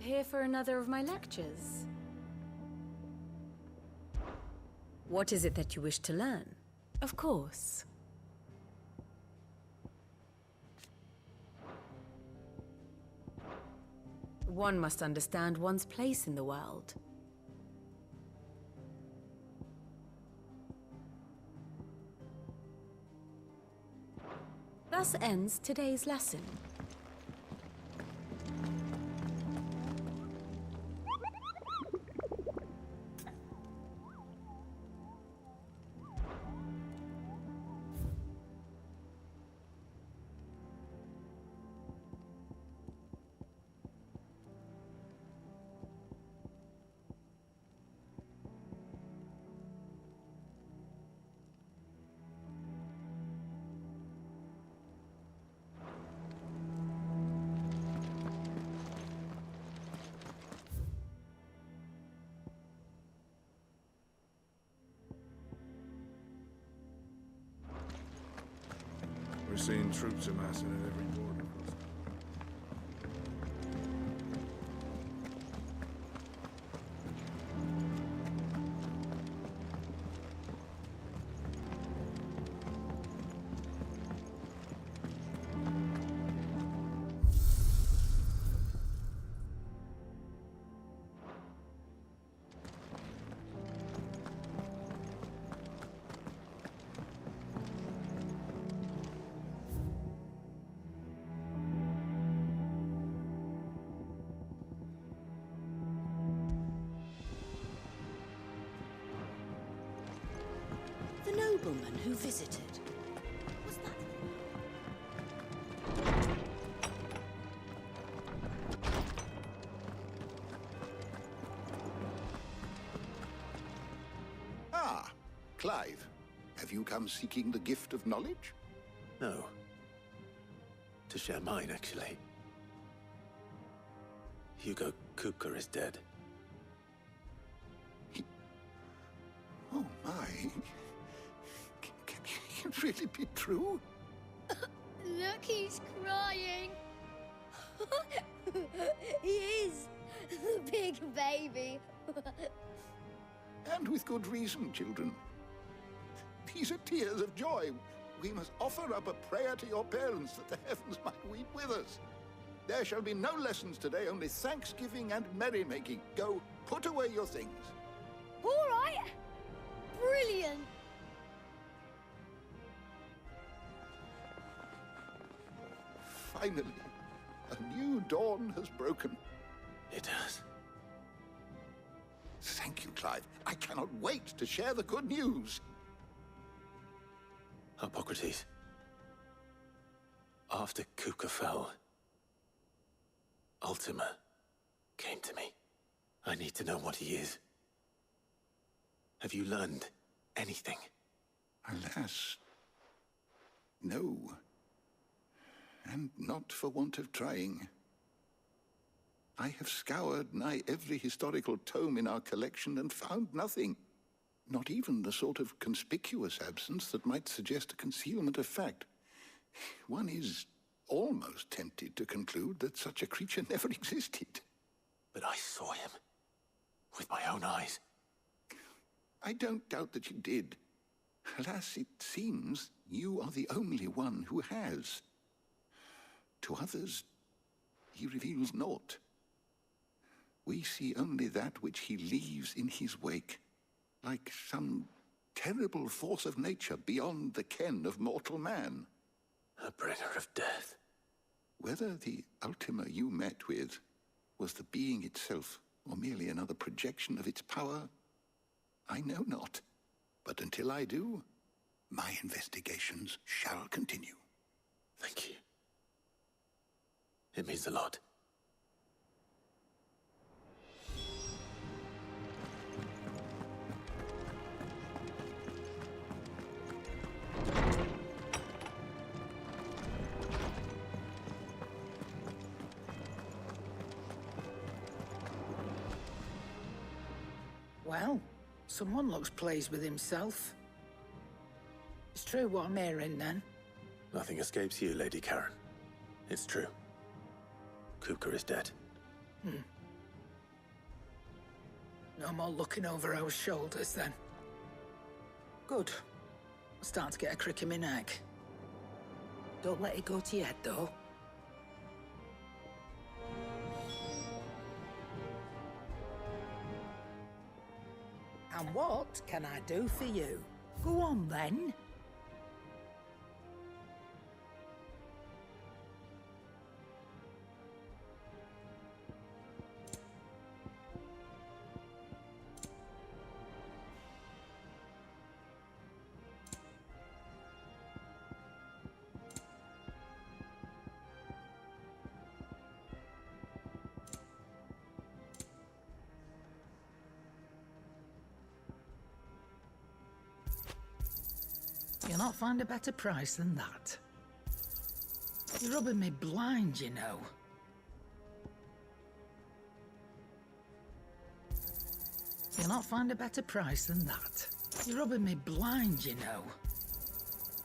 Here for another of my lectures? What is it that you wish to learn? Of course. One must understand one's place in the world. Thus ends today's lesson. We're seeing troops amassing at every border crossing. The nobleman who visited. Was that... Ah, Clive. Have you come seeking the gift of knowledge? No. To share mine, actually. Hugo Kupka is dead. Oh, my. Can it really be true? Look, he's crying. He is. The big baby. And with good reason, children. These are tears of joy. We must offer up a prayer to your parents that the heavens might weep with us. There shall be no lessons today, only thanksgiving and merrymaking. Go, put away your things. All right. Brilliant. Finally, a new dawn has broken. It has. Thank you, Clive. I cannot wait to share the good news. Hippocrates. After Kupka fell, Ultima came to me. I need to know what he is. Have you learned anything? Alas, no. And not for want of trying. I have scoured nigh every historical tome in our collection and found nothing. Not even the sort of conspicuous absence that might suggest a concealment of fact. One is almost tempted to conclude that such a creature never existed. But I saw him. With my own eyes. I don't doubt that you did. Alas, it seems you are the only one who has. To others, he reveals naught. We see only that which he leaves in his wake, like some terrible force of nature beyond the ken of mortal man. A bringer of death. Whether the Ultima you met with was the being itself, or merely another projection of its power, I know not. But until I do, my investigations shall continue. Thank you. It means a lot. Well, someone looks pleased with himself. It's true what I'm hearing, then. Nothing escapes you, Lady Karen. It's true. Kupka is dead. No more looking over our shoulders, then. Good. I'm starting to get a crick in my neck. Don't let it go to your head, though. And what can I do for you? Go on, then. You'll not find a better price than that. You're rubbing me blind, you know. You'll not find a better price than that. You're rubbing me blind, you know.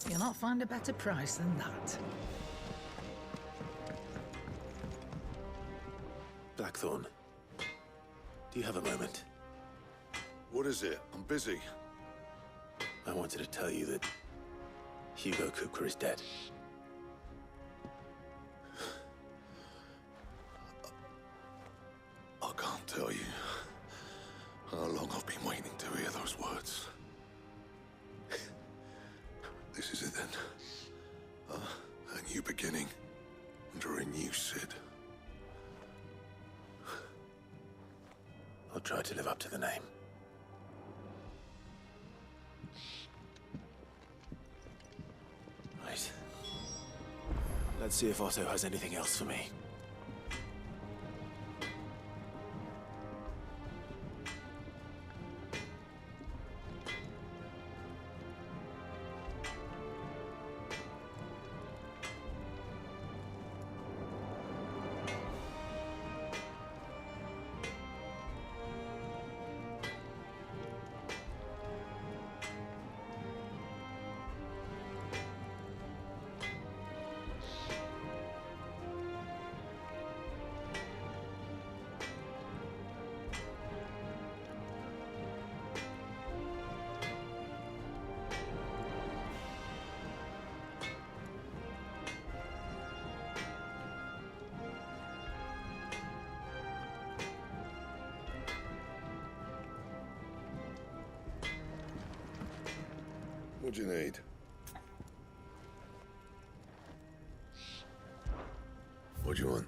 You'll not find a better price than that. Blackthorn, do you have a moment? What is it? I'm busy. I wanted to tell you that Hugo Kupka is dead. I can't tell you how long I've been waiting to hear those words. This is it then. A new beginning under a new Sid. I'll try to live up to the name. Right. Let's see if Otto has anything else for me. What do you need? What do you want?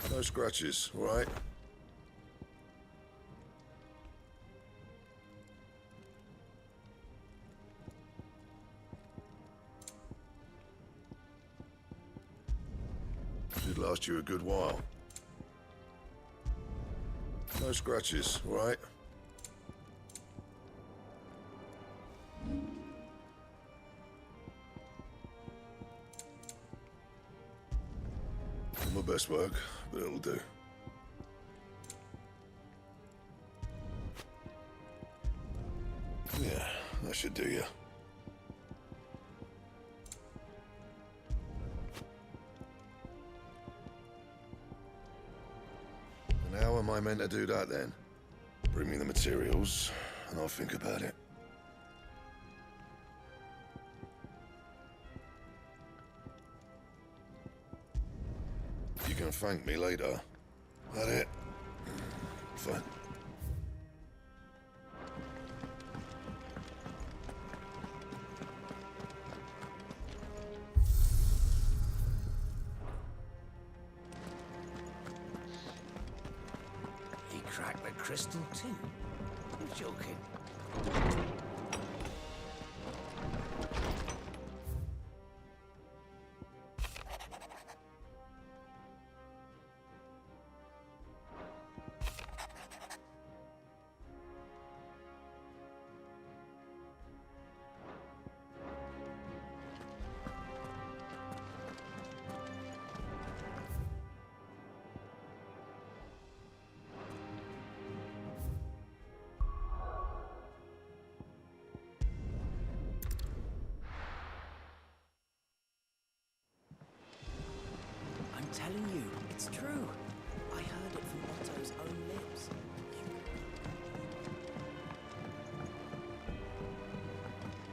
No scratches, all right? Should last you a good while. No scratches, all right? Not my best work, but it'll do. Yeah, that should do you. And how am I meant to do that then? Bring me the materials, and I'll think about it. You can thank me later. That it? Fine. crystal too. You're joking. I'm telling you, it's true. I heard it from Otto's own lips.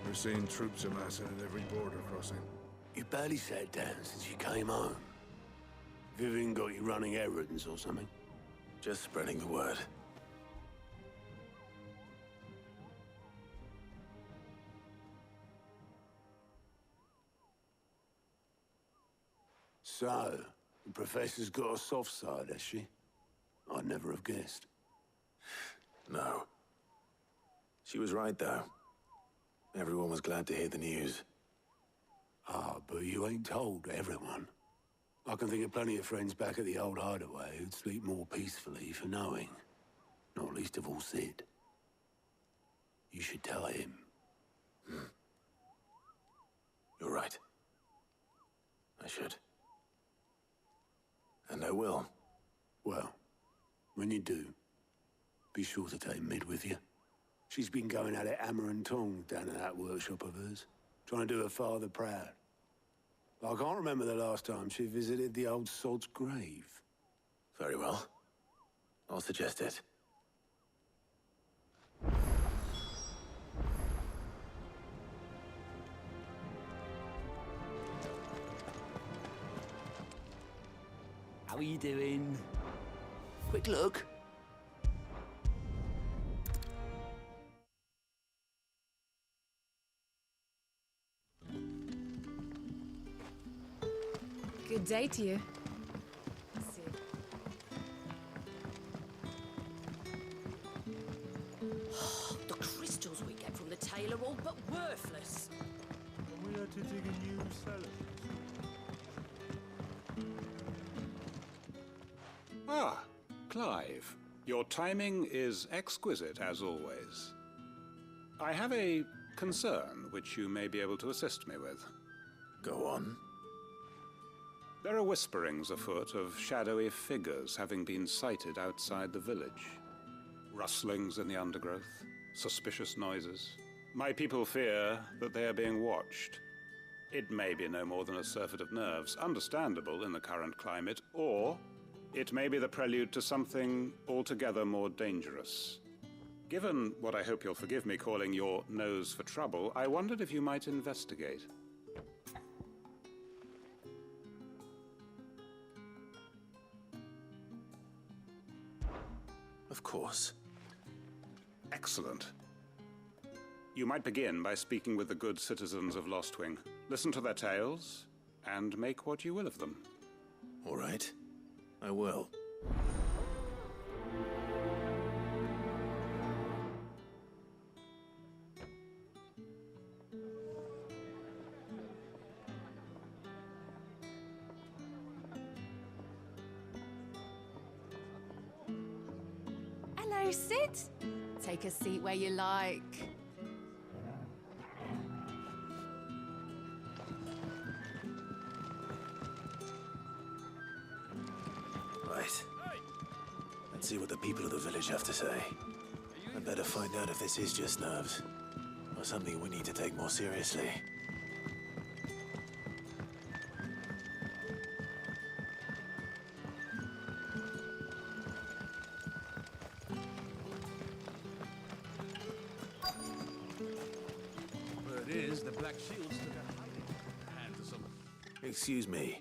We're seeing troops amassing at every border crossing. You barely sat down since you came home. Vivian got you running errands or something? Just spreading the word. So, the Professor's got a soft side, has she? I'd never have guessed. No. She was right, though. Everyone was glad to hear the news. Ah, but you ain't told everyone. I can think of plenty of friends back at the old hideaway who'd sleep more peacefully for knowing. Not least of all Sid. You should tell him. You're right. I should. And I will. Well, when you do, be sure to take Mid with you. She's been going at it hammer and tongs down at that workshop of hers, trying to do her father proud. I can't remember the last time she visited the old sod's grave. Very well. I'll suggest it. How are you doing? Quick look. Good day to you. The crystals we get from the tailor are all but worthless. We are to dig a new cellar. Ah, Clive. Your timing is exquisite, as always. I have a concern which you may be able to assist me with. Go on. There are whisperings afoot of shadowy figures having been sighted outside the village. Rustlings in the undergrowth, suspicious noises. My people fear that they are being watched. It may be no more than a surfeit of nerves, understandable in the current climate, or it may be the prelude to something altogether more dangerous. Given what I hope you'll forgive me calling your nose for trouble, I wondered if you might investigate. Of course. Excellent. You might begin by speaking with the good citizens of Lostwing. Listen to their tales, and make what you will of them. All right. I will. Hello, Sid. Take a seat where you like. Right. Let's see what the people of the village have to say. I'd better find out if this is just nerves, or something we need to take more seriously. Word is, the Black Shields took a hiding in the hands of some... Excuse me.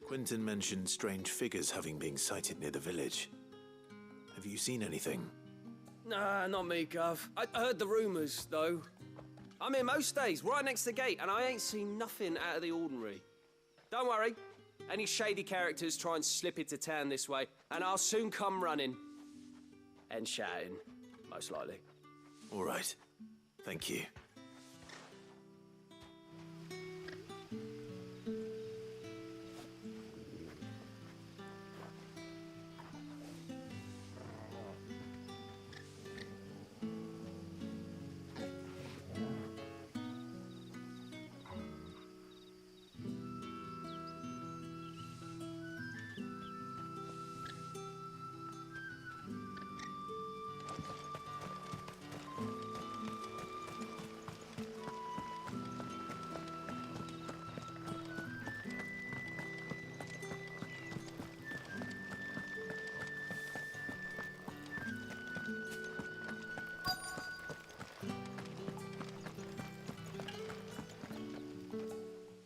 Quentin mentioned strange figures having been sighted near the village. Have you seen anything? Nah, not me, Gov. I heard the rumours, though. I'm here most days, right next to the gate, and I ain't seen nothing out of the ordinary. Don't worry. Any shady characters try and slip into town this way, and I'll soon come running. and shouting, most likely. All right. Thank you.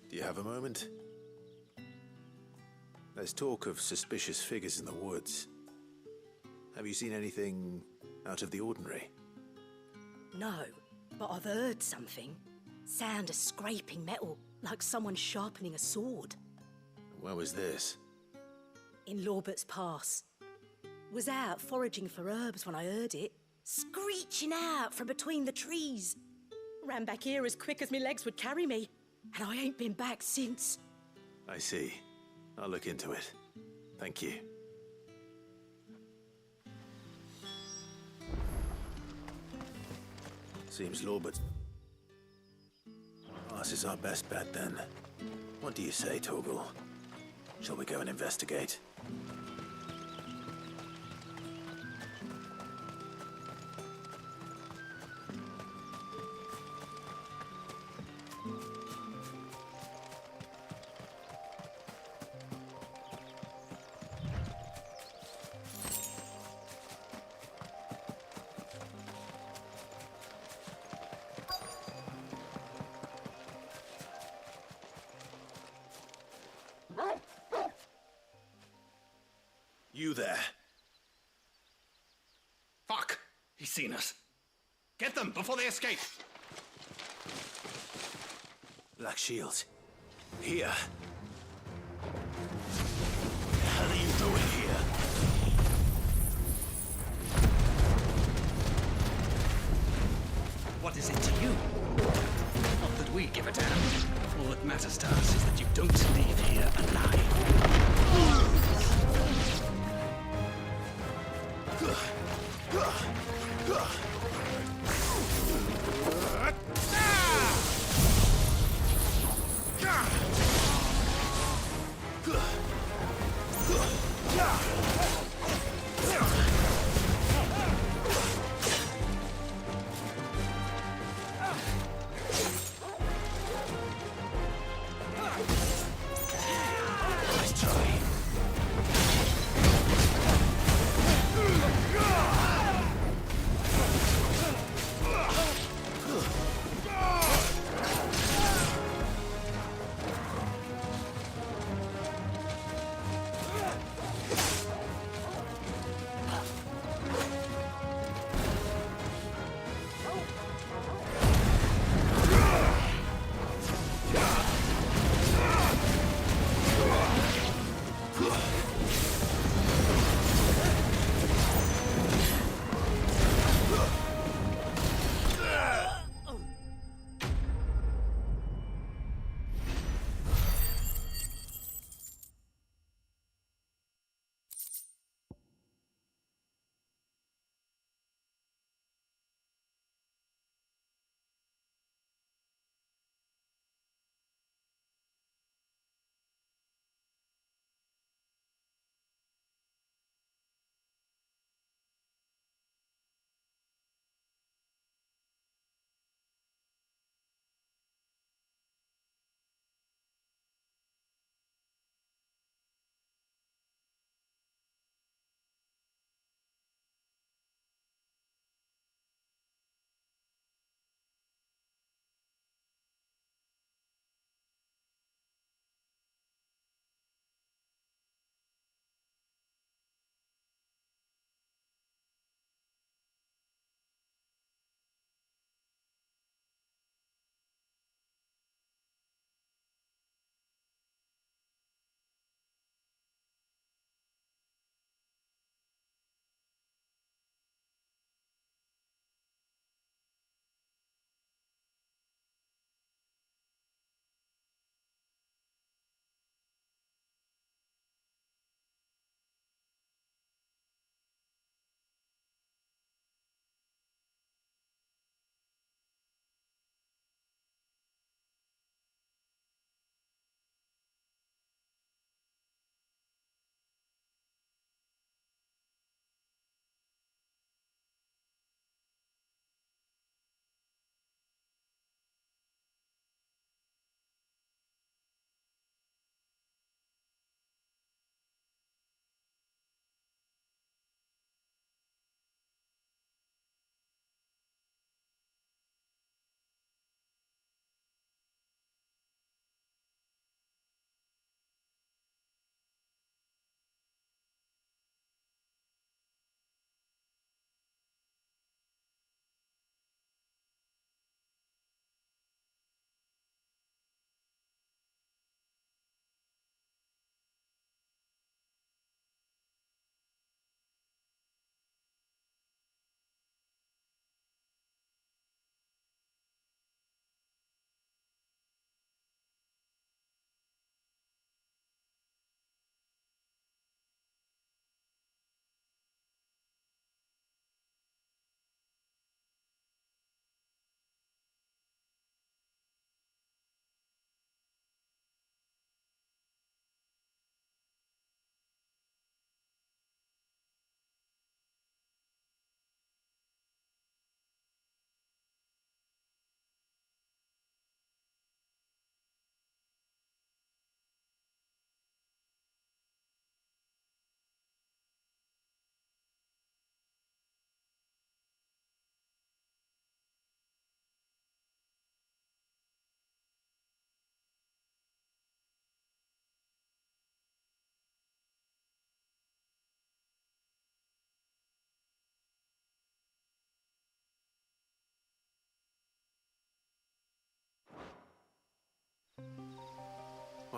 Do you have a moment? There's talk of suspicious figures in the woods. Have you seen anything out of the ordinary? No, but I've heard something. Sound of scraping metal, like someone sharpening a sword. Where was this? In Lorbert's Pass. Was out foraging for herbs when I heard it, screeching out from between the trees. Ran back here as quick as my legs would carry me, and I ain't been back since. I see. I'll look into it. Thank you. Seems Lorbert's Pass is our best bet then. What do you say, Torgal? Shall we go and investigate? You there. Fuck! He's seen us. Get them before they escape! Black Shields. Here. What the hell are you doing here? What is it to you? Not that we give a damn. All that matters to us is that you don't leave here alive. Nice try.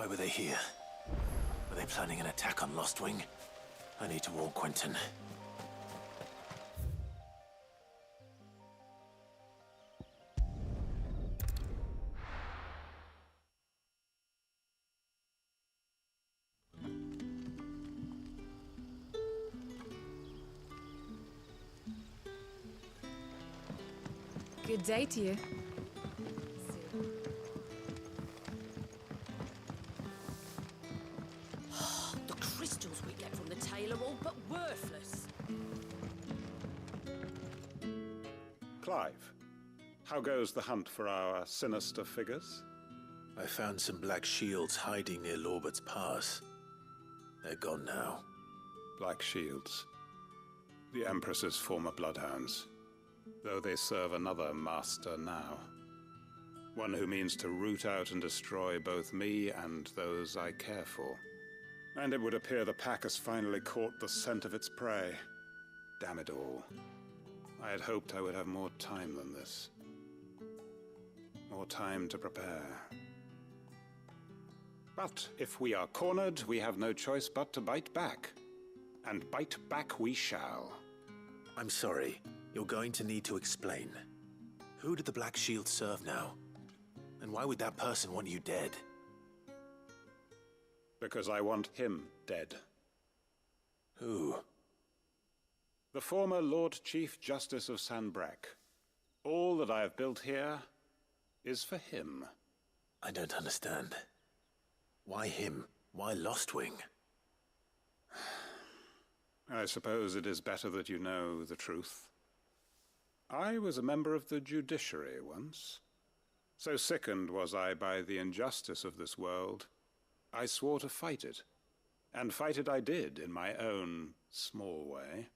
Why were they here? Were they planning an attack on Lostwing? I need to warn Quentin. Good day to you. The crystals we get from the tail are all but worthless. Clive, how goes the hunt for our sinister figures? I found some black shields hiding near Lorbert's Pass. They're gone now. Black Shields. The Empress's former bloodhounds. Though they serve another master now. One who means to root out and destroy both me and those I care for. And it would appear the pack has finally caught the scent of its prey. Damn it all. I had hoped I would have more time than this. More time to prepare. But if we are cornered, we have no choice but to bite back. And bite back we shall. I'm sorry. You're going to need to explain. Who did the Black Shield serve now? And why would that person want you dead? Because I want him dead. Who? The former Lord Chief Justice of Sanbreque. All that I have built here is for him. I don't understand. Why him? Why Lostwing? I suppose it is better that you know the truth. I was a member of the judiciary once. So sickened was I by the injustice of this world, I swore to fight it. And fight it I did in my own small way.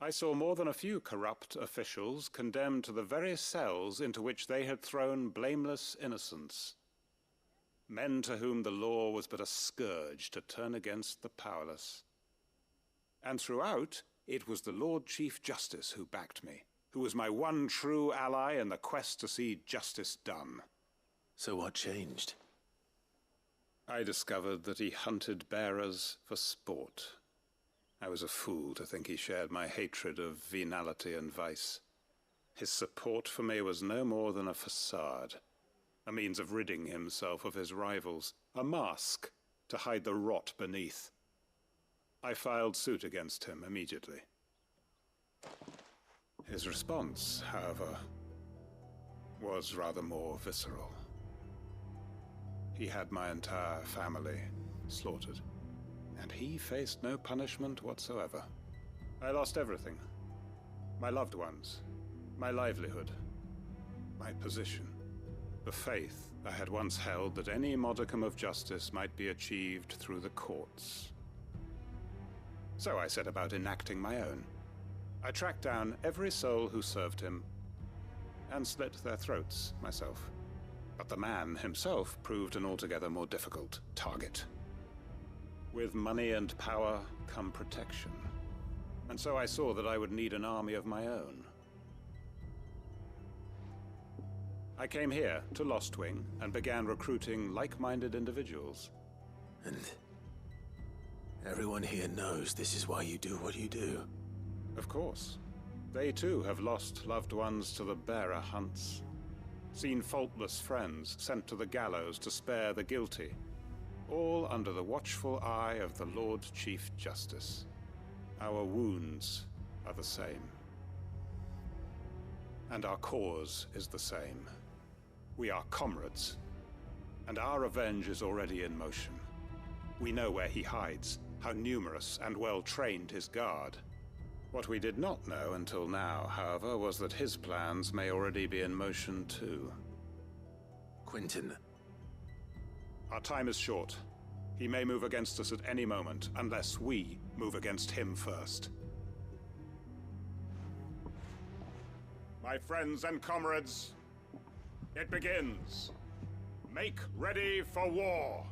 I saw more than a few corrupt officials condemned to the very cells into which they had thrown blameless innocents. Men to whom the law was but a scourge to turn against the powerless. And throughout, it was the Lord Chief Justice who backed me, who was my one true ally in the quest to see justice done. So what changed? I discovered that he hunted bearers for sport. I was a fool to think he shared my hatred of venality and vice. His support for me was no more than a facade, a means of ridding himself of his rivals, a mask to hide the rot beneath. I filed suit against him immediately. His response, however, was rather more visceral. He had my entire family slaughtered, and he faced no punishment whatsoever. I lost everything. My loved ones, my livelihood, my position, the faith I had once held that any modicum of justice might be achieved through the courts. So I set about enacting my own. I tracked down every soul who served him, and slit their throats myself. But the man himself proved an altogether more difficult target. With money and power come protection. And so I saw that I would need an army of my own. I came here to Lostwing and began recruiting like-minded individuals. And everyone here knows this is why you do what you do. Of course. They too have lost loved ones to the bearer hunts. Seen faultless friends sent to the gallows to spare the guilty. All under the watchful eye of the Lord Chief Justice. Our wounds are the same. And our cause is the same. We are comrades. And our revenge is already in motion. We know where he hides, how numerous and well-trained his guard. What we did not know until now, however, was that his plans may already be in motion too. Quentin. Our time is short. He may move against us at any moment, unless we move against him first. My friends and comrades, it begins. Make ready for war.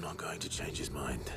I'm not going to change his mind.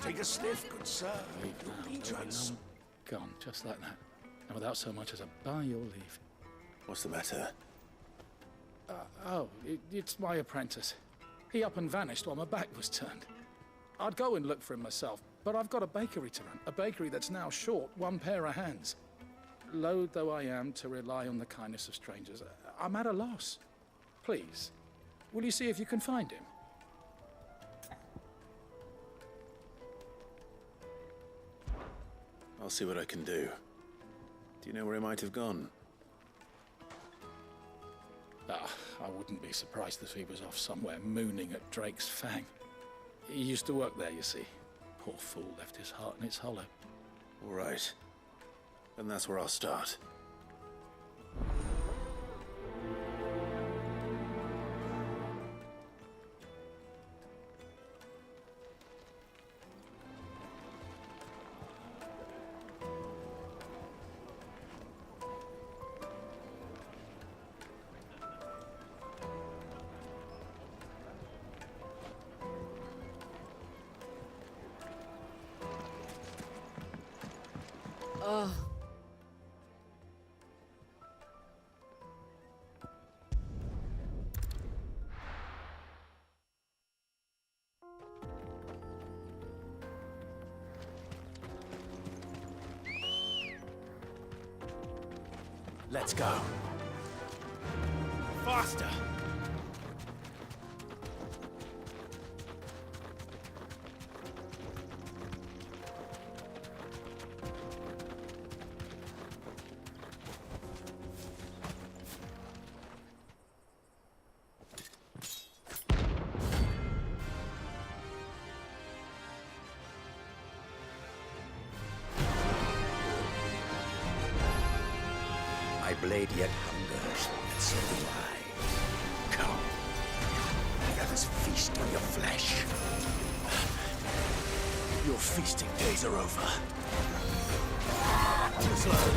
Take a sniff, good sir. Entrance. Gone, just like that. And without so much as a by your leave. What's the matter? It's my apprentice. He up and vanished while my back was turned. I'd go and look for him myself, but I've got a bakery to run. A bakery that's now short one pair of hands. Loath though I am to rely on the kindness of strangers, I'm at a loss. Please, will you see if you can find him? I'll see what I can do. Do you know where he might have gone? I wouldn't be surprised if he was off somewhere mooning at Drake's Fang. He used to work there, you see. Poor fool left his heart in its hollow. All right. Then that's where I'll start. Oh. Let's go. Faster! My blade yet hungers, and so do I. Come, let us feast on your flesh. Your feasting days are over. Too slow.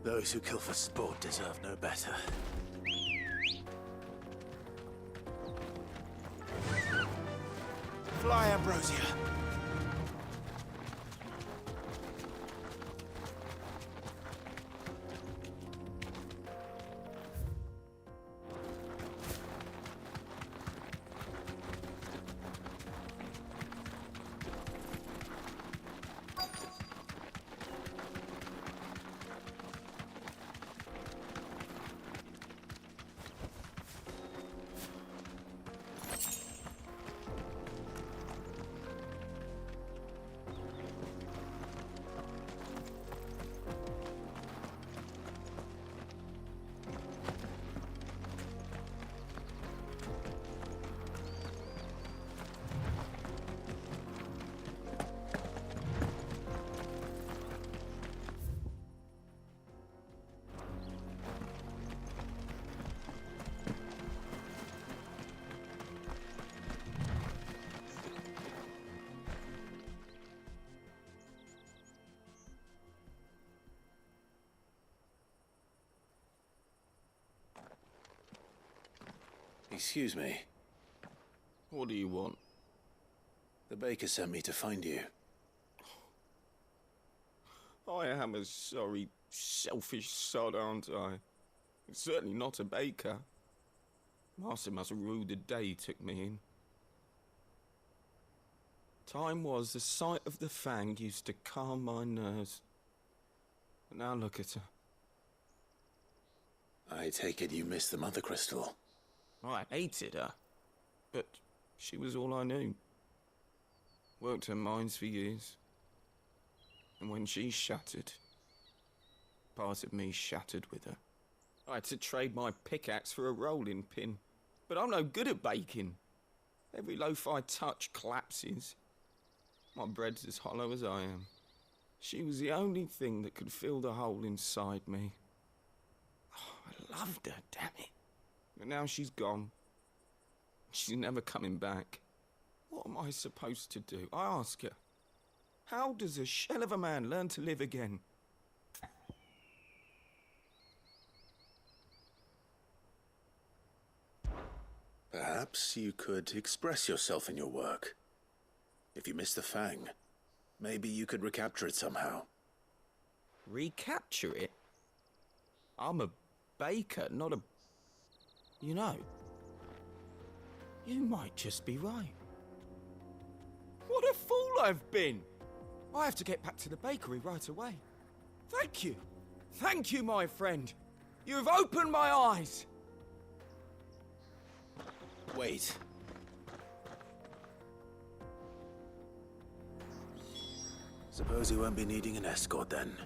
Those who kill for sport deserve no better. Fly, Ambrosia! Excuse me. What do you want? The baker sent me to find you. I am a sorry, selfish sod, aren't I? I'm certainly not a baker. Master must have ruled the day he took me in. Time was the sight of the Fang used to calm my nerves. But now look at her. I take it you missed the Mother Crystal. I hated her, but she was all I knew. Worked her mines for years. And when she shattered, part of me shattered with her. I had to trade my pickaxe for a rolling pin, but I'm no good at baking. Every loaf I touch collapses. My bread's as hollow as I am. She was the only thing that could fill the hole inside me. Oh, I loved her, damn it. But now she's gone. She's never coming back. What am I supposed to do? I ask her. How does a shell of a man learn to live again? Perhaps you could express yourself in your work. If you miss the Fang, maybe you could recapture it somehow. Recapture it? I'm a baker, not a... You know, you might just be right. What a fool I've been! I have to get back to the bakery right away. Thank you. Thank you, my friend. You've opened my eyes. Wait. Suppose you won't be needing an escort then.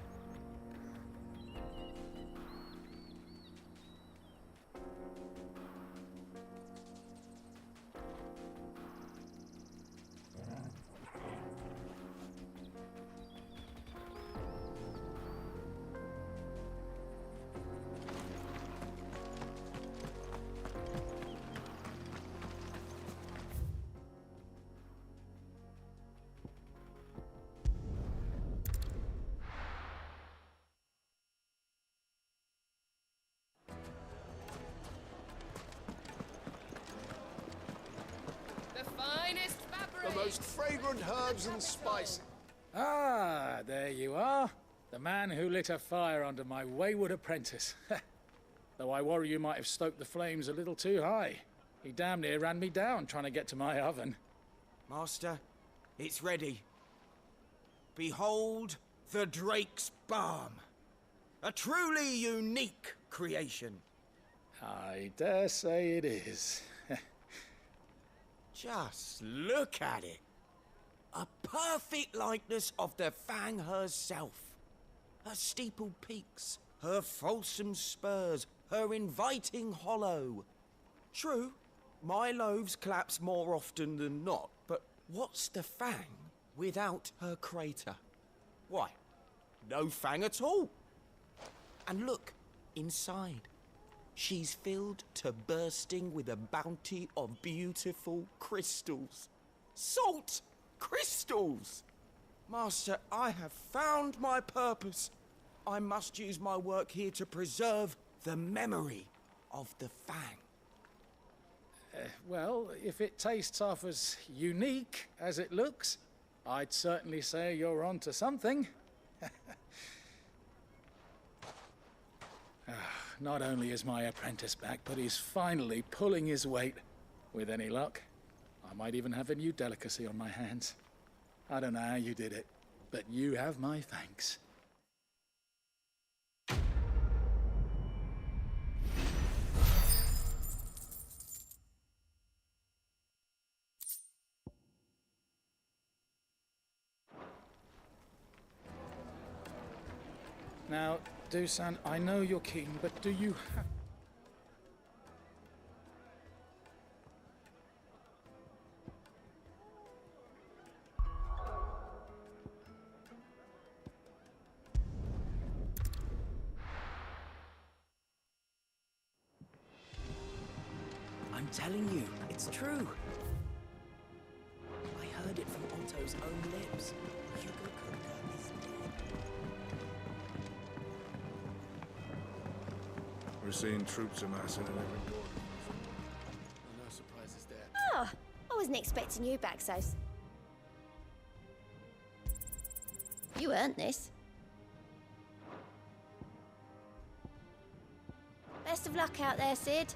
The most fragrant herbs and spices. Ah, there you are. The man who lit a fire under my wayward apprentice. Though I worry you might have stoked the flames a little too high. He damn near ran me down trying to get to my oven. Master, it's ready. Behold the Drake's Balm. A truly unique creation. I dare say it is. Just look at it. A perfect likeness of the Fang herself. Her steepled peaks, her fulsome spurs, her inviting hollow. True, my loaves collapse more often than not, but what's the Fang without her crater? Why, no Fang at all. And look, inside. She's filled to bursting with a bounty of beautiful crystals. Salt crystals! Master, I have found my purpose. I must use my work here to preserve the memory of the Fang. Well, if it tastes half as unique as it looks, I'd certainly say you're onto something. Not only is my apprentice back, but he's finally pulling his weight. With any luck, I might even have a new delicacy on my hands. I don't know how you did it, but you have my thanks. Now, Dusan, I know you're keen, but do you have... I'm telling you, it's true. I heard it from Otto's own lips. Hugo Kunda is dead. We're seeing troops amassing in every corner. wasn't expecting you back so... You earned this. Best of luck out there, Sid.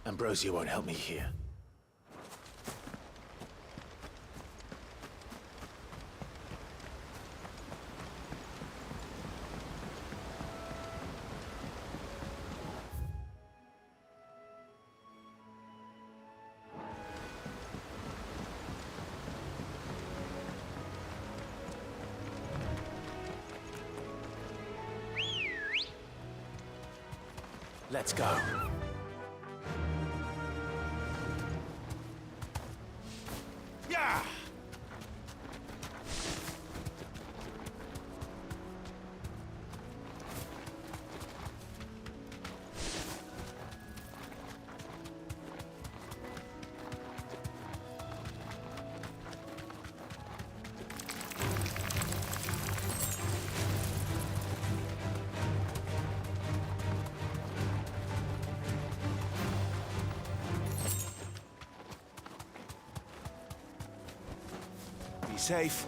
Ambrosia won't help me here. Let's go. Yeah! Be safe.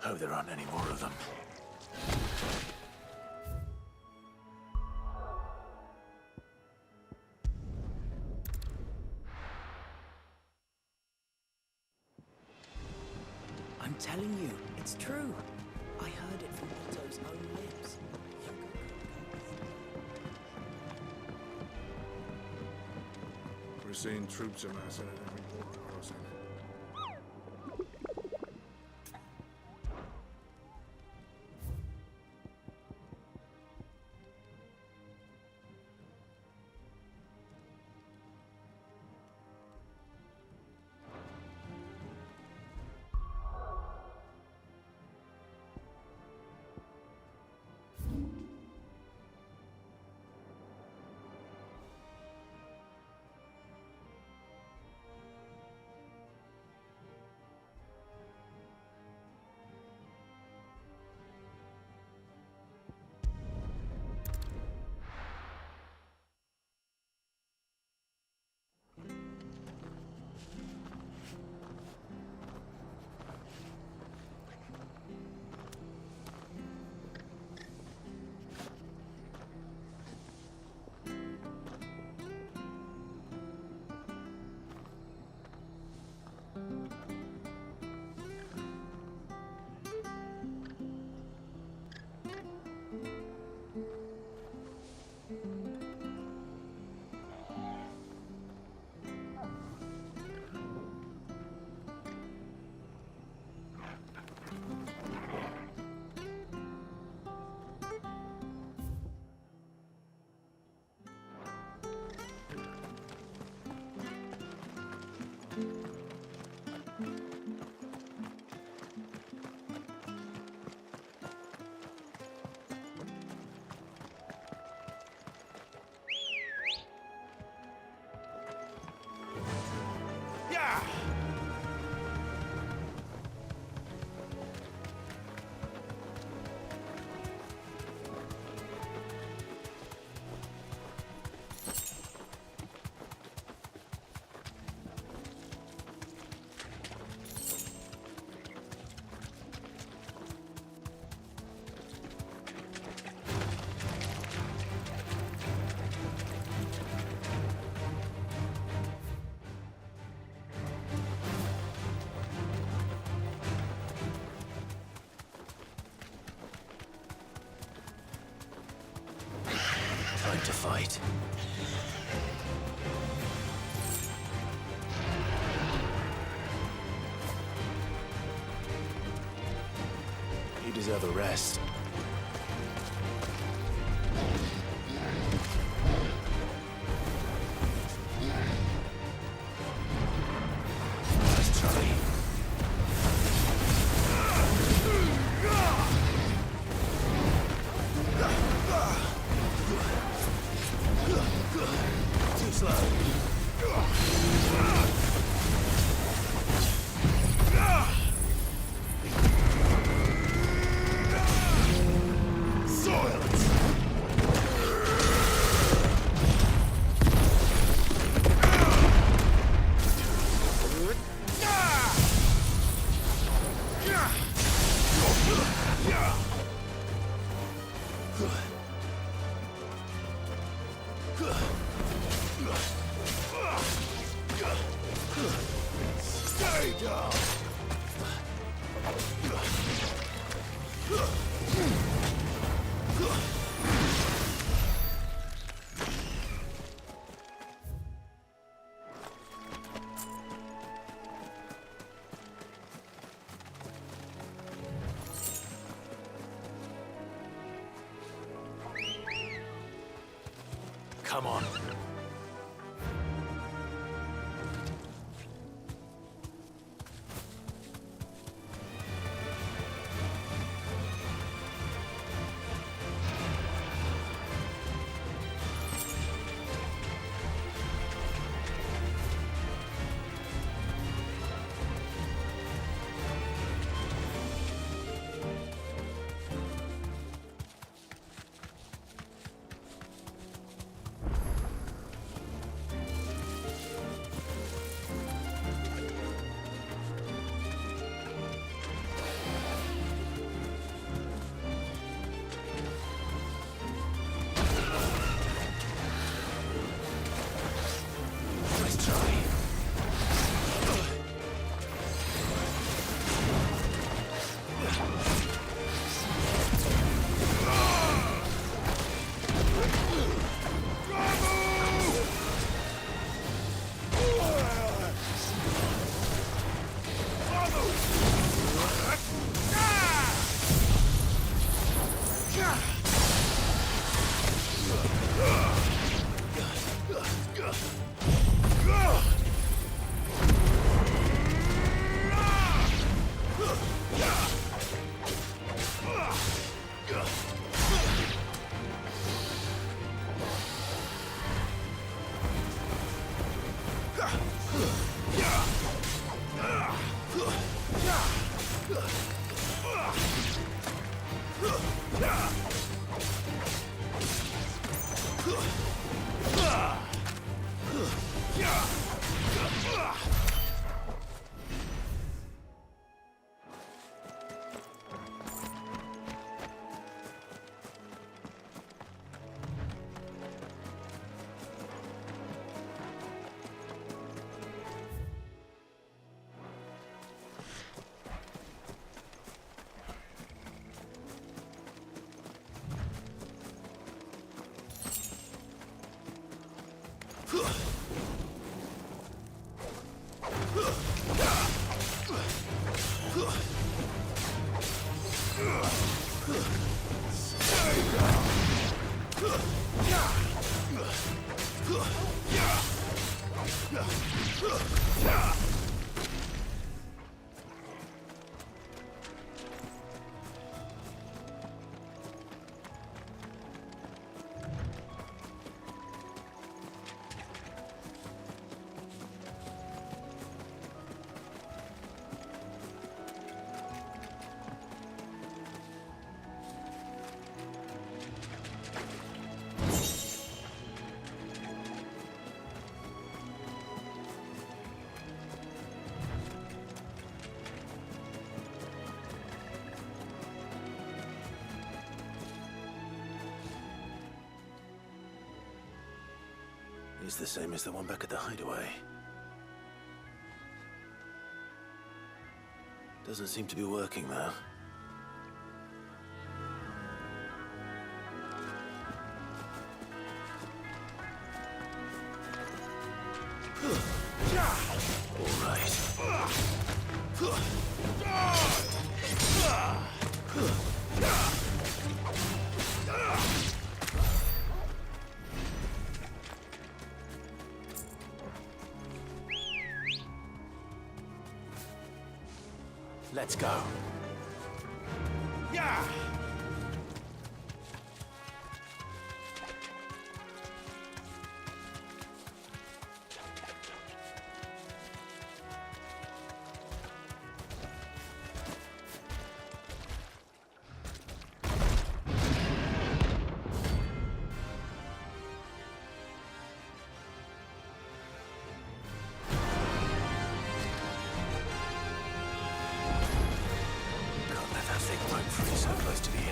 Hope there aren't any more of them. I'm telling you, it's true. I heard it from Otto's own lips. We're seeing troops amassing at every border crossing. Time to fight. You deserve a rest. Let's try. Too slow. Stay down! Come on. It's the same as the one back at the hideaway. Doesn't seem to be working, though. All right. Let's go. Yeah! So close to the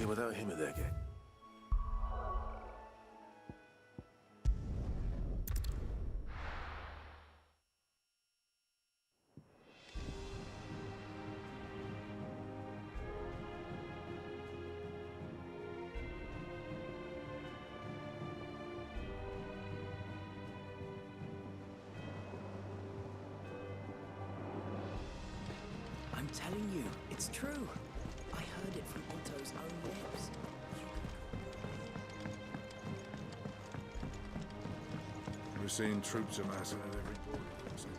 Without him, there, gang. I'm telling you, it's true. I heard it from Otto's own lips. We're seeing troops amassing at every border crossing.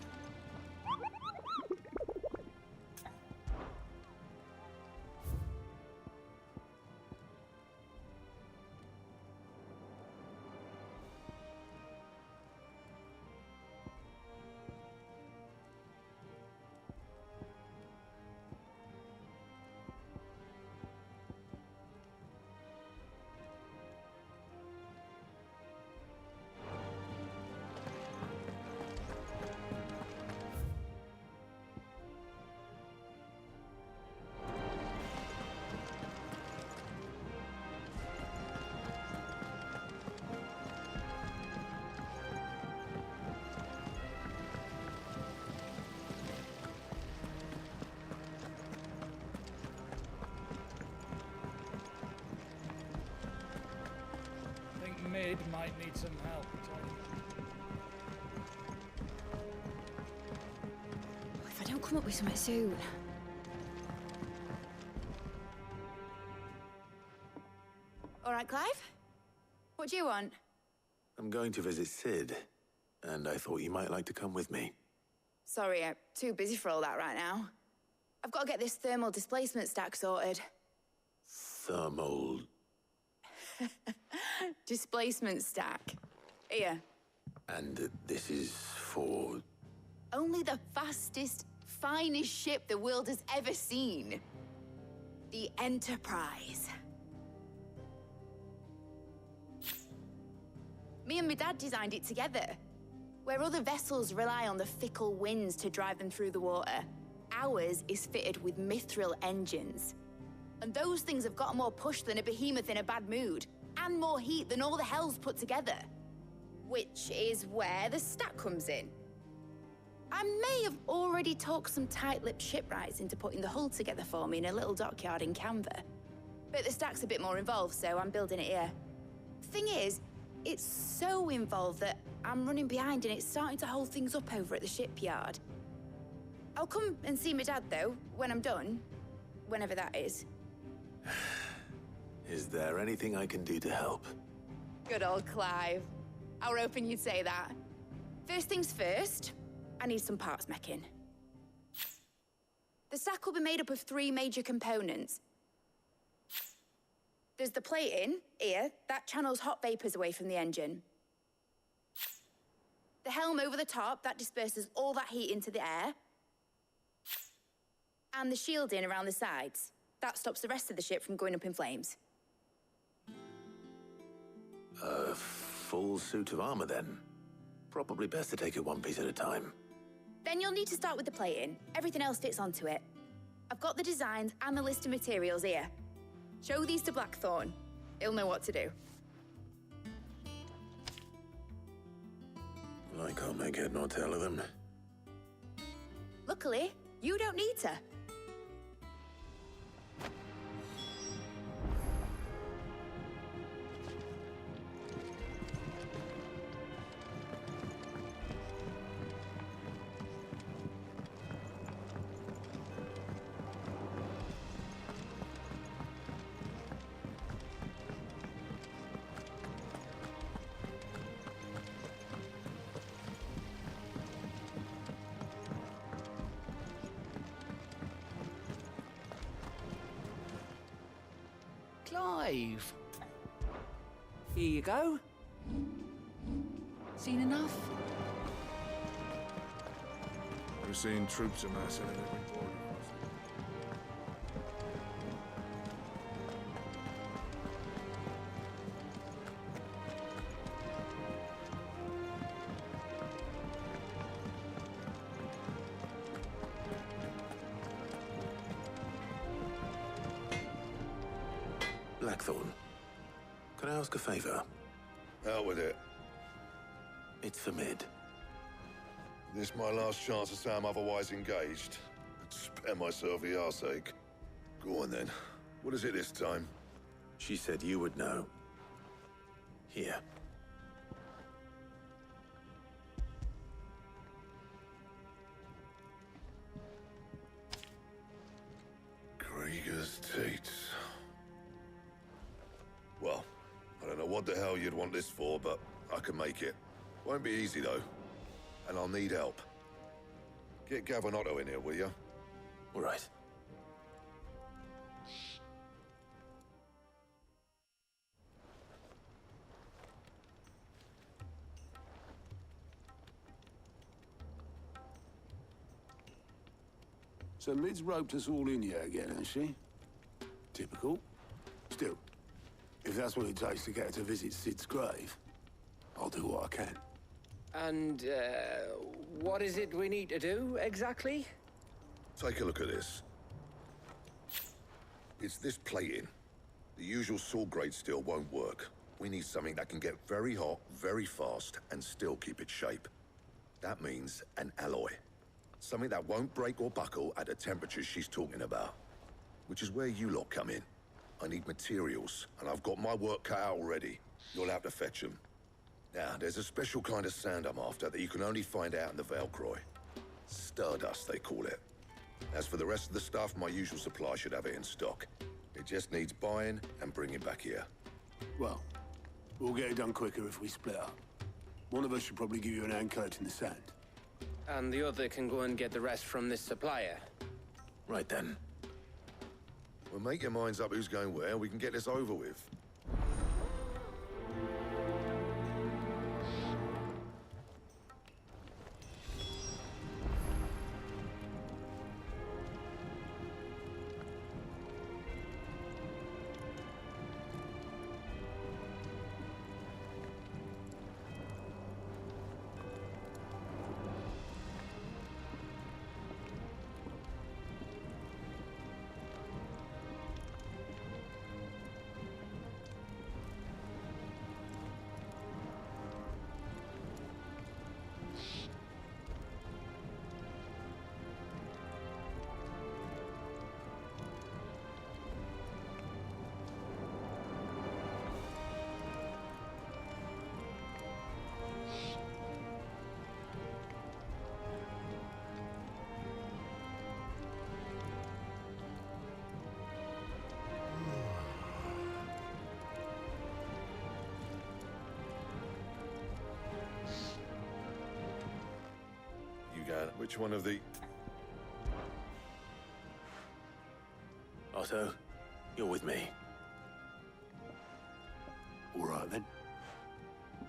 Mid might need some help. If I don't come up with something soon. All right, Clive? What do you want? I'm going to visit Sid, and I thought you might like to come with me. Sorry, I'm too busy for all that right now. I've got to get this thermal displacement stack sorted. Thermal... Displacement stack. Here. And this is for... Only the fastest, finest ship the world has ever seen. The Enterprise. Me and my dad designed it together. Where other vessels rely on the fickle winds to drive them through the water, ours is fitted with mithril engines. And those things have got more push than a behemoth in a bad mood, and more heat than all the hells put together. Which is where the stack comes in. I may have already talked some tight-lipped shipwrights into putting the hull together for me in a little dockyard in Canva. But the stack's a bit more involved, so I'm building it here. Thing is, it's so involved that I'm running behind and it's starting to hold things up over at the shipyard. I'll come and see my dad, though, when I'm done. Whenever that is. Is there anything I can do to help? Good old Clive. I were hoping you'd say that. First things first, I need some parts meching. The stack will be made up of 3 major components. There's the plating, here, that channels hot vapors away from the engine. The helm over the top, that disperses all that heat into the air. And the shielding around the sides. That stops the rest of the ship from going up in flames. A full suit of armor, then. Probably best to take it one piece at a time. Then you'll need to start with the plating. Everything else fits onto it. I've got the designs and the list of materials here. Show these to Blackthorn. He'll know what to do. I can't make head nor tail of them. Luckily, you don't need to. Clive. Here you go. Seen enough? We're seeing troops amassing at every border. Blackthorn, can I ask a favor? Out with it. It's for Mid. This my last chance to say I'm otherwise engaged. Spare myself the arseache. Go on then. What is it this time? She said you would know. Here. Krieger's Tates. Well, I don't know what the hell you'd want this for, but I can make it. Won't be easy, though. And I'll need help. Get Gavin Otto in here, will you? All right. So Mid's roped us all in here again, has she? Typical. Still, if that's what it takes to get her to visit Sid's grave, I'll do what I can. And, what is it we need to do, exactly? Take a look at this. It's this plating. The usual sword grade steel won't work. We need something that can get very hot, very fast, and still keep its shape. That means an alloy. Something that won't break or buckle at the temperatures she's talking about. Which is where you lot come in. I need materials, and I've got my work cut out already. You'll have to fetch them. Now, there's a special kind of sand I'm after that you can only find out in the Valcroy. Stardust, they call it. As for the rest of the stuff, my usual supply should have it in stock. It just needs buying and bringing back here. Well, we'll get it done quicker if we split up. One of us should probably give you an hand collecting the sand. And the other can go and get the rest from this supplier. Right then. Well, make your minds up who's going where, and we can get this over with. Which one of the... Otto, you're with me. All right, then.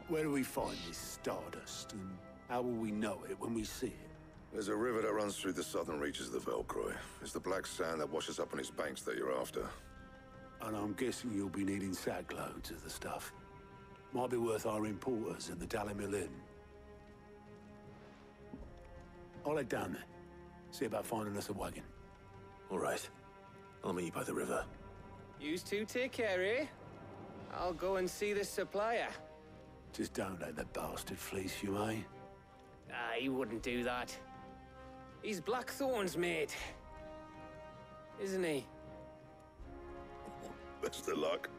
Where do we find this stardust, and how will we know it when we see it? There's a river that runs through the southern reaches of the Velcroy. It's the black sand that washes up on its banks that you're after. And I'm guessing you'll be needing sackloads of the stuff. Might be worth our importers at the Dalimil Inn. I'll head down there. See about finding us a wagon. All right. I'll meet you by the river. Yous two take care, eh? I'll go and see this supplier. Just don't let the bastard fleece you, eh? He wouldn't do that. He's Blackthorn's mate. Isn't he? Best of luck.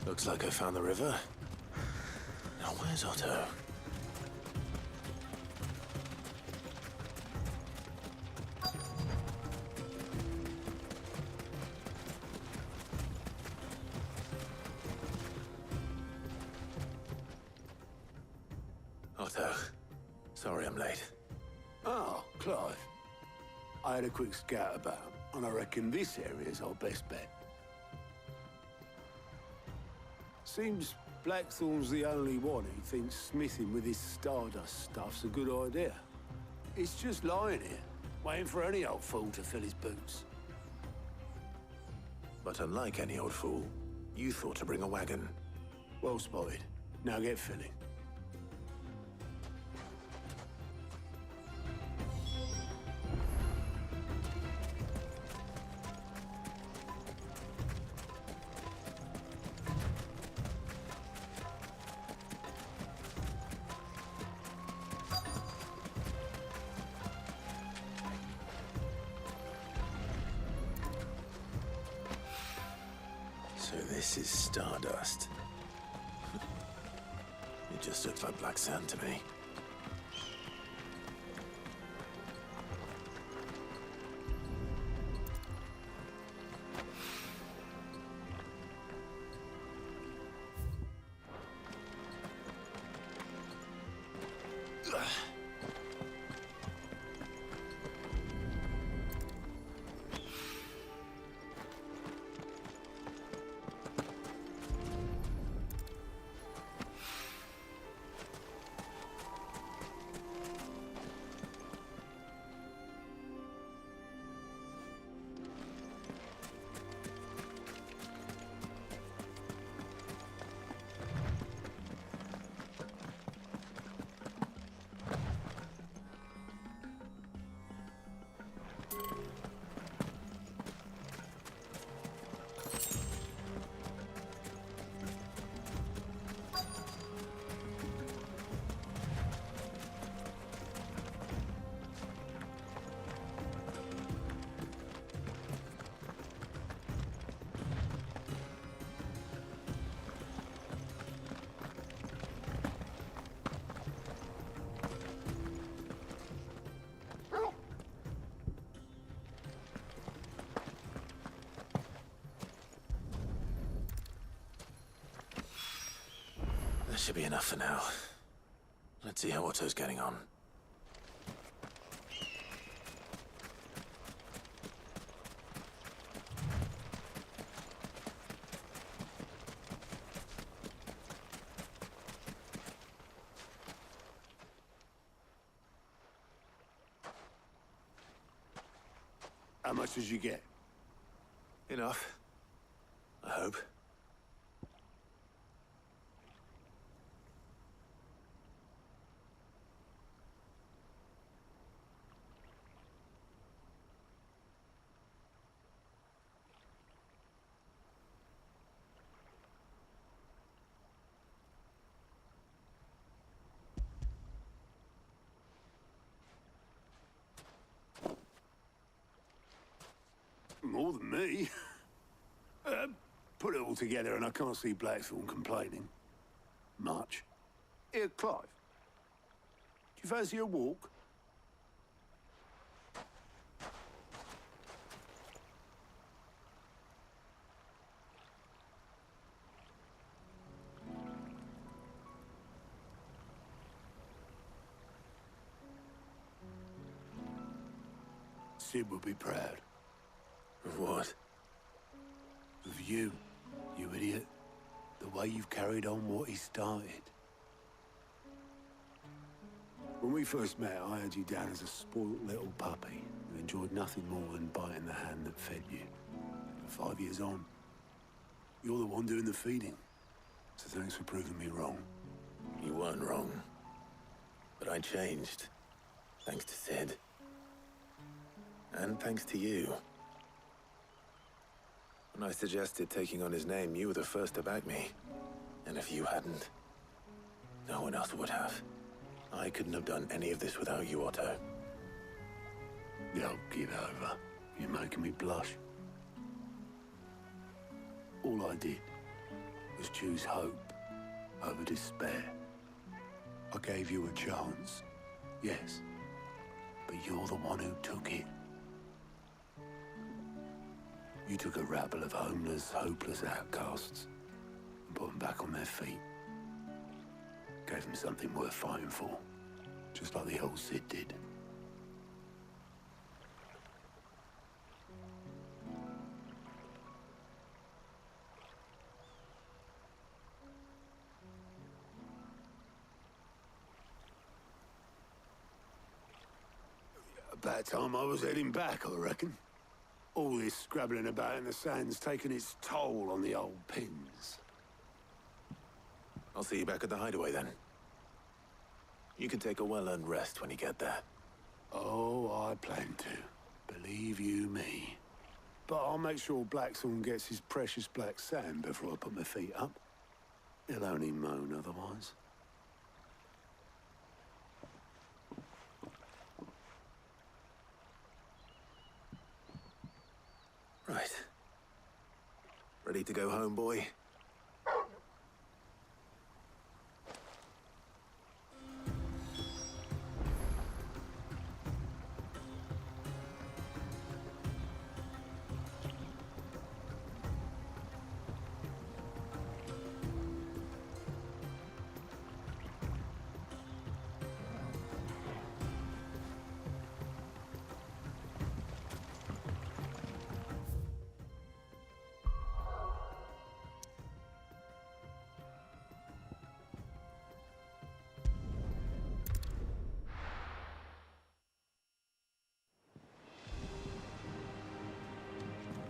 Looks like I found the river. Now where's Otto? Otto, sorry I'm late. Oh, Clive. I had a quick scout about, and I reckon this area's our best bet. Seems Blackthorn's the only one who thinks smithing with his Stardust stuff's a good idea. It's just lying here, waiting for any old fool to fill his boots. But unlike any old fool, you thought to bring a wagon. Well spotted. Now get filling. So this is Stardust. It just looks like black sand to me. That should be enough for now. Let's see how Otto's getting on. How much did you get? Enough. I hope. More than me. Put it all together and I can't see Blackthorn complaining. Much. Here, Clive. Do you fancy a walk? Sid would be proud. Of what? Of you, you idiot. The way you've carried on what he started. When we first met, I had you down as a spoilt little puppy who enjoyed nothing more than biting the hand that fed you. But 5 years on, you're the one doing the feeding. So thanks for proving me wrong. You weren't wrong. But I changed. Thanks to Sid. And thanks to you. When I suggested taking on his name, you were the first to back me. And if you hadn't, no one else would have. I couldn't have done any of this without you, Otto. Don't give over. You're making me blush. All I did was choose hope over despair. I gave you a chance, yes, but you're the one who took it. You took a rabble of homeless, hopeless outcasts and put them back on their feet. Gave them something worth fighting for, just like the old Sid did. About time I was heading back, I reckon. All this scrabbling about in the sand's taken its toll on the old pins. I'll see you back at the hideaway then. You can take a well-earned rest when you get there. Oh, I plan to. Believe you me. But I'll make sure Blackthorn gets his precious black sand before I put my feet up. He'll only moan otherwise. Right. Ready to go home, boy?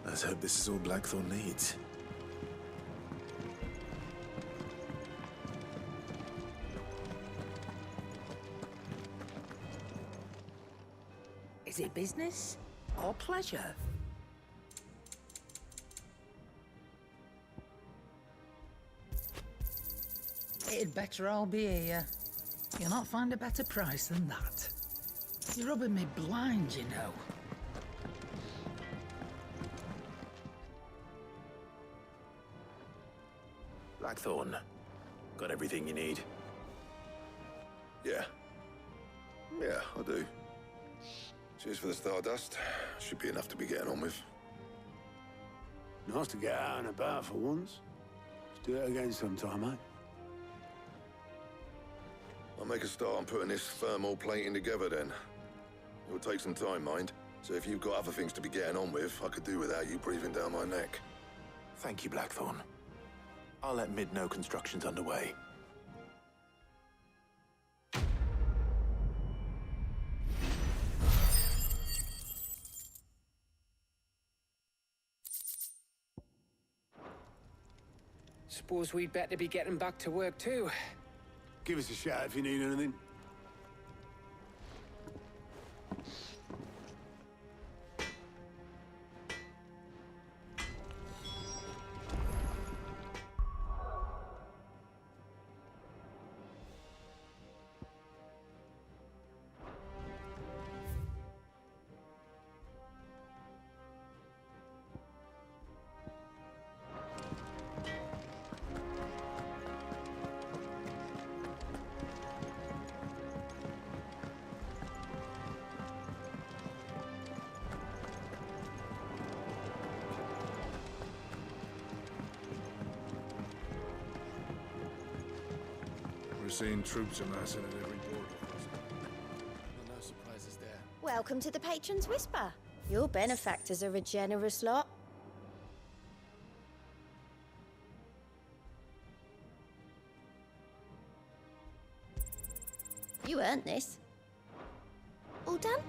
Let's hope this is all Blackthorn needs. Is it business or pleasure? It'd better all be here. You'll not find a better price than that. You're rubbing me blind, you know. Blackthorn, got everything you need? Yeah. Yeah, I do. Cheers for the stardust. Should be enough to be getting on with. Nice to get out and about for once. Let's do it again sometime, eh? I'll make a start on putting this thermal plating together then. It'll take some time, mind. So if you've got other things to be getting on with, I could do without you breathing down my neck. Thank you, Blackthorn. I'll let Mid know construction's underway. Suppose we'd better be getting back to work too. Give us a shout if you need anything. We're seeing troops amassing at every border crossing. No surprises there. Welcome to the Patron's Whisper. Your benefactors are a generous lot. You earned this. All done?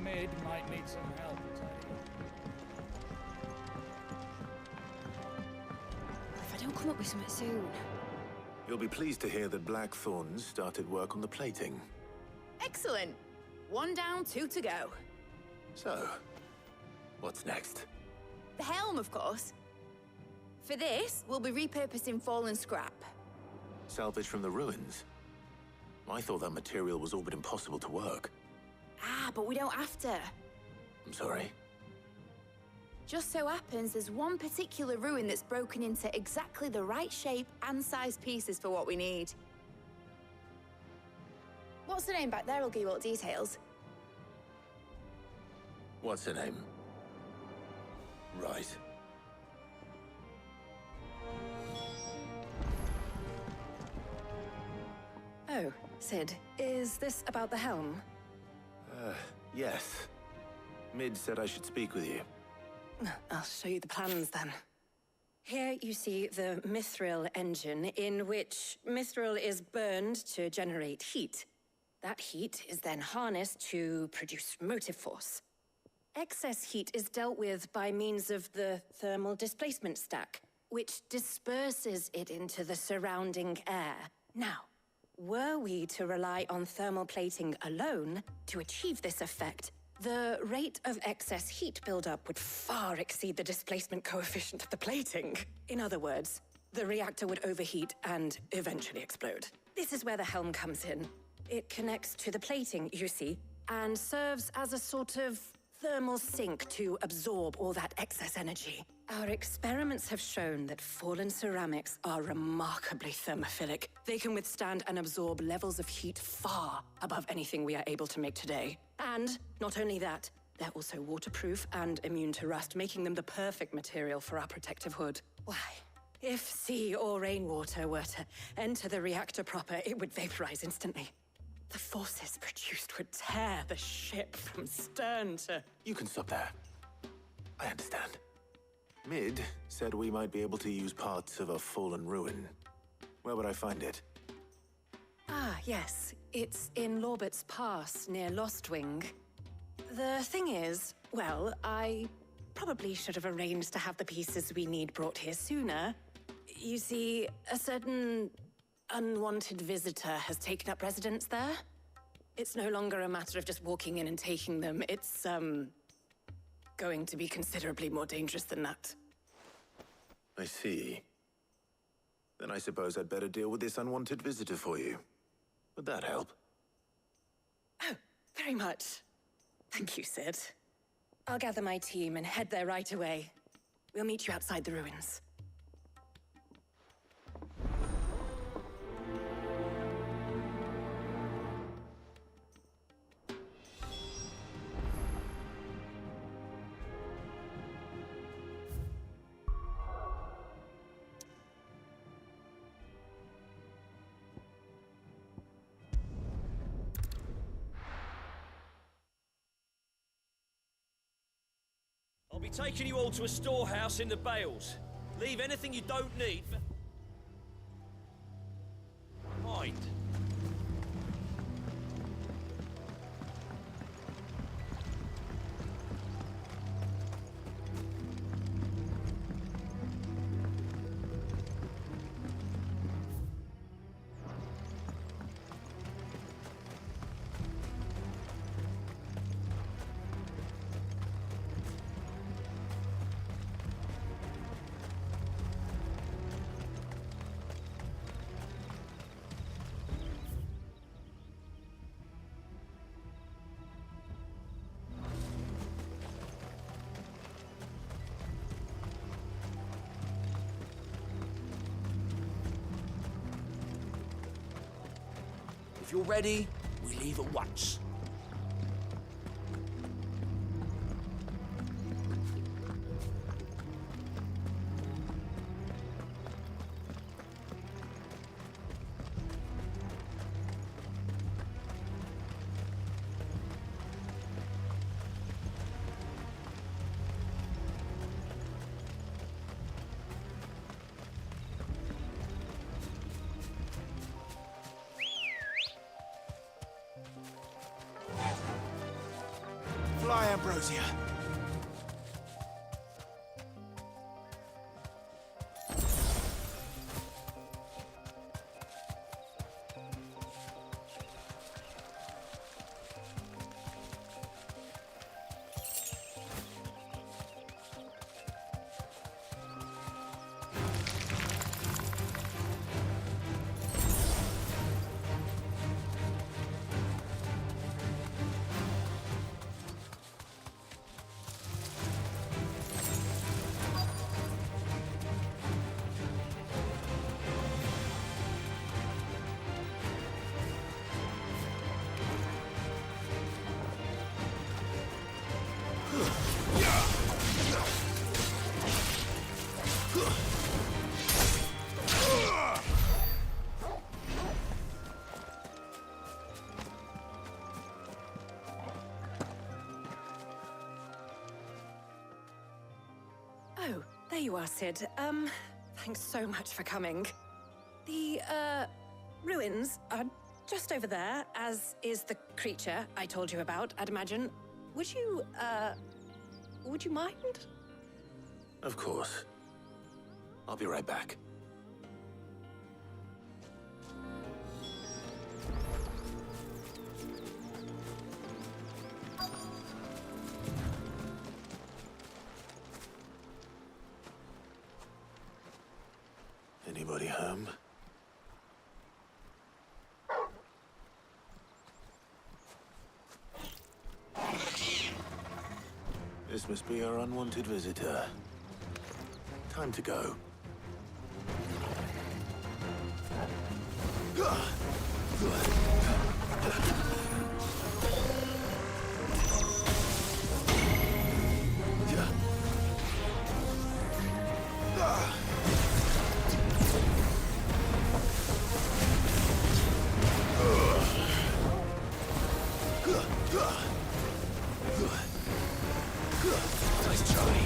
Mid might need some help, If I don't come up with something soon. You'll be pleased to hear that Blackthorn started work on the plating. Excellent. 1 down, 2 to go. So, what's next? The helm, of course. For this, we'll be repurposing fallen scrap. Salvage from the ruins? I thought that material was all but impossible to work. Ah, but we don't have to. I'm sorry. Just so happens there's one particular ruin that's broken into exactly the right shape and size pieces for what we need. What's the name back there? I'll give you all the details. What's her name? Right. Oh, Sid, is this about the helm? Yes. Mid said I should speak with you. I'll show you the plans then. Here you see the mithril engine, in which mithril is burned to generate heat. That heat is then harnessed to produce motive force. Excess heat is dealt with by means of the thermal displacement stack, which disperses it into the surrounding air. Now, were we to rely on thermal plating alone to achieve this effect, the rate of excess heat buildup would far exceed the displacement coefficient of the plating. In other words, the reactor would overheat and eventually explode. This is where the helm comes in. It connects to the plating, you see, and serves as a sort of thermal sink to absorb all that excess energy. Our experiments have shown that fallen ceramics are remarkably thermophilic. They can withstand and absorb levels of heat far above anything we are able to make today. And not only that, they're also waterproof and immune to rust, making them the perfect material for our protective hood. Why? If sea or rainwater were to enter the reactor proper, it would vaporize instantly. The forces produced would tear the ship from stern to... You can stop there. I understand. Mid said we might be able to use parts of a fallen ruin. Where would I find it? Ah, yes. It's in Lorbert's Pass, near Lostwing. The thing is, well, I probably should have arranged to have the pieces we need brought here sooner. You see, a certain unwanted visitor has taken up residence there. It's no longer a matter of just walking in and taking them. It's, going to be considerably more dangerous than that. I see. Then I suppose I'd better deal with this unwanted visitor for you. Would that help? Oh, very much. Thank you, Sid. I'll gather my team and head there right away. We'll meet you outside the ruins. be taking you all to a storehouse in the Bales. Leave anything you don't need behind. If you're ready, we leave at once. Fly, Ambrosia. Oh, there you are, Sid. Thanks so much for coming. The, ruins are just over there, as is the creature I told you about, I'd imagine. Would you mind? Of course. I'll be right back. Anybody home? This must be our unwanted visitor. Time to go. Nice try.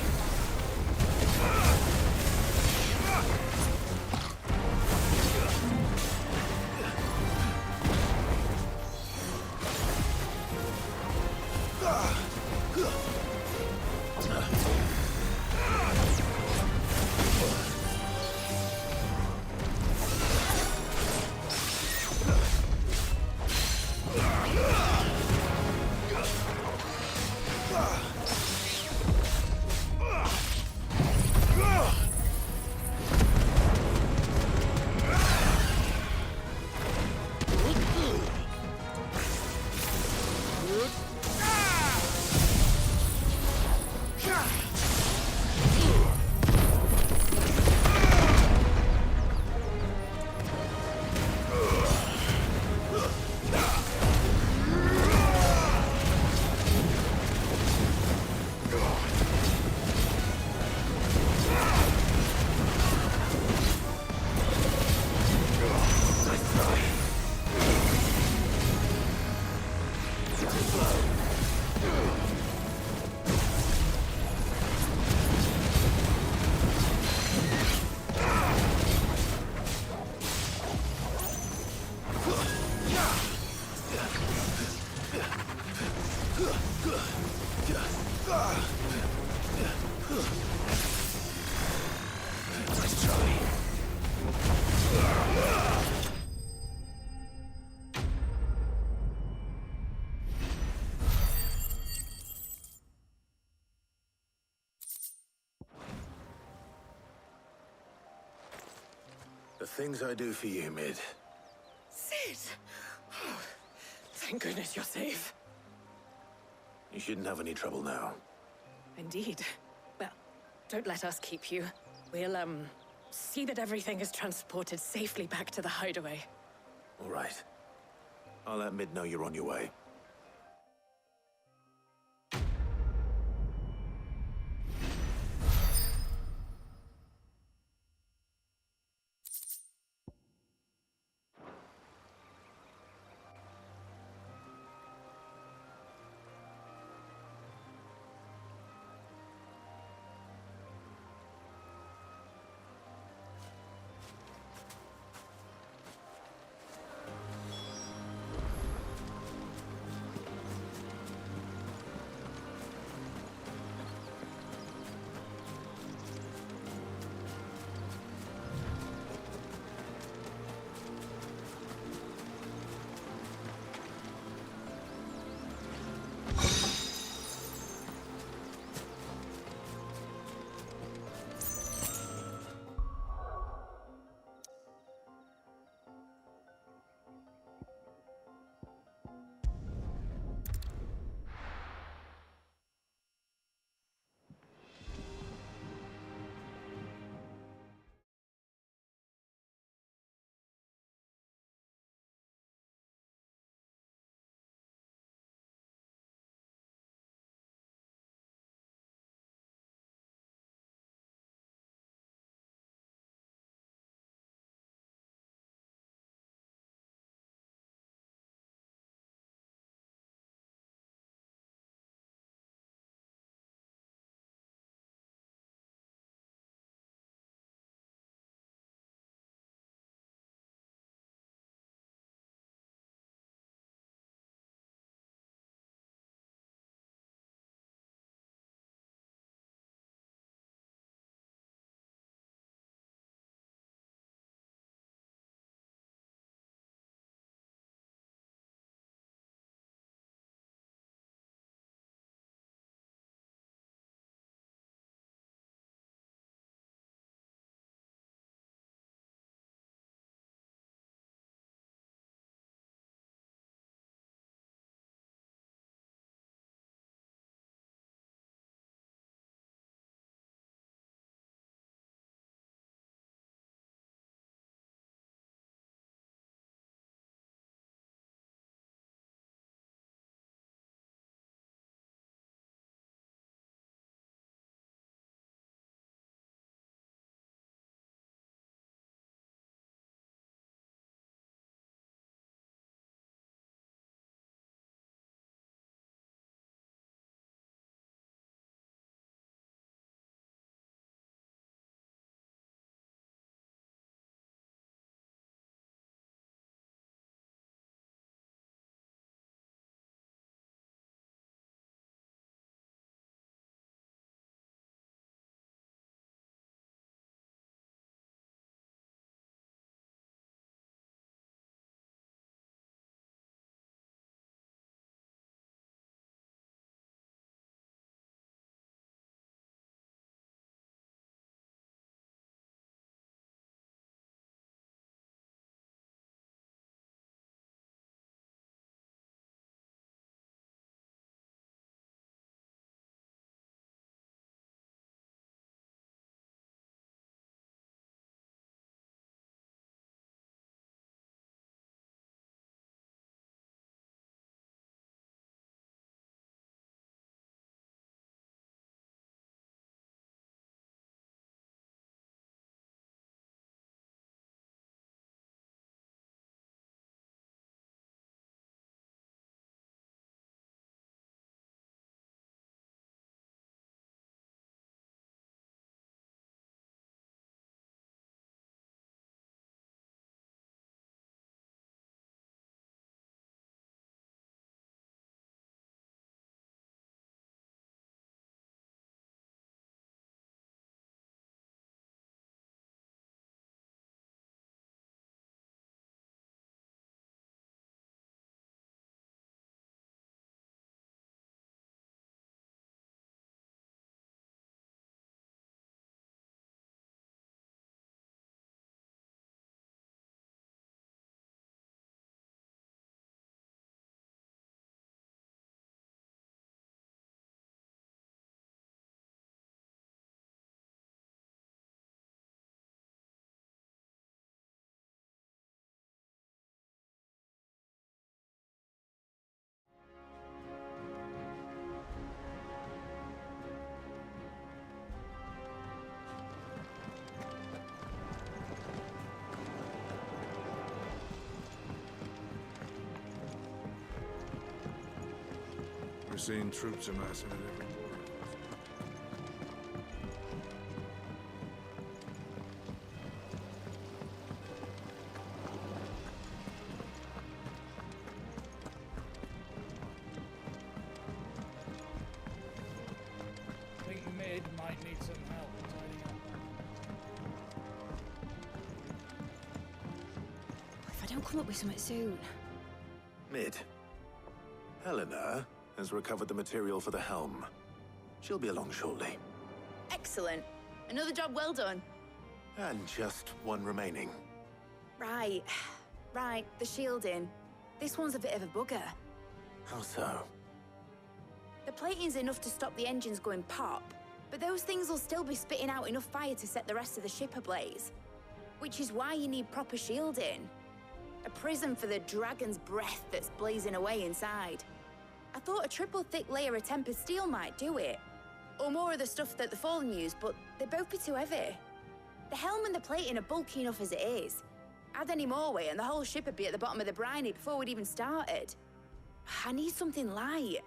Nice try. The things I do for you, Mid. Sid! Oh, thank goodness you're safe. You shouldn't have any trouble now. Indeed. Well, don't let us keep you. We'll, see that everything is transported safely back to the hideaway. All right. I'll let Mid know you're on your way. We're seeing troops amassing at every border. I think Mid might need some help tidying up. If I don't come up with something soon. Mid. Helena has recovered the material for the helm. She'll be along shortly. Excellent. Another job well done. And just one remaining. Right. Right, the shielding. This one's a bit of a bugger. How so? The plating's enough to stop the engines going pop, but those things will still be spitting out enough fire to set the rest of the ship ablaze. Which is why you need proper shielding. A prism for the dragon's breath that's blazing away inside. I thought a triple thick layer of tempered steel might do it. Or more of the stuff that the Fallen use, but they'd both be too heavy. The helm and the plating are bulky enough as it is. Add any more weight and the whole ship would be at the bottom of the briny before we'd even started. I need something light.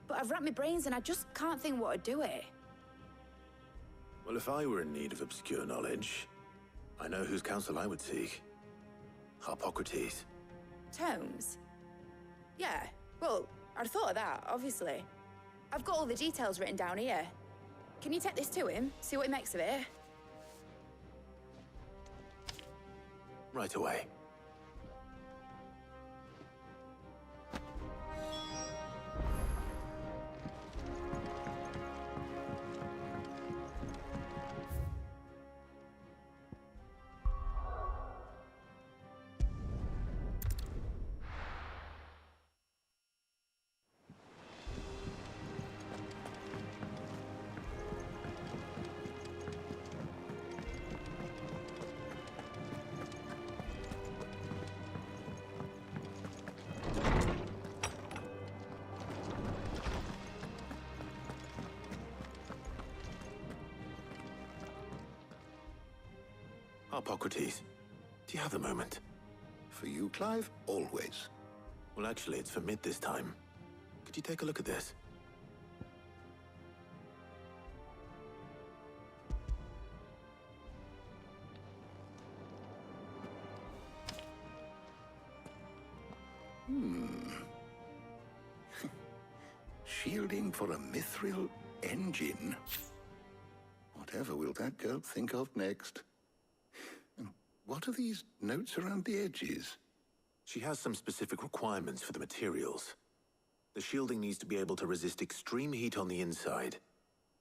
But I've racked my brains and I just can't think what would do it. Well, if I were in need of obscure knowledge, I know whose counsel I would seek. Harpocrates. Tomes? Yeah, well, I'd thought of that, obviously. I've got all the details written down here. Can you take this to him, see what he makes of it? Right away. Harpocrates, do you have a moment? For you, Clive? Always. Well, actually, it's for Mid this time. Could you take a look at this? Shielding for a mithril engine? Whatever will that girl think of next? And what are these notes around the edges? She has some specific requirements for the materials. The shielding needs to be able to resist extreme heat on the inside,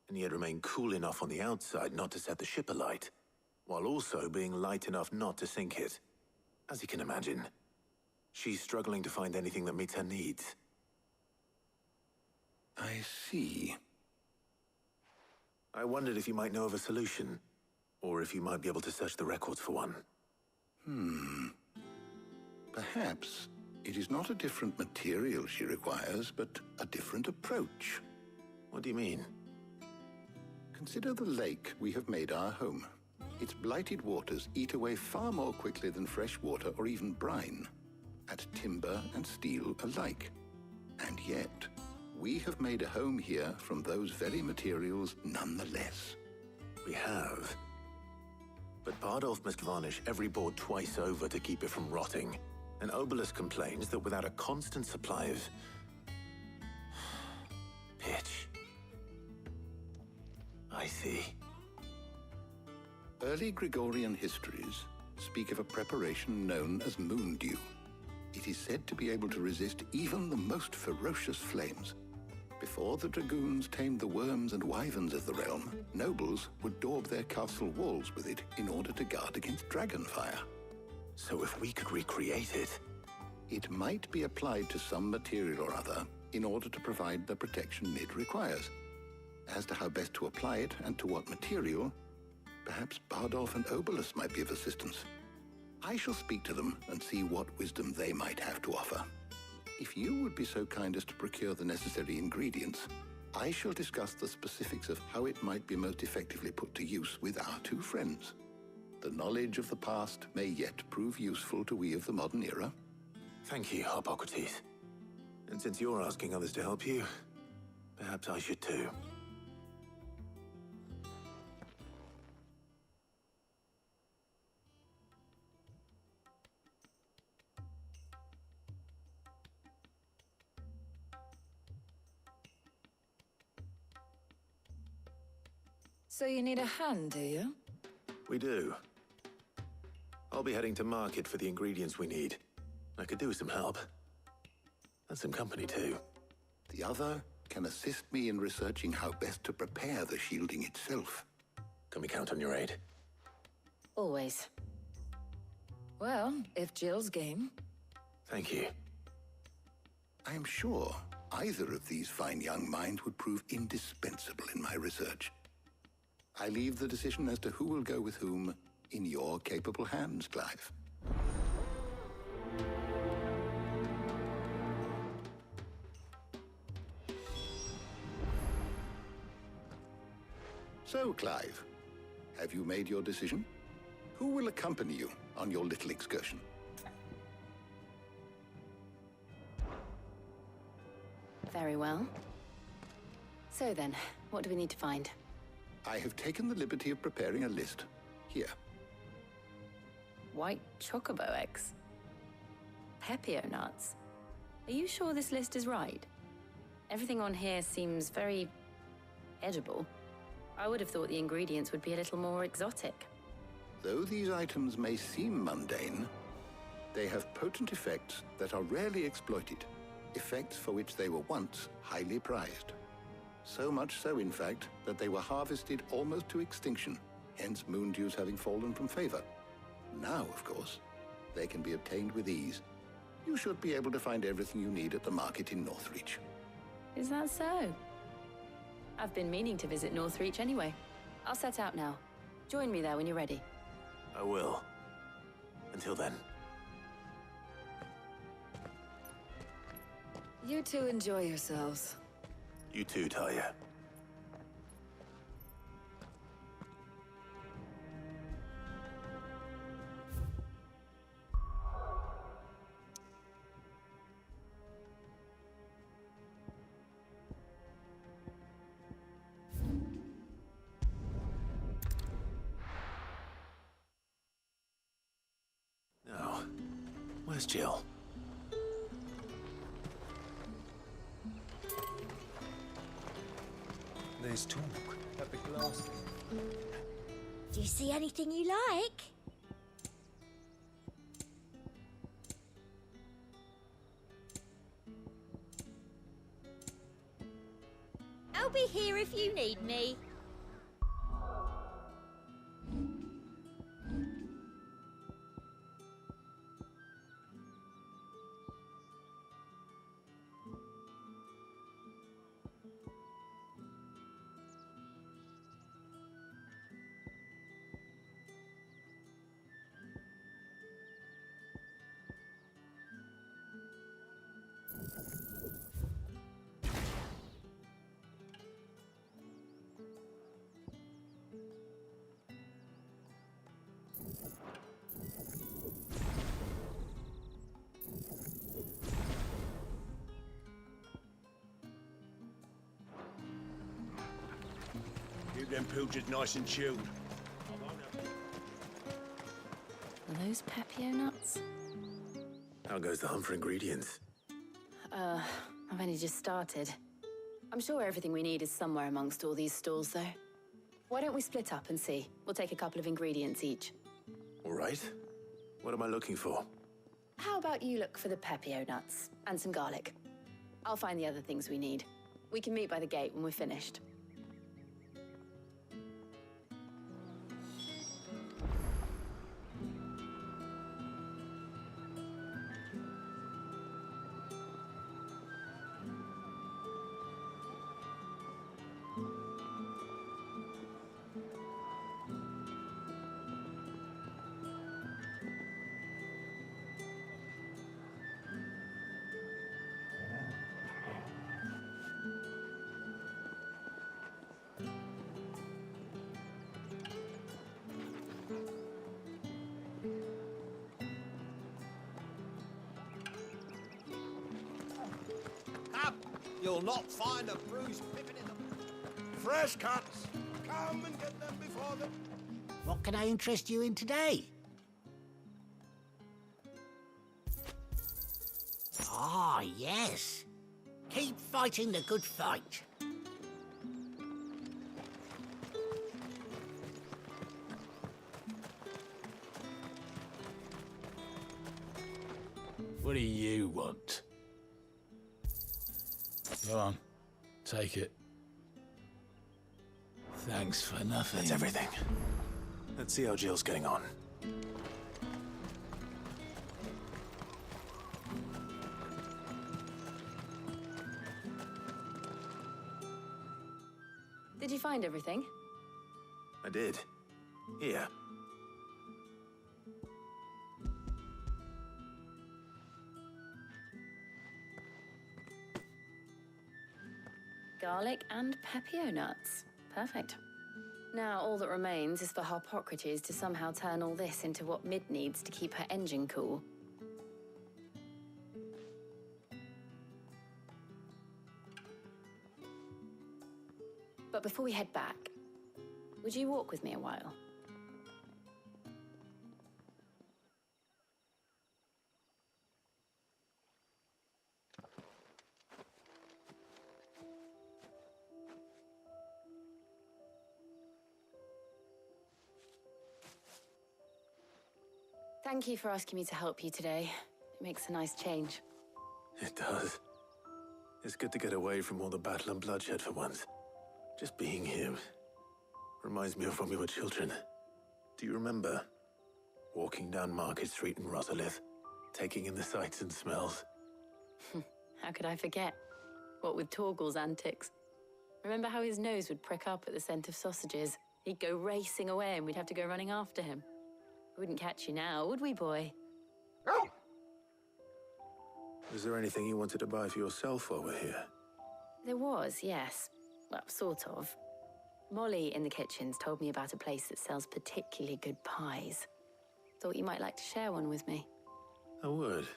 and yet remain cool enough on the outside not to set the ship alight, while also being light enough not to sink it. As you can imagine, she's struggling to find anything that meets her needs. I see. I wondered if you might know of a solution, or if you might be able to search the records for one. Perhaps it is not a different material she requires, but a different approach. What do you mean? Consider the lake we have made our home. Its blighted waters eat away far more quickly than fresh water or even brine, at timber and steel alike. And yet, we have made a home here from those very materials nonetheless. We have. But Bardolph must varnish every board twice over to keep it from rotting. And Obelisk complains that without a constant supply of pitch. I see. Early Gregorian histories speak of a preparation known as moon dew. It is said to be able to resist even the most ferocious flames. Before the dragoons tamed the worms and wyverns of the realm, nobles would daub their castle walls with it in order to guard against dragonfire. So if we could recreate it... It might be applied to some material or other in order to provide the protection Mid requires. As to how best to apply it and to what material, perhaps Bardolph and Obelisk might be of assistance. I shall speak to them and see what wisdom they might have to offer. If you would be so kind as to procure the necessary ingredients, I shall discuss the specifics of how it might be most effectively put to use with our two friends. The knowledge of the past may yet prove useful to we of the modern era. Thank you, Harpocrates. And since you're asking others to help you, Perhaps I should too. So you need a hand, do you? We do. I'll be heading to market for the ingredients we need. I could do with some help. And some company too. The other can assist me in researching how best to prepare the shielding itself. Can we count on your aid? Always. Well, if Jill's game. Thank you. I am sure either of these fine young minds would prove indispensable in my research. I leave the decision as to who will go with whom in your capable hands, Clive. So, Clive, have you made your decision? Who will accompany you on your little excursion? Very well. So then, what do we need to find? I have taken the liberty of preparing a list. Here. White chocobo eggs. Pepio nuts. Are you sure this list is right? Everything on here seems very edible. I would have thought the ingredients would be a little more exotic. Though these items may seem mundane, they have potent effects that are rarely exploited, effects for which they were once highly prized. So much so, in fact, that they were harvested almost to extinction, hence moon dews having fallen from favor. Now, of course, they can be obtained with ease. You should be able to find everything you need at the market in Northreach. Is that so? I've been meaning to visit Northreach anyway. I'll set out now. Join me there when you're ready. I will. Until then. You two enjoy yourselves. You too, Talia. Now, where's Jill? There's talk at the glass. Do you see anything you like? I'll be here if you need me. Keep them pilchards nice and chilled. Are those Pepio nuts? How goes the hunt for ingredients? I've only just started. I'm sure everything we need is somewhere amongst all these stalls, though. Why don't we split up and see? We'll take a couple of ingredients each. All right. What am I looking for? How about you look for the Pepio nuts and some garlic? I'll find the other things we need. We can meet by the gate when we're finished. You'll not find a bruised pippin in the... Fresh cuts! Come and get them before the... What can I interest you in today? Ah, yes. Keep fighting the good fight. What do you want? Go on, take it. Thanks for nothing. That's everything. Let's see how Jill's getting on. Did you find everything? I did. Here. Garlic and pepio nuts. Perfect. Now all that remains is for Harpocrates to somehow turn all this into what Mid needs to keep her engine cool. But before we head back, would you walk with me a while? Thank you for asking me to help you today. It makes a nice change. It does. It's good to get away from all the battle and bloodshed for once. Just being here reminds me of when we were children. Do you remember walking down Market Street in Rosalith, taking in the sights and smells? How could I forget? What with Torgal's antics. Remember how his nose would prick up at the scent of sausages? He'd go racing away and we'd have to go running after him. We wouldn't catch you now, would we, boy? Was there anything you wanted to buy for yourself while we're here? There was, yes. Well, sort of. Molly in the kitchens told me about a place that sells particularly good pies. Thought you might like to share one with me. I would.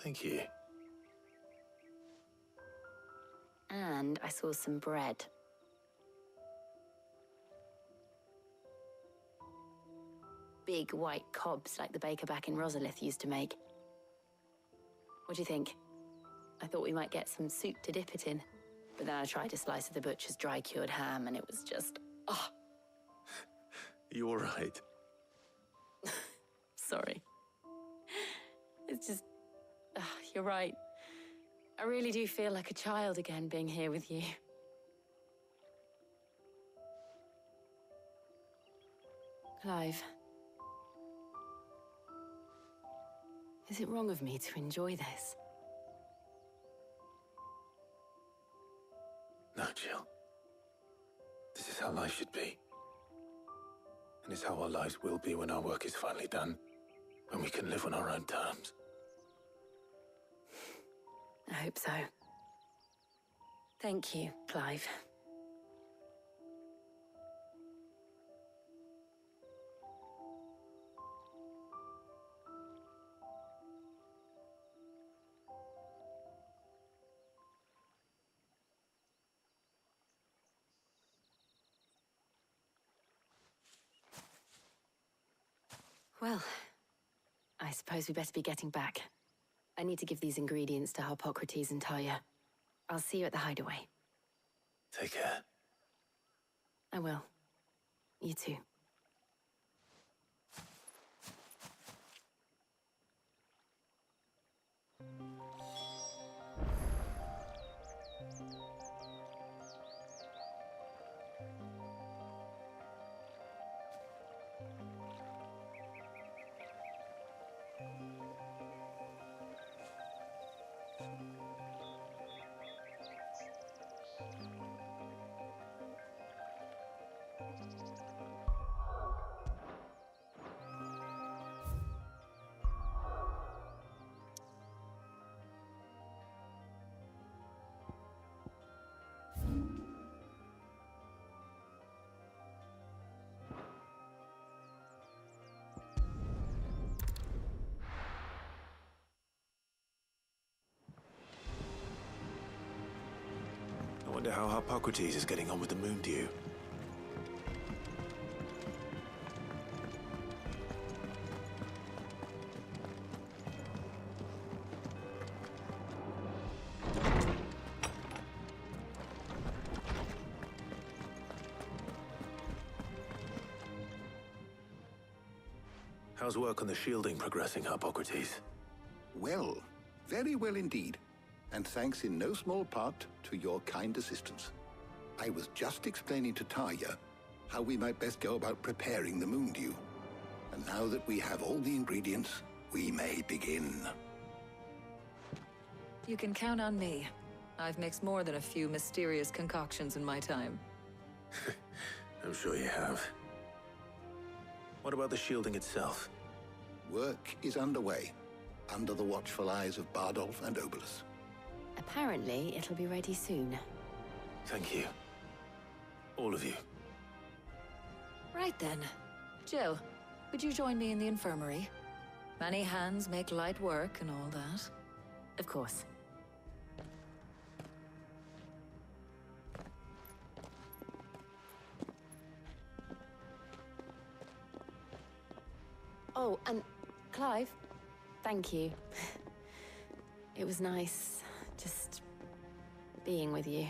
Thank you. And I saw some bread. Big white cobs like the baker back in Rosalith used to make. What do you think? I thought we might get some soup to dip it in. But then I tried a slice of the butcher's dry-cured ham and it was just... oh. You all right? Sorry. It's just... you're right. I really do feel like a child again being here with you. Clive. Is it wrong of me to enjoy this? No, Jill. This is how life should be. And it's how our lives will be when our work is finally done. When we can live on our own terms. I hope so. Thank you, Clive. Well, I suppose we best be getting back. I need to give these ingredients to Harpocrates and Talia. I'll see you at the hideaway. Take care. I will. You too. wonder how Hippocrates is getting on with the moon dew. How's work on the shielding progressing, Hippocrates? Well, very well indeed. And thanks in no small part to your kind assistance. I was just explaining to Tarja how we might best go about preparing the moon dew. And now that we have all the ingredients, we may begin. You can count on me. I've mixed more than a few mysterious concoctions in my time. I'm sure you have. What about the shielding itself? Work is underway, under the watchful eyes of Bardolph and Obolus. Apparently, it'll be ready soon. Thank you. All of you. Right then. Jill, would you join me in the infirmary? Many hands make light work and all that. Of course. Oh, and Clive, thank you. It was nice, just being with you.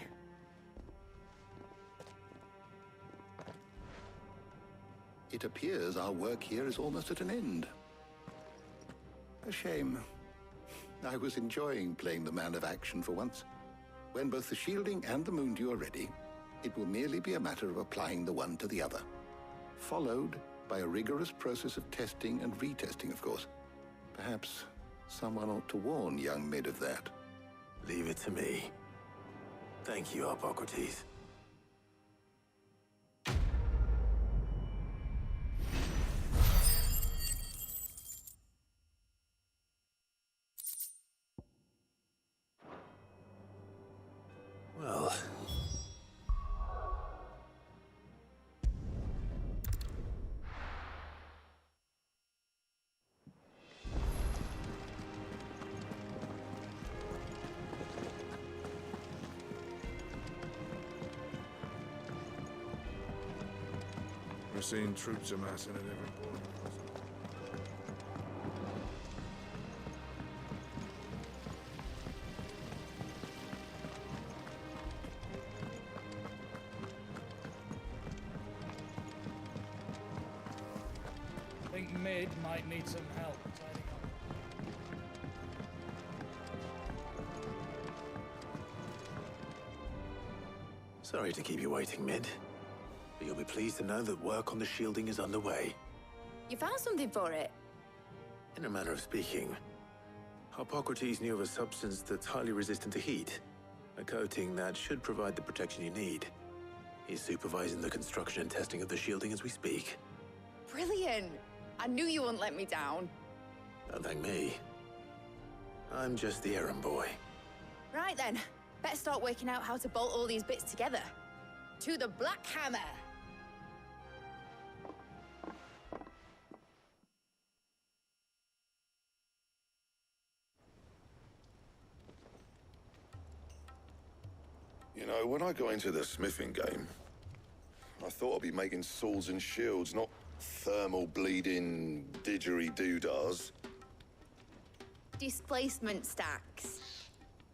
It appears our work here is almost at an end. A shame. I was enjoying playing the man of action for once. When both the shielding and the moon dew are ready, it will merely be a matter of applying the one to the other. Followed by a rigorous process of testing and retesting, of course. Perhaps someone ought to warn young Mid of that. Leave it to me. Thank you, Hippocrates. Well... We're seeing troops amassing at every point. I think Mid might need some help tidying up. Sorry to keep you waiting, Mid. But you'll be pleased to know that work on the shielding is underway. You found something for it? In a manner of speaking, Hippocrates knew of a substance that's highly resistant to heat. A coating that should provide the protection you need. He's supervising the construction and testing of the shielding as we speak. Brilliant! I knew you wouldn't let me down. Don't thank me. I'm just the errand boy. Right then, better start working out how to bolt all these bits together. To the Black Hammer! You know, when I got into the smithing game, I thought I'd be making swords and shields, not thermal bleeding didgeridoo-dahs. Displacement stacks.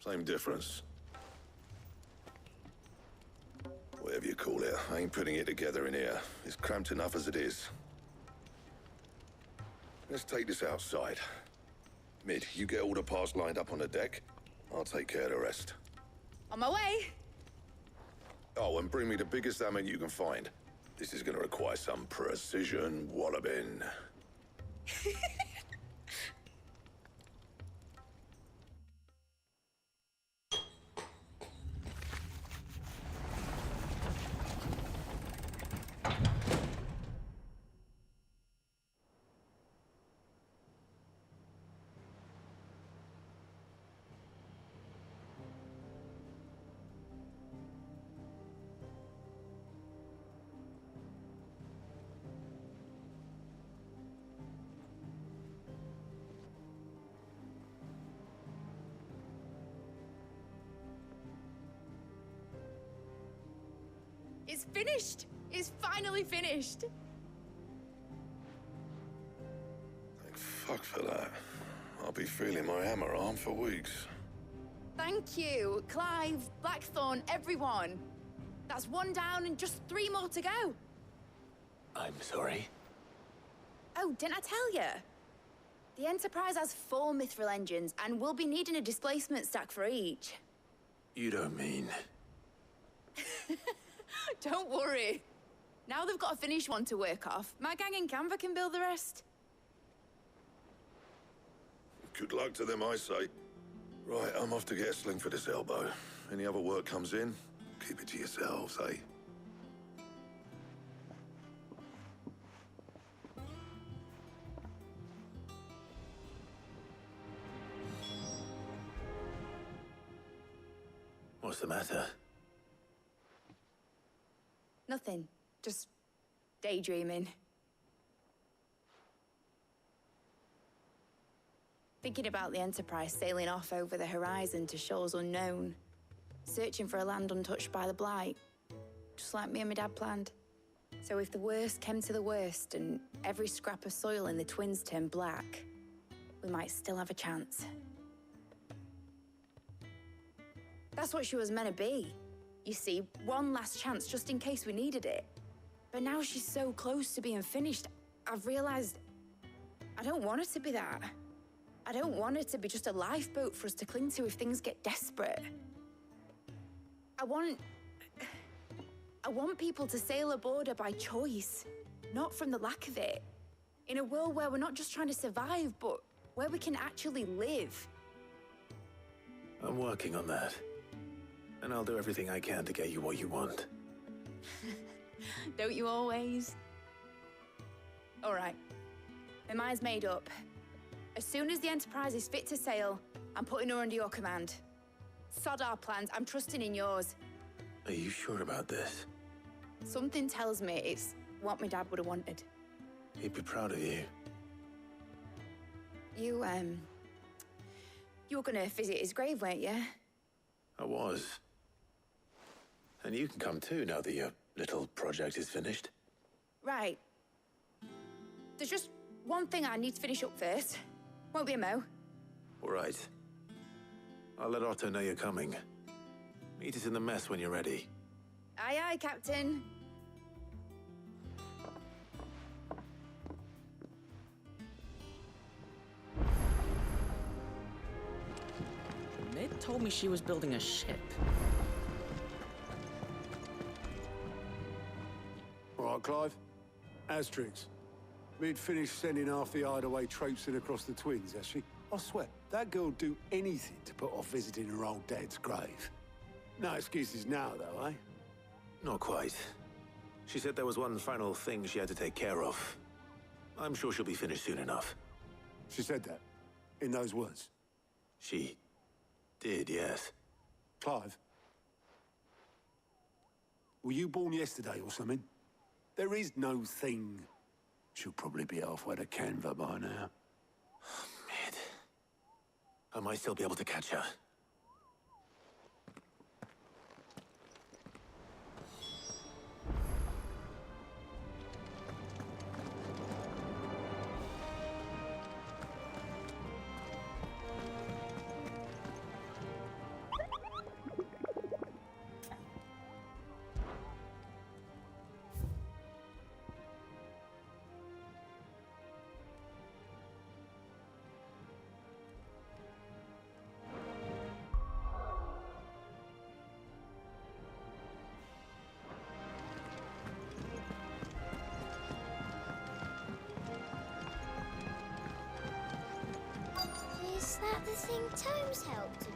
Same difference. Whatever you call it, I ain't putting it together in here. It's cramped enough as it is. Let's take this outside. Mid, you get all the parts lined up on the deck. I'll take care of the rest. On my way! Oh, and bring me the biggest hammer you can find. This is gonna require some precision walloping. It's finished! It's finally finished! Thank fuck for that. I'll be feeling my hammer arm for weeks. Thank you, Clive, Blackthorn, everyone. That's one down and just 3 more to go. I'm sorry. Oh, didn't I tell you? The Enterprise has 4 mithril engines, and we'll be needing a displacement stack for each. You don't mean... Don't worry. Now they've got a finished one to work off, my gang in Canva can build the rest. Good luck to them, I say. Right, I'm off to get a sling for this elbow. Any other work comes in, keep it to yourselves, eh? What's the matter? Nothing. Just daydreaming. Thinking about the Enterprise sailing off over the horizon to shores unknown. Searching for a land untouched by the Blight. Just like me and my dad planned. So if the worst came to the worst and every scrap of soil in the Twins turned black, we might still have a chance. That's what she was meant to be. You see, one last chance just in case we needed it. But now she's so close to being finished, I've realized I don't want her to be that. I don't want her to be just a lifeboat for us to cling to if things get desperate. I want people to sail aboard her by choice, not from the lack of it. In a world where we're not just trying to survive, but where we can actually live. I'm working on that. And I'll do everything I can to get you what you want. Don't you always? All right. My mind's made up. As soon as the Enterprise is fit to sail, I'm putting her under your command. Sod our plans, I'm trusting in yours. Are you sure about this? Something tells me it's what my dad would have wanted. He'd be proud of you. You were gonna visit his grave, weren't you? I was. And you can come too, now that your little project is finished. Right. There's just one thing I need to finish up first. Won't be a mo. All right. I'll let Otto know you're coming. Meet us in the mess when you're ready. Aye, aye, Captain. Mid told me she was building a ship. All right, Clive. Asterix. Mid finished sending half the hideaway traipsing across the Twins, has she? I swear, that girl'd do anything to put off visiting her old dad's grave. No excuses now, though, eh? Not quite. She said there was one final thing she had to take care of. I'm sure she'll be finished soon enough. She said that? In those words? She did, yes. Clive? Were you born yesterday or something? There is no thing. She'll probably be halfway to Canva by now. Mid. I might still be able to catch her. Is that the thing Tomes helped to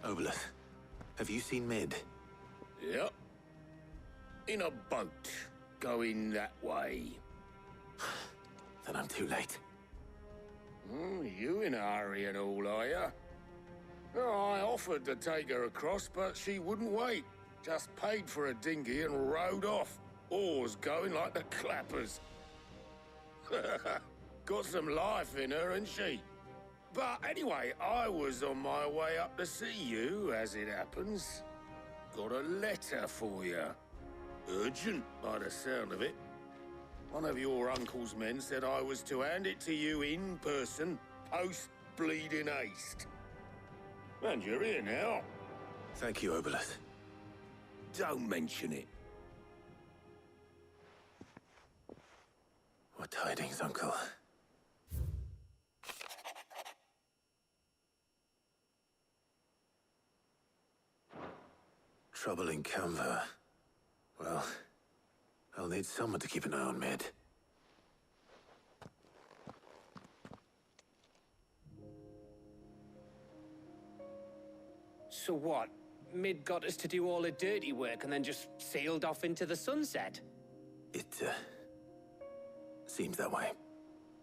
build? Obolus, have you seen Mid? Yep. In a boat, going that way. Then I'm too late. You in a hurry and all, are you? Oh, I offered to take her across, but she wouldn't wait. Just paid for a dinghy and rowed off. Oars going like the clappers. Got some life in her, ain't she? But anyway, I was on my way up to see you, as it happens. got a letter for you. Urgent, by the sound of it. One of your uncle's men said I was to hand it to you in person, post-bleeding haste. And you're here now. Thank you, Obelus. Don't mention it. What tidings, Uncle? Trouble in Canva. Well, I'll need someone to keep an eye on Mid. So what? Mid got us to do all the dirty work and then just sailed off into the sunset? It, seems that way.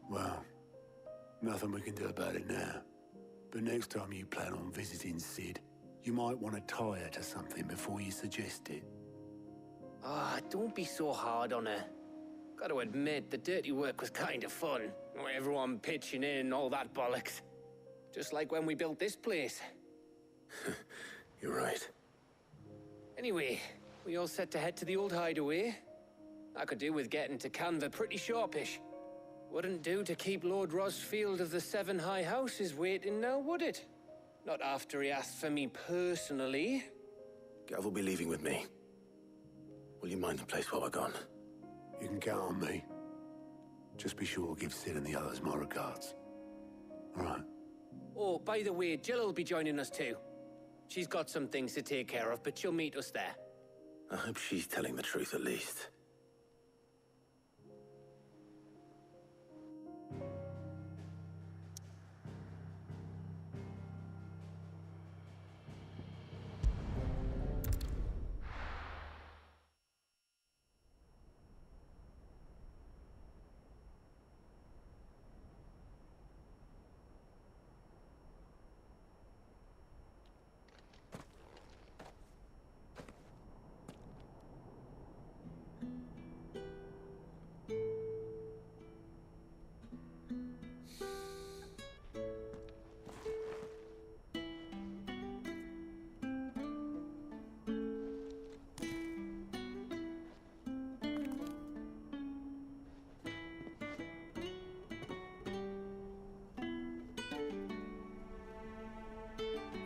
Well, nothing we can do about it now. But next time you plan on visiting Sid, you might want to tie her to something before you suggest it. Ah, don't be so hard on her. Gotta admit, the dirty work was kind of fun. Everyone pitching in, all that bollocks. Just like when we built this place. You're right. Anyway, we all set to head to the old hideaway. I could do with getting to Canva pretty sharpish. Wouldn't do to keep Lord Rosfield of the Seven High Houses waiting now, would it? Not after he asked for me personally. Gav will be leaving with me. Will you mind the place while we're gone? You can count on me. Just be sure to give Sid and the others my regards. All right. Oh, by the way, Jill will be joining us too. She's got some things to take care of, but she'll meet us there. I hope she's telling the truth at least.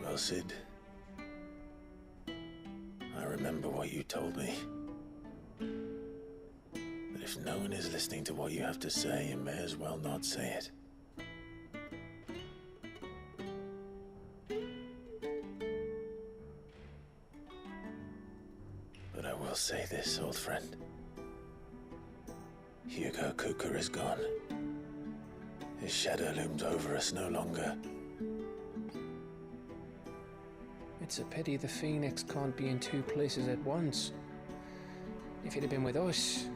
Well, Sid, I remember what you told me. That if no one is listening to what you have to say, you may as well not say it. But I will say this, old friend. Hugo Kuka is gone. His shadow looms over us no longer. It's a pity the Phoenix can't be in two places at once. If he'd have been with us,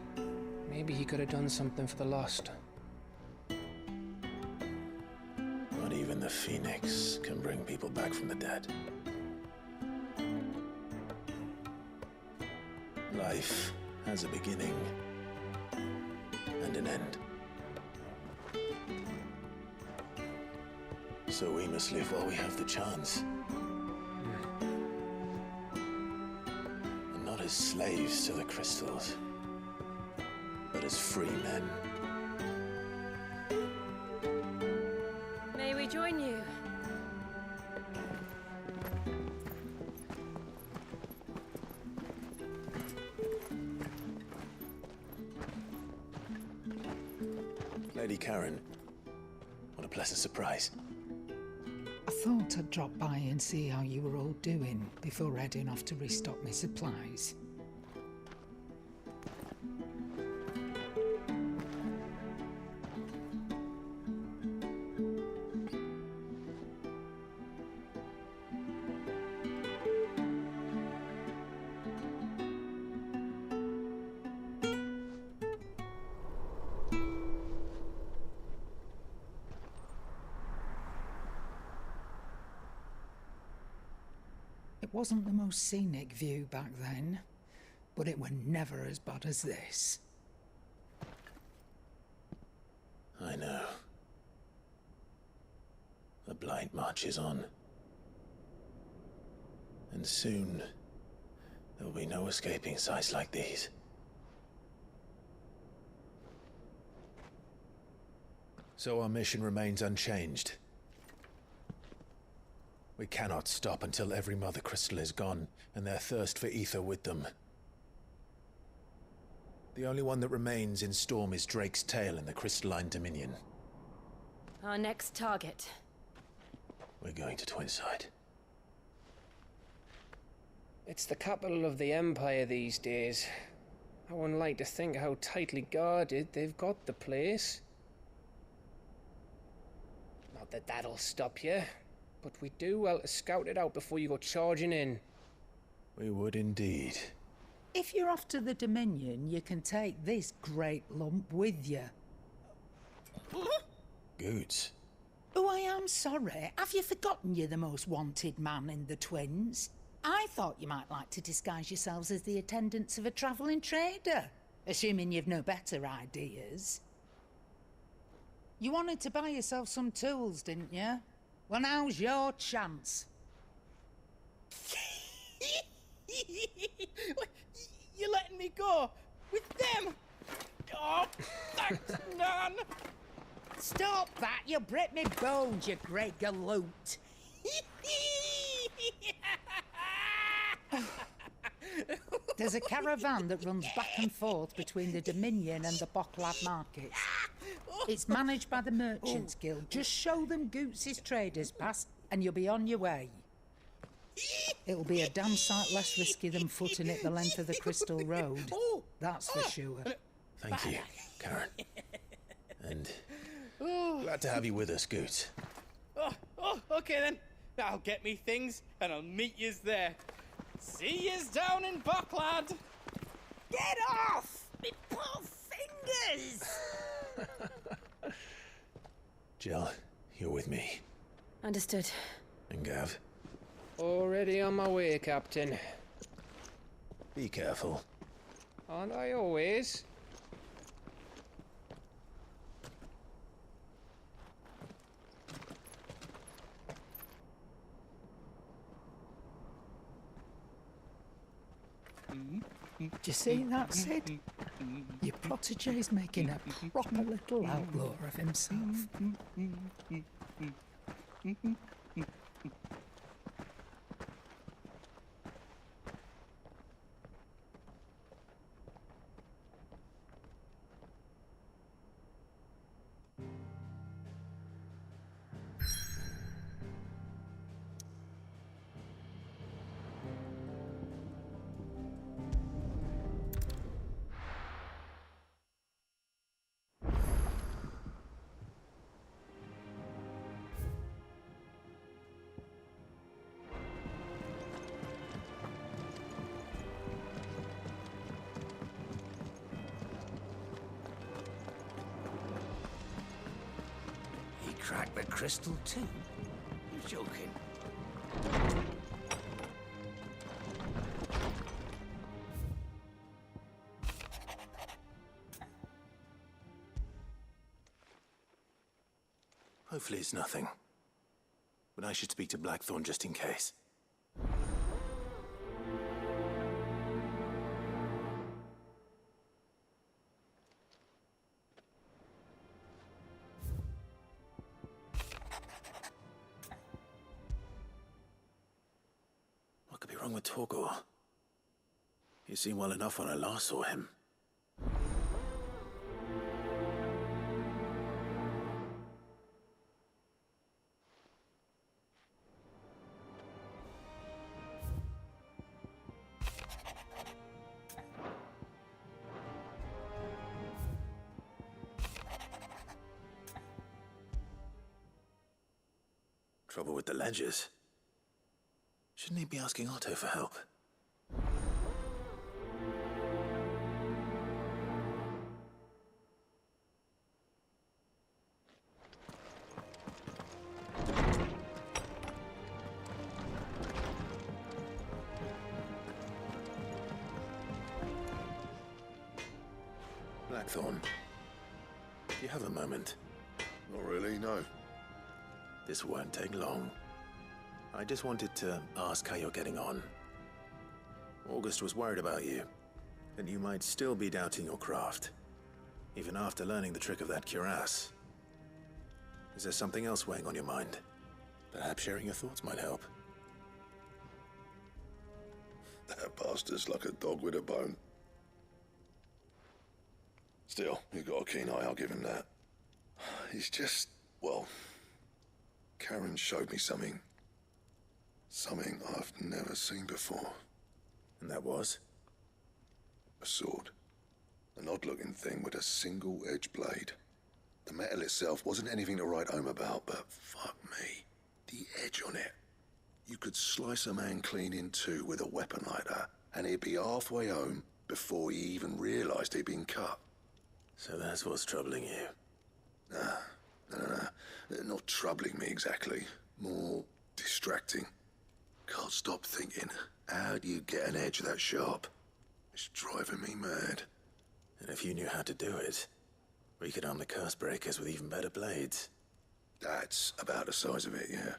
maybe he could have done something for the lost. Not even the Phoenix can bring people back from the dead. Life has a beginning and an end. So we must live while we have the chance. And not as slaves to the crystals, but as free men. May we join you? Lady Karen, what a pleasant surprise. I thought I'd drop by and see how you were all doing before heading off to restock my supplies. It wasn't the most scenic view back then, but it were never as bad as this. I know. The Blight marches on. And soon, There'll be no escaping sights like these. So our mission remains unchanged. We cannot stop until every Mother Crystal is gone, and their thirst for ether with them. The only one that remains in Storm is Drake's Tail in the Crystalline Dominion. Our next target. We're going to Twinside. It's the capital of the Empire these days. I wouldn't like to think how tightly guarded they've got the place. Not that that'll stop you, but we do well to scout it out before you go charging in. We would indeed. If you're off to the Dominion, you can take this great lump with you. Goods. Oh, I am sorry. Have you forgotten you're the most wanted man in the Twins? I thought you might like to disguise yourselves as the attendants of a travelling trader, assuming you've no better ideas. You wanted to buy yourself some tools, didn't you? Well, now's your chance. You're letting me go with them? Oh, thanks, Nan. Stop that! You'll break me bones, you great galoot. There's a caravan that runs back and forth between the Dominion and the Bocklad markets. It's managed by the Merchants Guild. Just show them Goots' traders pass and you'll be on your way. It'll be a damn sight less risky than footing it the length of the Crystal Road. That's for sure. Thank you, Karen. And glad to have you with us, Goots. Okay then. I'll get me things and I'll meet yous there. See yous down in Bocklad. Get off! Me poor fingers! Jill, you're with me. Understood. And Gav? Already on my way, Captain. Be careful. Aren't I always? Do you see that, Sid? Your protege's making a proper little outlaw of himself. Crack the crystal too? You're joking. Hopefully it's nothing. But I should speak to Blackthorn just in case. With Torgor. He seemed well enough when I last saw him. Trouble with the ledgers. Shouldn't he be asking Otto for help? Blackthorn, do you have a moment? Not really, no. This won't take long. I just wanted to ask how you're getting on. August was worried about you, that you might still be doubting your craft, even after learning the trick of that cuirass. Is there something else weighing on your mind? Perhaps sharing your thoughts might help. That bastard's like a dog with a bone. Still, he's got a keen eye, I'll give him that. He's just, well, Karen showed me something. Something I've never seen before. And that was? A sword. An odd-looking thing with a single-edged blade. The metal itself wasn't anything to write home about, but fuck me. The edge on it. You could slice a man clean in two with a weapon like that, and he'd be halfway home before he even realized he'd been cut. So that's what's troubling you? No. Not troubling me exactly. More distracting. Can't stop thinking, how do you get an edge that sharp? It's driving me mad. And if you knew how to do it, we could arm the curse breakers with even better blades. That's about the size of it, yeah.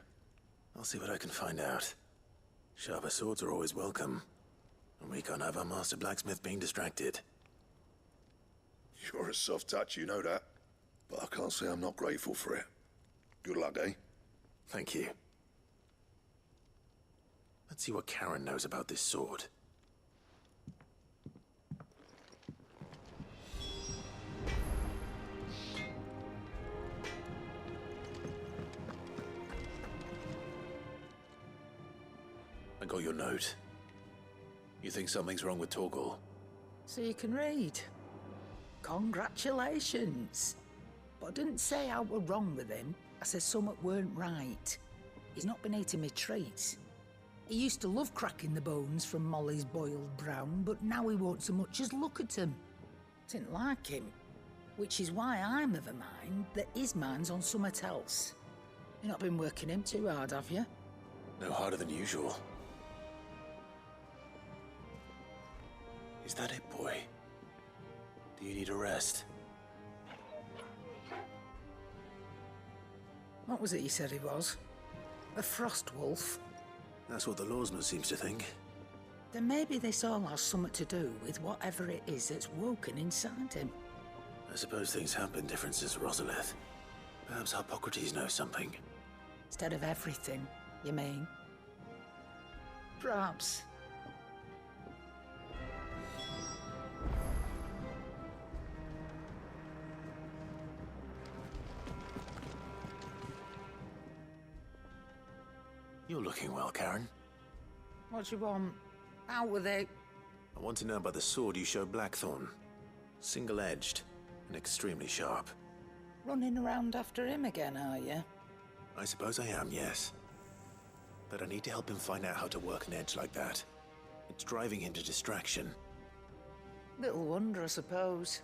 I'll see what I can find out. Sharper swords are always welcome, and we can't have our master blacksmith being distracted. You're a soft touch, you know that. But I can't say I'm not grateful for it. Good luck, eh? Thank you. Let's see what Karen knows about this sword. I got your note. You think something's wrong with Torgal? So you can read. Congratulations. But I didn't say how we're wrong with him. I said something weren't right. He's not been eating me treats. He used to love cracking the bones from Molly's boiled brown, but now he won't so much as look at them. Didn't like him. Which is why I'm of a mind that his mind's on something else. You've not been working him too hard, have you? No harder than usual. Is that it, boy? Do you need a rest? What was it he said he was? A frost wolf? That's what the lawsman seems to think. Then maybe this all has something to do with whatever it is that's woken inside him. I suppose things have been different since Rosalith. Perhaps Hippocrates knows something. Instead of everything, you mean? Perhaps. You're looking well, Karen. What do you want? Out with it. I want to know about the sword you showed Blackthorn. Single-edged and extremely sharp. Running around after him again, are you? I suppose I am, yes. But I need to help him find out how to work an edge like that. It's driving him to distraction. Little wonder, I suppose.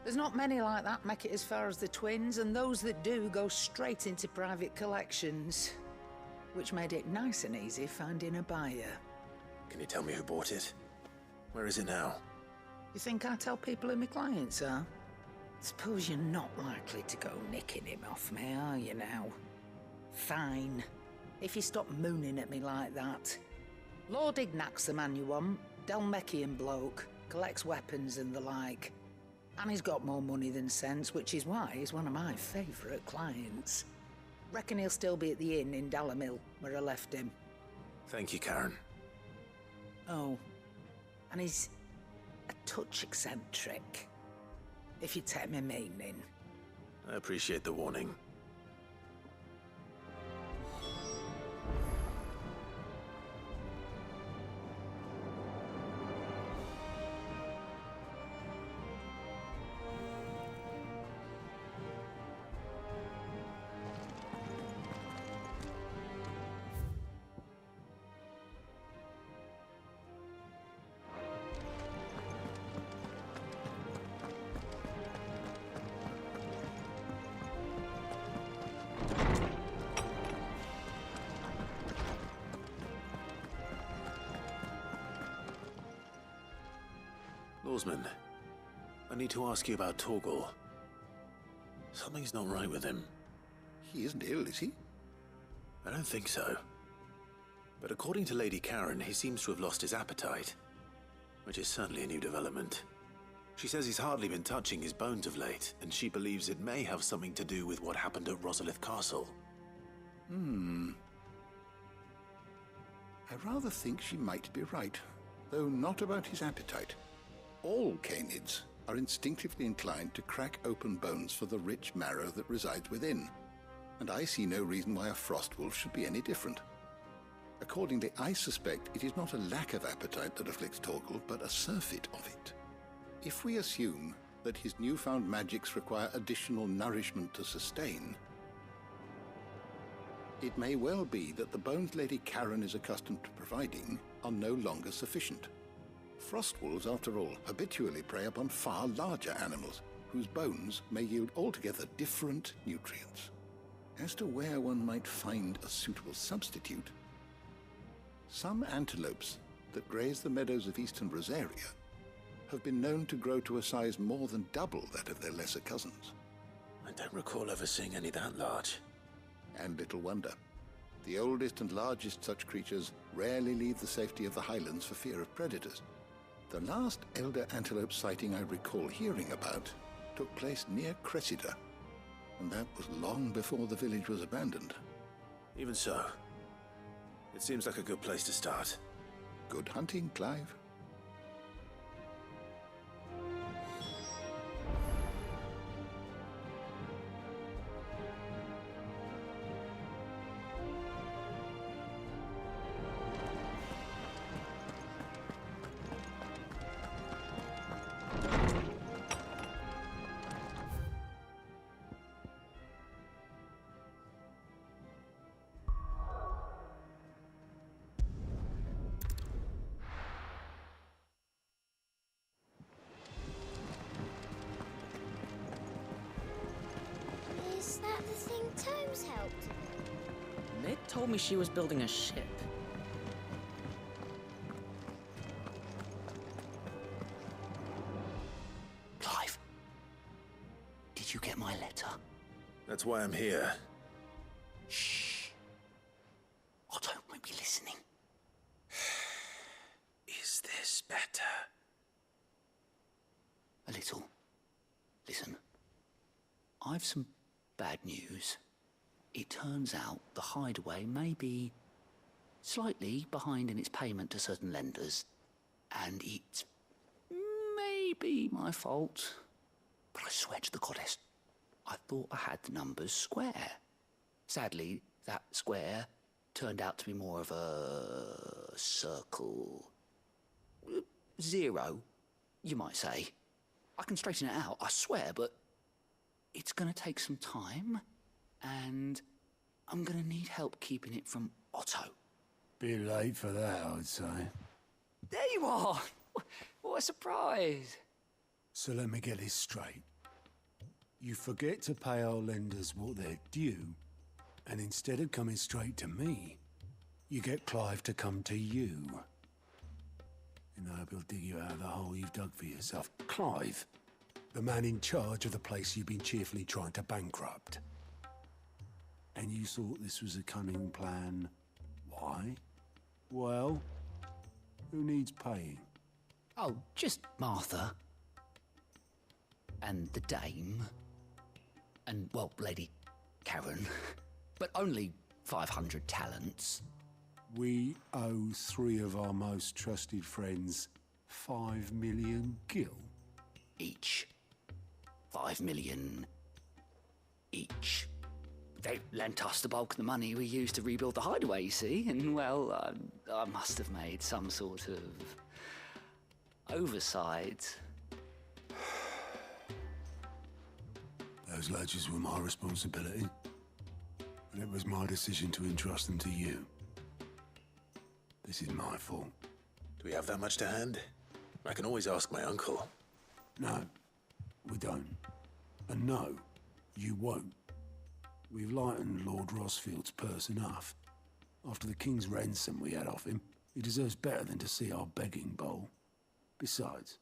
There's not many like that make it as far as the twins, and those that do go straight into private collections. Which made it nice and easy finding a buyer. Can you tell me who bought it? Where is it now? You think I tell people who my clients are? Suppose you're not likely to go nicking him off me, are you now? Fine. If you stop mooning at me like that. Lord Ignac's the man you want. Dalmekian bloke. Collects weapons and the like. And he's got more money than sense, which is why he's one of my favourite clients. Reckon he'll still be at the inn in Dalamil, where I left him. Thank you, Karen. Oh, and he's a touch eccentric, if you take my meaning. I appreciate the warning. Lawsman, I need to ask you about Torgal. Something's not right with him. He isn't ill, is he? I don't think so. But according to Lady Karen, he seems to have lost his appetite. which is certainly a new development. She says he's hardly been touching his bones of late, and she believes it may have something to do with what happened at Rosalith Castle. I rather think she might be right, though not about his appetite. All canids are instinctively inclined to crack open bones for the rich marrow that resides within, and I see no reason why a frost wolf should be any different. Accordingly, I suspect it is not a lack of appetite that afflicts Torgal, but a surfeit of it. If we assume that his newfound magics require additional nourishment to sustain, it may well be that the bones Lady Karen is accustomed to providing are no longer sufficient. Frost wolves, after all, habitually prey upon far larger animals, whose bones may yield altogether different nutrients. As to where one might find a suitable substitute, some antelopes that graze the meadows of eastern Rosaria have been known to grow to a size more than double that of their lesser cousins. I don't recall ever seeing any that large. And little wonder. The oldest and largest such creatures rarely leave the safety of the highlands for fear of predators. The last elder antelope sighting I recall hearing about took place near Cressida, and that was long before the village was abandoned. Even so, it seems like a good place to start. Good hunting, Clive. Is that the thing Tomes helped? Nick told me she was building a ship. Clive, did you get my letter? That's why I'm here. Shh. Otto won't be listening. Is this better? A little. Listen, I've some bad news. It turns out the hideaway may be slightly behind in its payment to certain lenders, and it's maybe my fault. But I swear to the goddess, I thought I had the numbers square. Sadly, that square turned out to be more of a circle. Zero, you might say. I can straighten it out, I swear, but it's gonna take some time, and I'm gonna need help keeping it from Otto. Bit late for that, I'd say. There you are! What a surprise! So let me get this straight. You forget to pay our lenders what they're due, and instead of coming straight to me, you get Clive to come to you. And I hope he'll dig you out of the hole you've dug for yourself. Clive, the man in charge of the place you've been cheerfully trying to bankrupt. And you thought this was a cunning plan. Why? Well, who needs paying? Oh, just Martha. And the dame. And, well, Lady Karen. But only 500 talents. We owe 3 of our most trusted friends 5 million gil. Each. 5 million each. They lent us the bulk of the money we used to rebuild the hideaway, you see, and, well, I must have made some sort of oversight. Those ledgers were my responsibility, and it was my decision to entrust them to you. This is my fault. Do we have that much to hand? I can always ask my uncle. No, we don't. And no, you won't. We've lightened Lord Rosfield's purse enough. After the king's ransom we had off him, he deserves better than to see our begging bowl. Besides,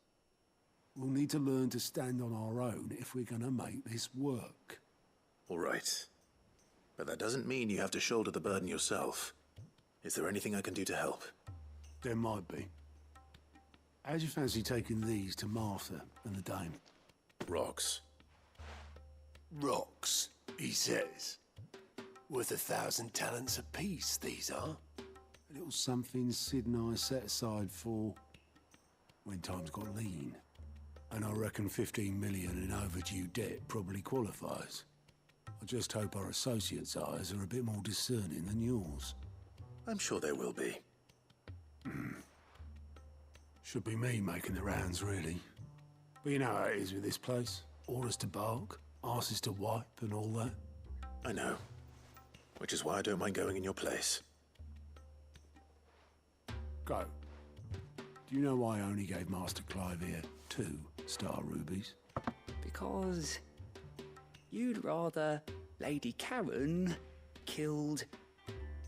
we'll need to learn to stand on our own if we're gonna make this work. All right. But that doesn't mean you have to shoulder the burden yourself. Is there anything I can do to help? There might be. How'd you fancy taking these to Martha and the Dame? Rocks. Rocks, he says. Worth 1,000 talents apiece, these are. A little something Sid and I set aside for when times got lean. And I reckon 15 million in overdue debt probably qualifies. I just hope our associates' eyes are a bit more discerning than yours. I'm sure they will be. Should be me making the rounds, really. But you know how it is with this place. Orders to bark, arses to wipe, and all that. I know. Which is why I don't mind going in your place. Go. Do you know why I only gave Master Clive here 2 star rubies? Because you'd rather Lady Karen killed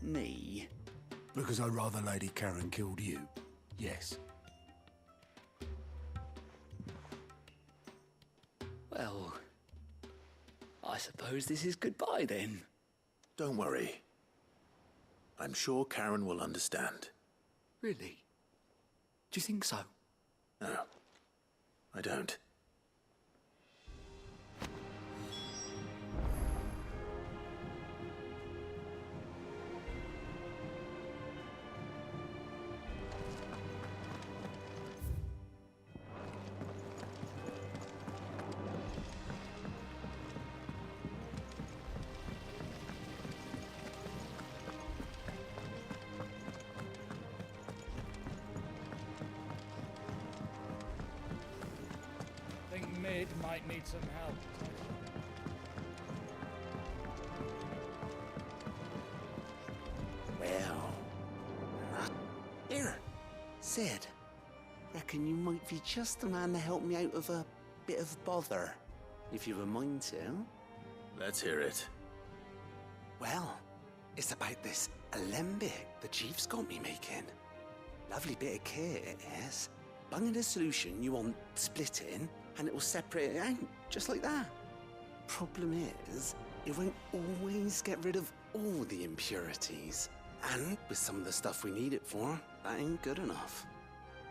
me. Because I'd rather Lady Karen killed you. Yes. Well, I suppose this is goodbye then. Don't worry. I'm sure Karen will understand. Really? Do you think so? No, I don't. I think Mid might need some help. Well, here, Sid. Reckon you might be just the man to help me out of a bit of bother, if you've a mind to. Let's hear it. Well, it's about this alembic the chief's got me making. Lovely bit of kit it is. Bung in a solution you want splitting, and it will separate it out, just like that. Problem is, it won't always get rid of all the impurities. And with some of the stuff we need it for, that ain't good enough.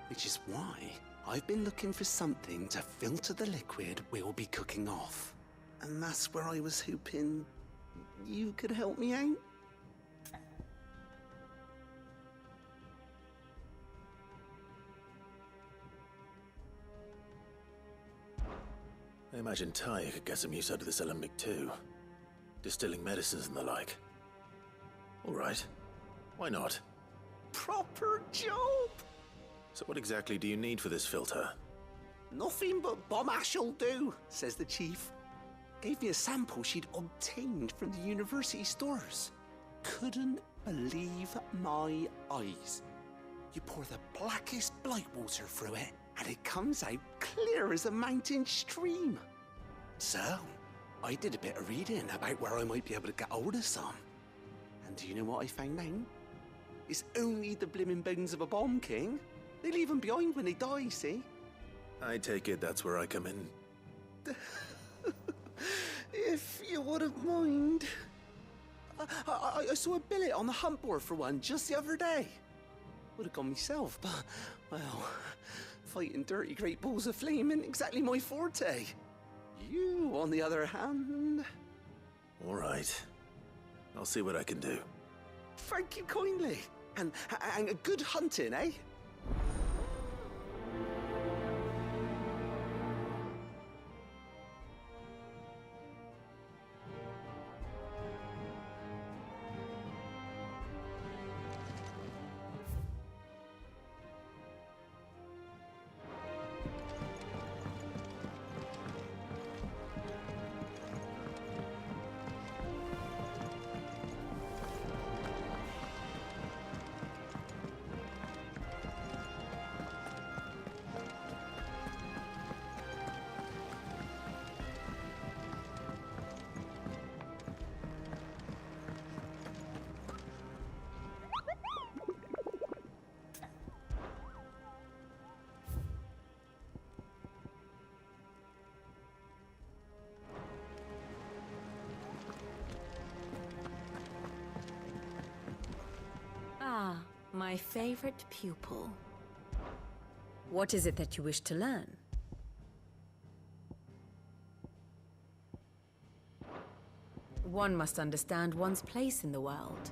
Which is why I've been looking for something to filter the liquid we'll be cooking off. And that's where I was hoping you could help me out. I imagine Ty could get some use out of this alembic too. Distilling medicines and the like. All right. Why not? Proper job! So what exactly do you need for this filter? Nothing but bomb ash'll do, says the chief. Gave me a sample she'd obtained from the university stores. Couldn't believe my eyes. You pour the blackest blight water through it, and it comes out clear as a mountain stream. So, I did a bit of reading about where I might be able to get hold of some. And do you know what I found out? It's only the blimmin' bones of a bomb king. They leave them behind when they die, see? I take it that's where I come in. If you wouldn't mind. I saw a billet on the hunt board for one just the other day. Would have gone myself, but, well, fighting dirty great balls of flame isn't exactly my forte. You, on the other hand... All right. I'll see what I can do. Thank you kindly. And good hunting, eh? Ah, my favorite pupil. What is it that you wish to learn? One must understand one's place in the world.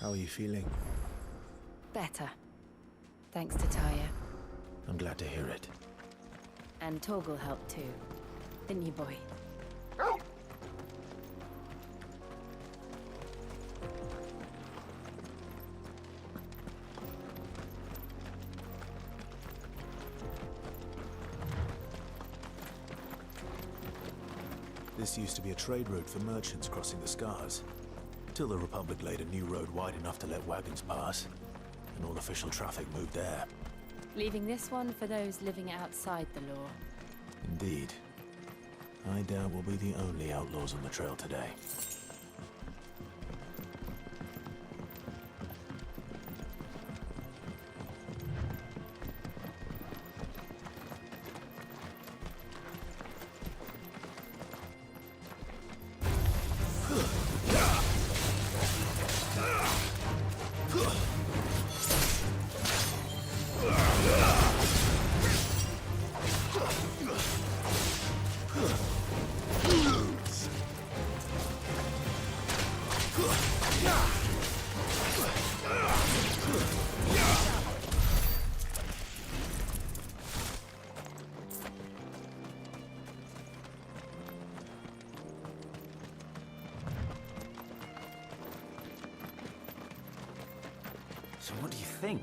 How are you feeling? Better. Thanks to Taya. I'm glad to hear it. And Torgal helped too. Didn't you, boy? This used to be a trade route for merchants crossing the Scars. Till the Republic laid a new road wide enough to let wagons pass, and all official traffic moved there. Leaving this one for those living outside the law. Indeed. I doubt we'll be the only outlaws on the trail today. So what do you think?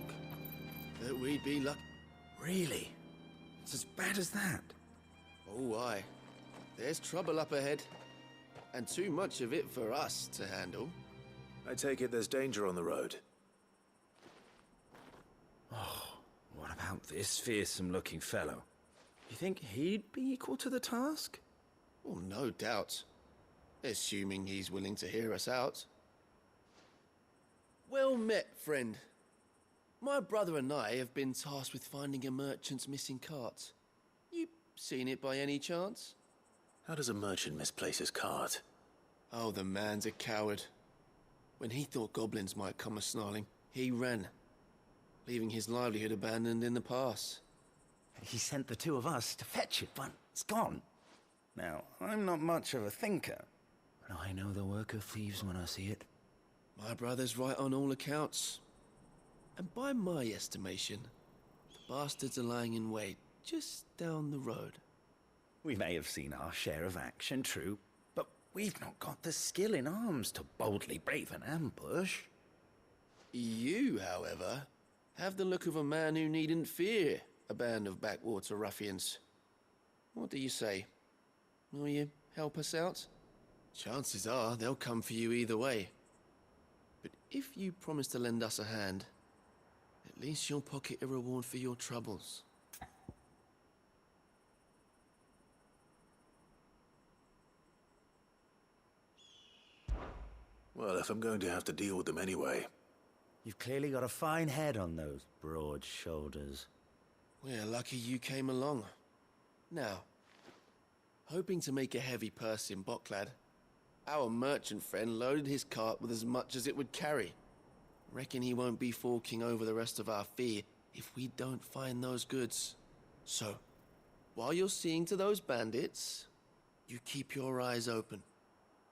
That we'd be lucky. Really? It's as bad as that? Oh, aye. There's trouble up ahead. And too much of it for us to handle. I take it there's danger on the road. Oh, what about this fearsome-looking fellow? You think he'd be equal to the task? Oh, no doubt. Assuming he's willing to hear us out. Well met, friend. My brother and I have been tasked with finding a merchant's missing cart. You seen it by any chance? How does a merchant misplace his cart? Oh, the man's a coward. When he thought goblins might come a-snarling, he ran, leaving his livelihood abandoned in the pass. He sent the two of us to fetch it, but it's gone. Now, I'm not much of a thinker, but I know the work of thieves when I see it. My brother's right on all accounts. And by my estimation, the bastards are lying in wait just down the road. We may have seen our share of action, true, but we've not got the skill in arms to boldly brave an ambush. You, however, have the look of a man who needn't fear a band of backwater ruffians. What do you say? Will you help us out? Chances are they'll come for you either way. But if you promise to lend us a hand, at least you'll pocket a reward for your troubles. Well, if I'm going to have to deal with them anyway. You've clearly got a fine head on those broad shoulders. We're lucky you came along. Now, hoping to make a heavy purse in Boklad, our merchant friend loaded his cart with as much as it would carry. Reckon he won't be forking over the rest of our fee if we don't find those goods. So, while you're seeing to those bandits, you keep your eyes open.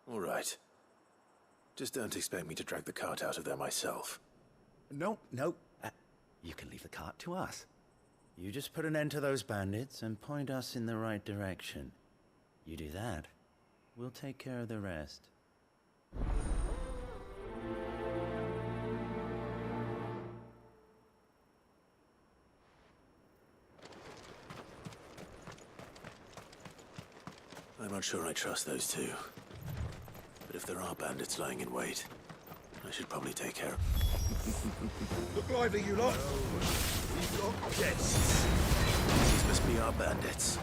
All right. Just don't expect me to drag the cart out of there myself. No. You can leave the cart to us. You just put an end to those bandits and point us in the right direction. You do that, we'll take care of the rest. I'm not sure I trust those two. But if there are bandits lying in wait, I should probably take care of... Look lively, you lot! We've got guests! These must be our bandits.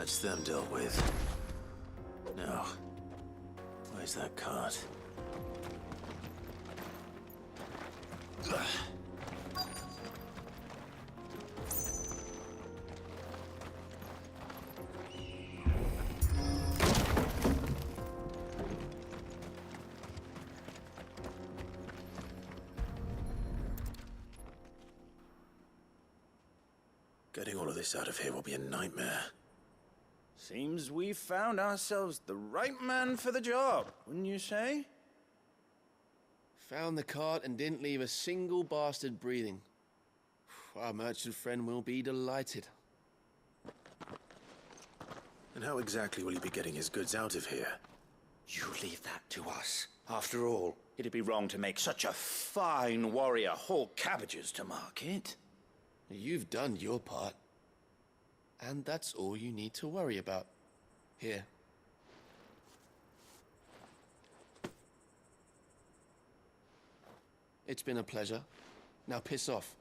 That's them dealt with. Now, where's that cart? Getting all of this out of here will be a nightmare. Seems we've found ourselves the right man for the job, wouldn't you say? Found the cart and didn't leave a single bastard breathing. Our merchant friend will be delighted. And how exactly will he be getting his goods out of here? You leave that to us. After all, it'd be wrong to make such a fine warrior haul cabbages to market. You've done your part. And that's all you need to worry about. Here. It's been a pleasure. Now piss off.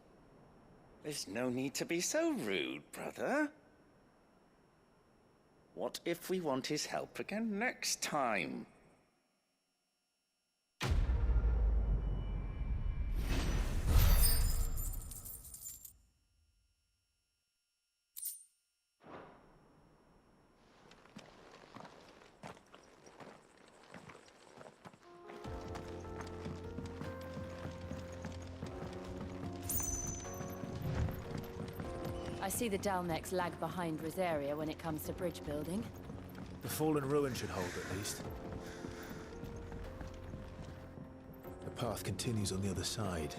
There's no need to be so rude, brother. What if we want his help again next time? I see the Dalnecs lag behind Rosaria when it comes to bridge building. The fallen ruin should hold, at least. The path continues on the other side.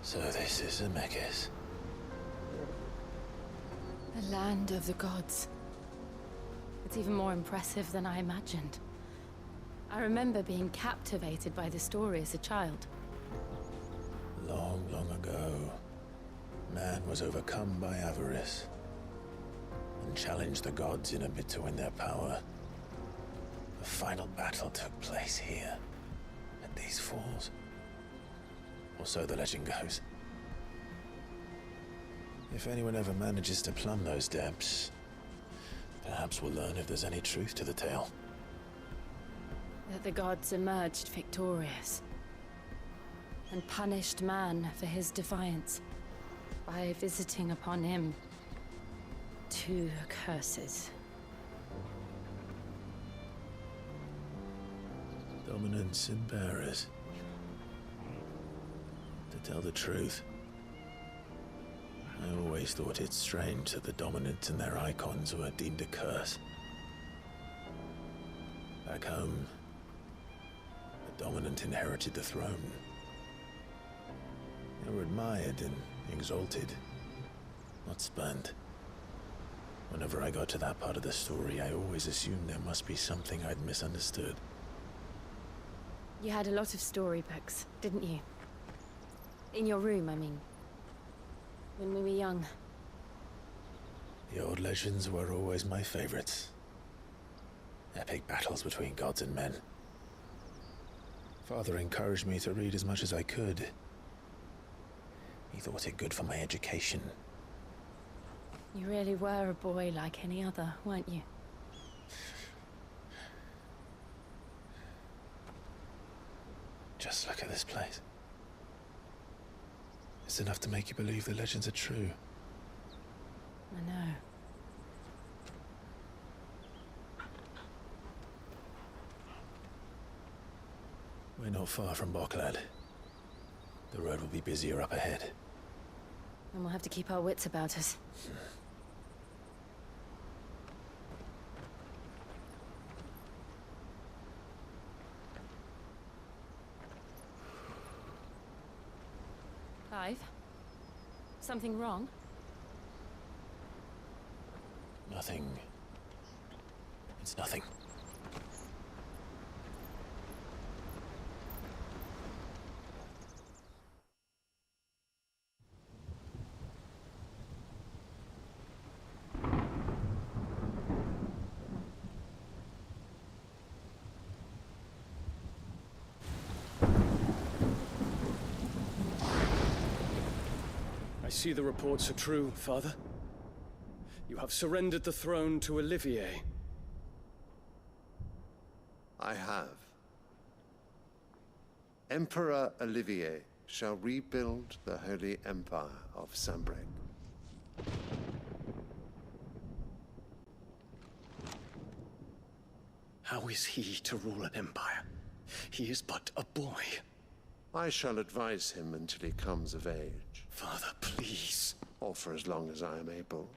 So this is Zemeckis. The land of the gods. It's even more impressive than I imagined. I remember being captivated by the story as a child. Long, long ago, man was overcome by avarice and challenged the gods in a bid to win their power. The final battle took place here, at these falls. Or so the legend goes. If anyone ever manages to plumb those depths, perhaps we'll learn if there's any truth to the tale. That the gods emerged victorious and punished man for his defiance by visiting upon him 2 curses. Dominants and bearers. To tell the truth, I always thought it strange that the dominant and their icons were deemed a curse. Back home, the dominant inherited the throne. They were admired and exalted, not spurned. Whenever I got to that part of the story, I always assumed there must be something I'd misunderstood. You had a lot of storybooks, didn't you? In your room, I mean. When we were young. The old legends were always my favorites. Epic battles between gods and men. Father encouraged me to read as much as I could. He thought it good for my education. You really were a boy like any other, weren't you? Just look at this place. It's enough to make you believe the legends are true. I know. We're not far from Boklad. The road will be busier up ahead. And we'll have to keep our wits about us. Clive? Something wrong? Nothing. It's nothing. I see the reports are true, Father. You have surrendered the throne to Olivier. I have. Emperor Olivier shall rebuild the Holy Empire of Sanbreque. How is he to rule an empire? He is but a boy. I shall advise him until he comes of age. Father, please. Or for as long as I am able.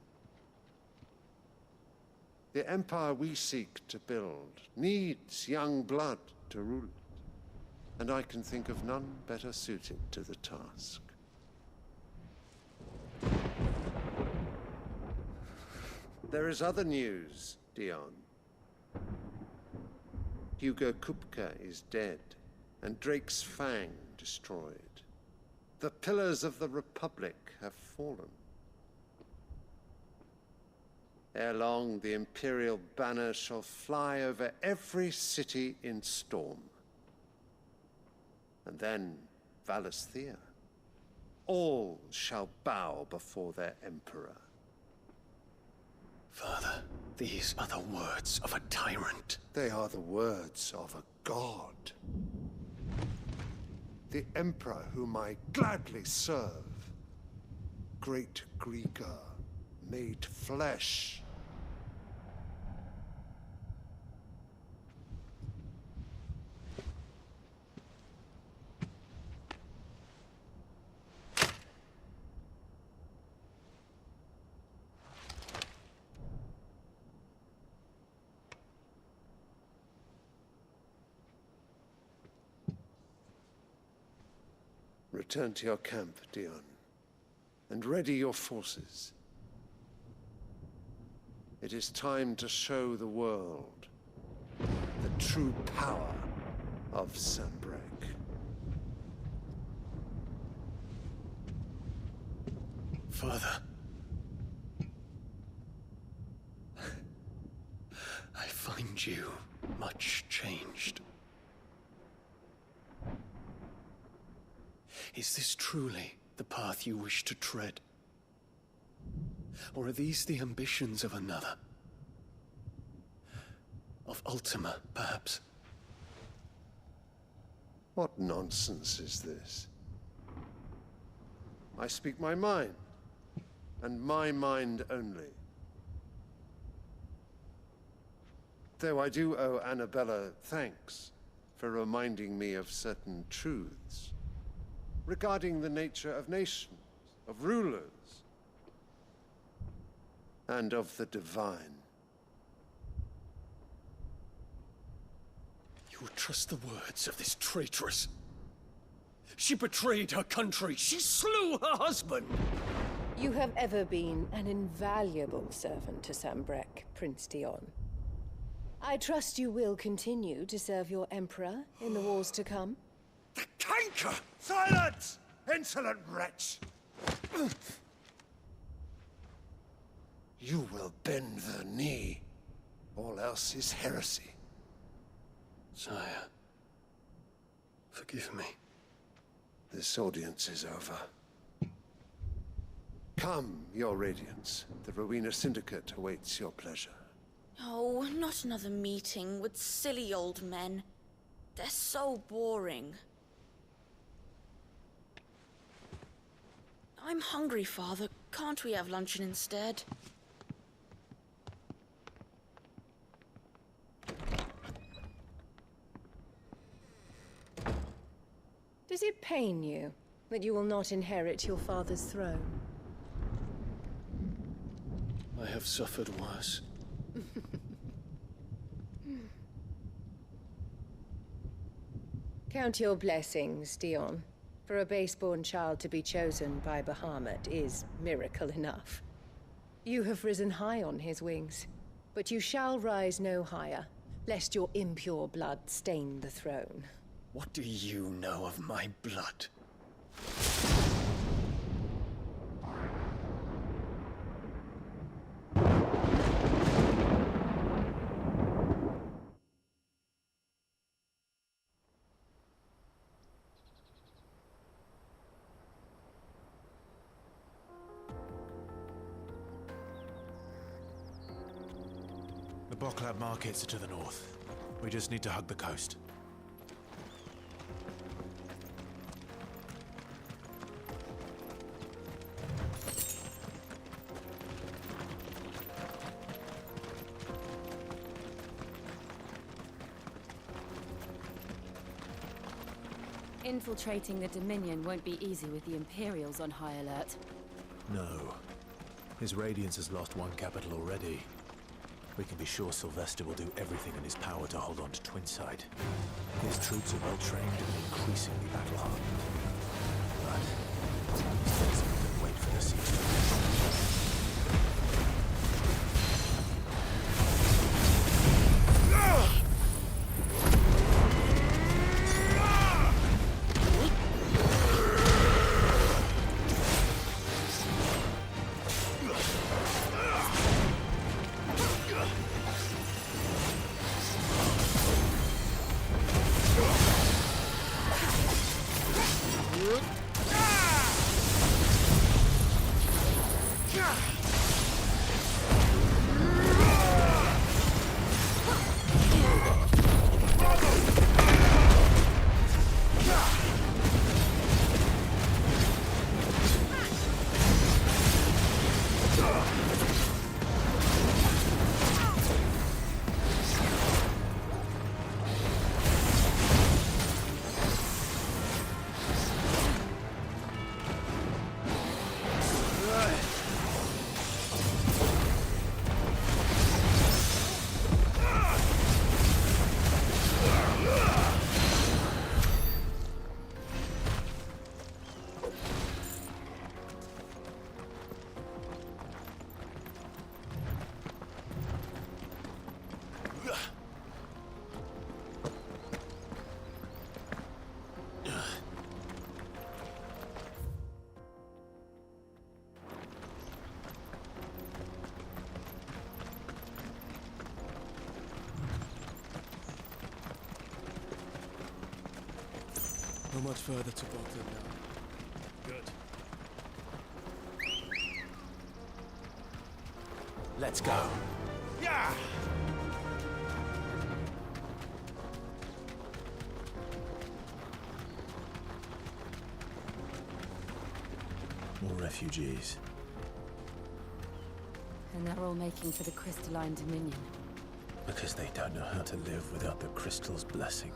The empire we seek to build needs young blood to rule it, and I can think of none better suited to the task. There is other news, Dion. Hugo Kupka is dead, and Drake's Fang destroyed. The pillars of the Republic have fallen. Ere long, the Imperial banner shall fly over every city in Storm. And then, Valisthea. All shall bow before their Emperor. Father, these are the words of a tyrant. They are the words of a god. The Emperor whom I gladly serve. Great Greegar, made flesh. Return to your camp, Dion, and ready your forces. It is time to show the world the true power of Sanbreque. Father. I find you much changed. Is this truly the path you wish to tread? Or are these the ambitions of another? Of Ultima, perhaps? What nonsense is this? I speak my mind, and my mind only. Though I do owe Annabella thanks for reminding me of certain truths regarding the nature of nations, of rulers, and of the divine. You would trust the words of this traitress? She betrayed her country. She slew her husband. You have ever been an invaluable servant to Sanbreque, Prince Dion. I trust you will continue to serve your Emperor in the wars to come. The canker! Silence! Insolent wretch! You will bend the knee. All else is heresy. Sire, forgive me. This audience is over. Come, your Radiance. The Rowena Syndicate awaits your pleasure. Oh, not another meeting with silly old men. They're so boring. I'm hungry, Father. Can't we have luncheon instead? Does it pain you that you will not inherit your father's throne? I have suffered worse. Count your blessings, Dion. For a base-born child to be chosen by Bahamut is miracle enough. You have risen high on his wings, but you shall rise no higher, lest your impure blood stain the throne. What do you know of my blood? The Boklab markets are to the north. We just need to hug the coast. Infiltrating the Dominion won't be easy with the Imperials on high alert. No. His Radiance has lost one capital already. We can be sure Sylvester will do everything in his power to hold on to Twinside. His troops are well trained and increasingly battle-hardened. But these things can wait for the siege to end. How much further to Bottom now? Good. Let's go. Yeah! More refugees. And they're all making for the crystalline dominion. Because they don't know how to live without the crystal's blessing.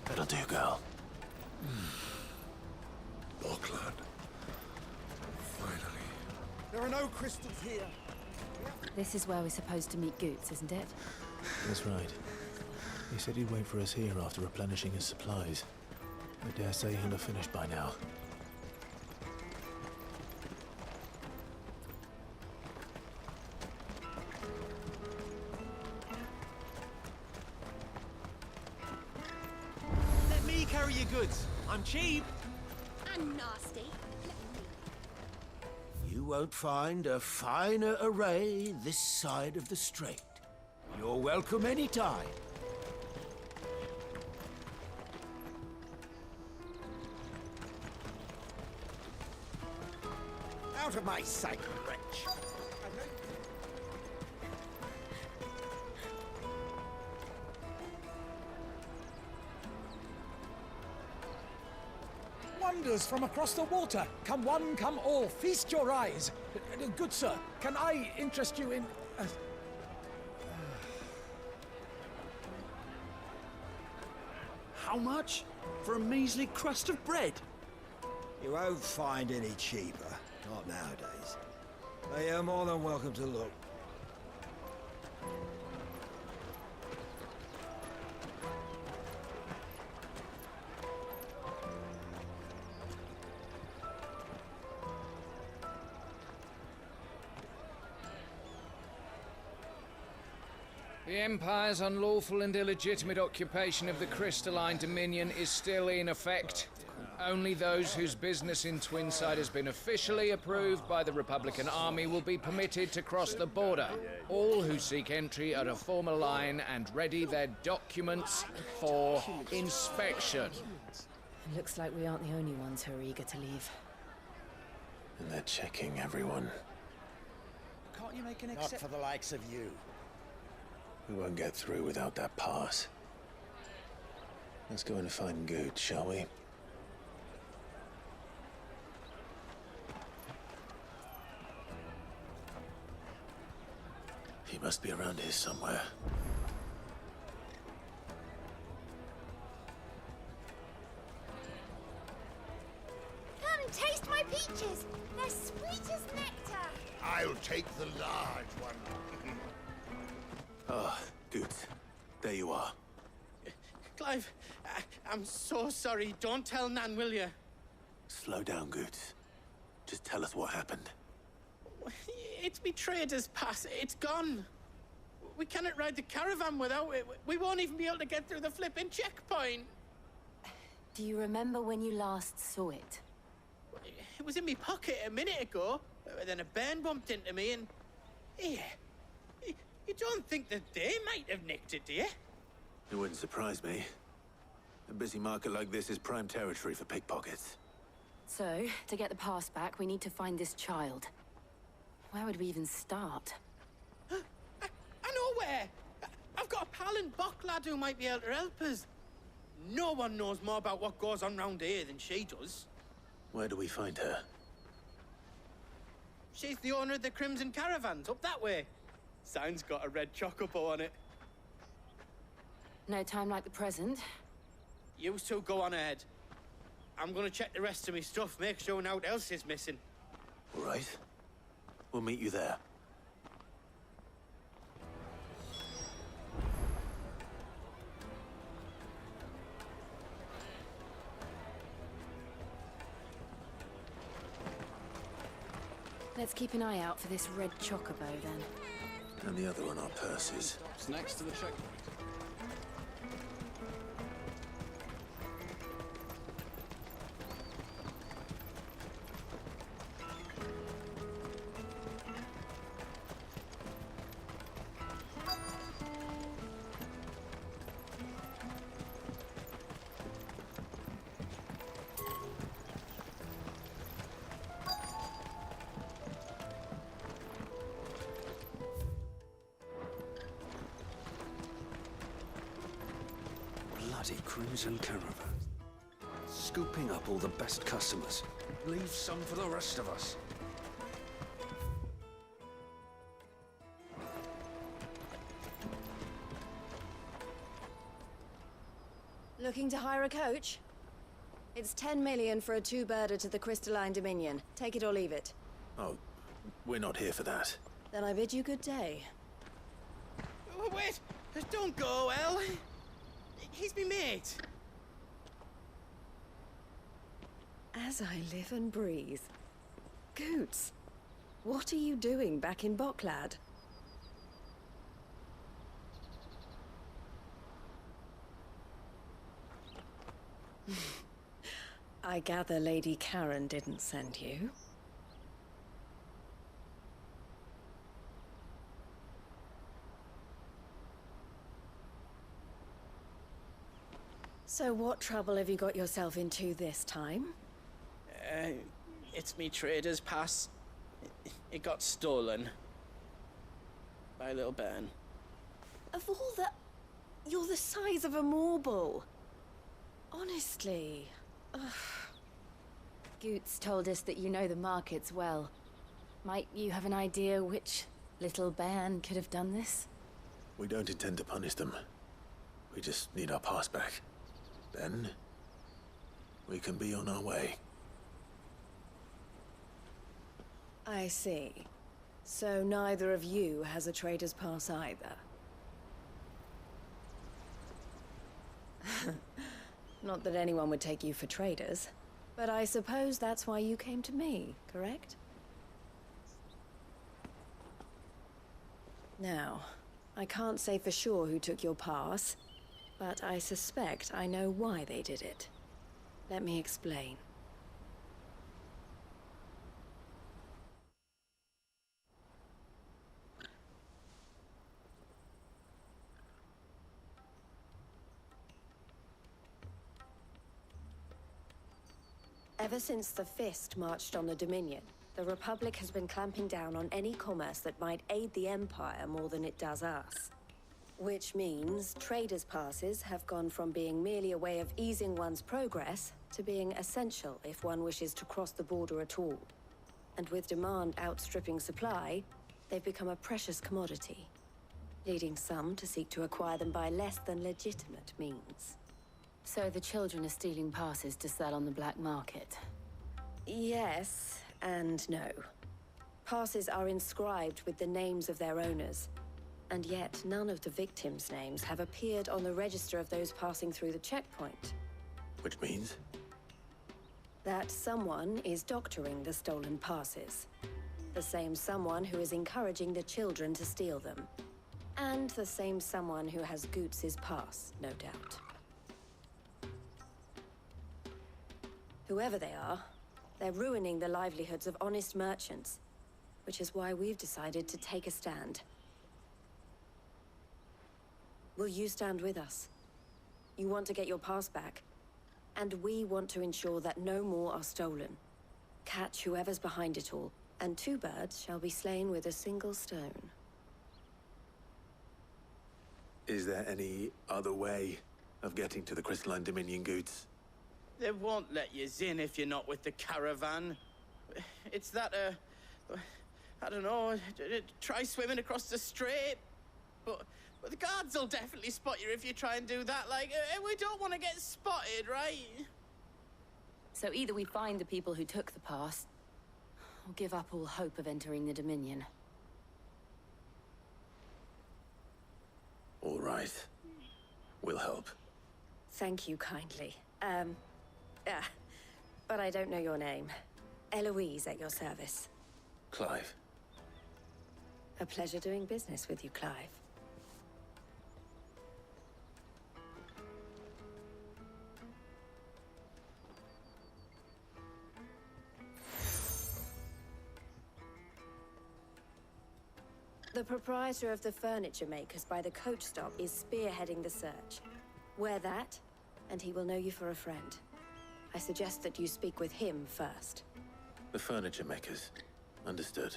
That'll do, girl. Bocklad. Finally. There are no crystals here. This is where we're supposed to meet Goots, isn't it? That's right. He said he'd wait for us here after replenishing his supplies. I dare say he'll have finished by now. Let me carry your goods. I'm cheap. And nasty. You won't find a finer array this side of the strait. You're welcome anytime. Out of my sight, wretch. Wonders from across the water. Come one, come all. Feast your eyes. Good sir, can I interest you in... How much? For a measly crust of bread? You won't find any cheaper. Not nowadays. But you're more than welcome to look. The Empire's unlawful and illegitimate occupation of the crystalline dominion is still in effect. Only those whose business in Twinside has been officially approved by the Republican Army will be permitted to cross the border. All who seek entry are to form a line and ready their documents for inspection. It looks like we aren't the only ones who are eager to leave. And they're checking everyone. Can't you make an exception? Not for the likes of you. We won't get through without that pass. Let's go and find Good, shall we? He must be around here somewhere. Come and taste my peaches. They're sweet as nectar. I'll take the large one. Ah, good. There you are. Clive, I'm so sorry. Don't tell Nan, will you? Slow down, Goots. Just tell us what happened. It's me trader's pass. It's gone. We cannot ride the caravan without it. We won't even be able to get through the flipping checkpoint. Do you remember when you last saw it? It was in my pocket a minute ago. Then a bairn bumped into me and... Yeah. You don't think that they might have nicked it, do you? It wouldn't surprise me. A busy market like this is prime territory for pickpockets. So, to get the pass back, we need to find this child. Where would we even start? I know where! I've got a pal in Bocklad who might be able to help us. No one knows more about what goes on round here than she does. Where do we find her? She's the owner of the Crimson Caravans, up that way. Sign's got a red chocobo on it. No time like the present. You two go on ahead. I'm gonna check the rest of my stuff, make sure naught else is missing. All right. We'll meet you there. Let's keep an eye out for this red chocobo, then. And the other on our purses. It's next to the checkpoint. bloody crimson caravan. Scooping up all the best customers. Leave some for the rest of us. Looking to hire a coach? It's 10 million for a two-birder to the Crystalline Dominion. Take it or leave it. Oh, we're not here for that. Then I bid you good day. Oh, wait! Don't go, El! He's me mate! As I live and breathe. Goots, what are you doing back in Boklad? I gather Lady Karen didn't send you. So what trouble have you got yourself into this time? It's me trader's pass. It got stolen. By a little bairn. Of all the... You're the size of a marble. Honestly. Ugh. Goots told us that you know the markets well. Might you have an idea which little bairn could have done this? We don't intend to punish them. We just need our pass back. Then, we can be on our way. I see. So neither of you has a trader's pass either. Not that anyone would take you for traders, but I suppose that's why you came to me, correct? Now, I can't say for sure who took your pass, but I suspect I know why they did it. Let me explain. Ever since the Fist marched on the Dominion, the Republic has been clamping down on any commerce that might aid the Empire more than it does us. Which means traders' passes have gone from being merely a way of easing one's progress to being essential if one wishes to cross the border at all. And with demand outstripping supply, they've become a precious commodity, leading some to seek to acquire them by less than legitimate means. So the children are stealing passes to sell on the black market? Yes, and no. Passes are inscribed with the names of their owners, and yet none of the victims' names have appeared on the register of those passing through the checkpoint. Which means? That someone is doctoring the stolen passes. The same someone who is encouraging the children to steal them. And the same someone who has Goots' pass, no doubt. Whoever they are, they're ruining the livelihoods of honest merchants, which is why we've decided to take a stand. Will you stand with us? You want to get your pass back, and we want to ensure that no more are stolen. Catch whoever's behind it all, and two birds shall be slain with a single stone. Is there any other way of getting to the Crystalline Dominion, Goots? They won't let you in if you're not with the caravan. It's that, I don't know, try swimming across the strait. But the guards will definitely spot you if you try and do that. Like, we don't want to get spotted, right? So either we find the people who took the pass, or give up all hope of entering the Dominion. All right. We'll help. Thank you kindly. But I don't know your name. Eloise at your service. Clive. A pleasure doing business with you, Clive. The proprietor of the furniture makers by the coach stop is spearheading the search. Wear that, and he will know you for a friend. I suggest that you speak with him first. The furniture makers. Understood.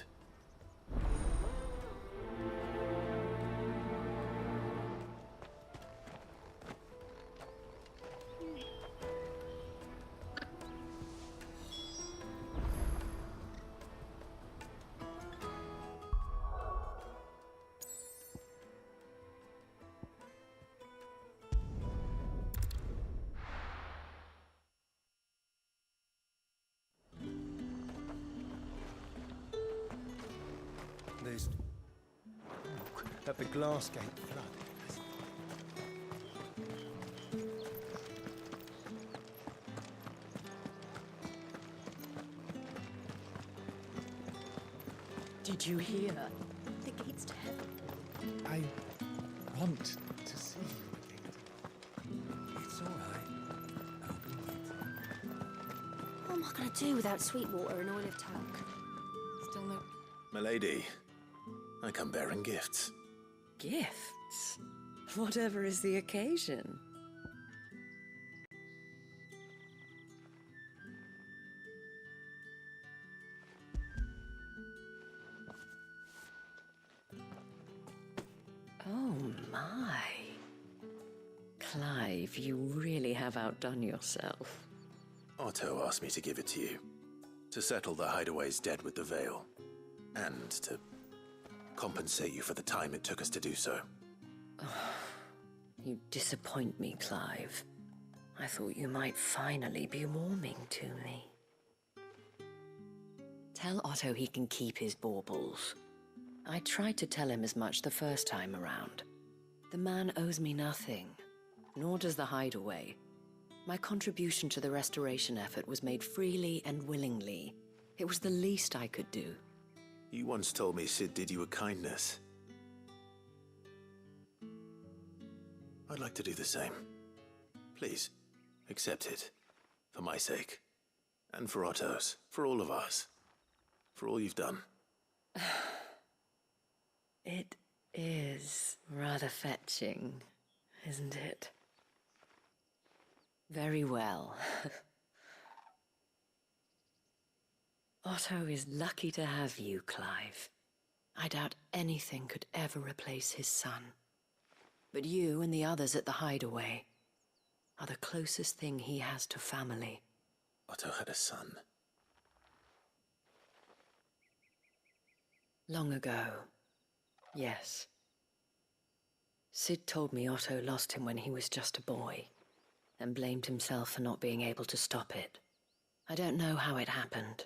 noticed that the glass gate flood. Did you hear? The gates to heaven. I want to see you again. It's all right. What am I going to do without sweet water and oil of talc? Still no... Milady, I come bearing gifts. Gifts? Whatever is the occasion. Oh my. Clive, you really have outdone yourself. Otto asked me to give it to you. To settle the Hideaway's debt with the Veil. And to compensate you for the time it took us to do so. You disappoint me, Clive. I thought you might finally be warming to me. Tell Otto he can keep his baubles. I tried to tell him as much the first time around. The man owes me nothing, nor does the Hideaway. My contribution to the restoration effort was made freely and willingly. It was the least I could do. You once told me Sid did you a kindness. I'd like to do the same. Please, accept it. For my sake. And for Otto's. For all of us. For all you've done. It is rather fetching, isn't it? Very well. Otto is lucky to have you, Clive. I doubt anything could ever replace his son. But you and the others at the Hideaway are the closest thing he has to family. Otto had a son. Long ago. Yes. Sid told me Otto lost him when he was just a boy, and blamed himself for not being able to stop it. I don't know how it happened,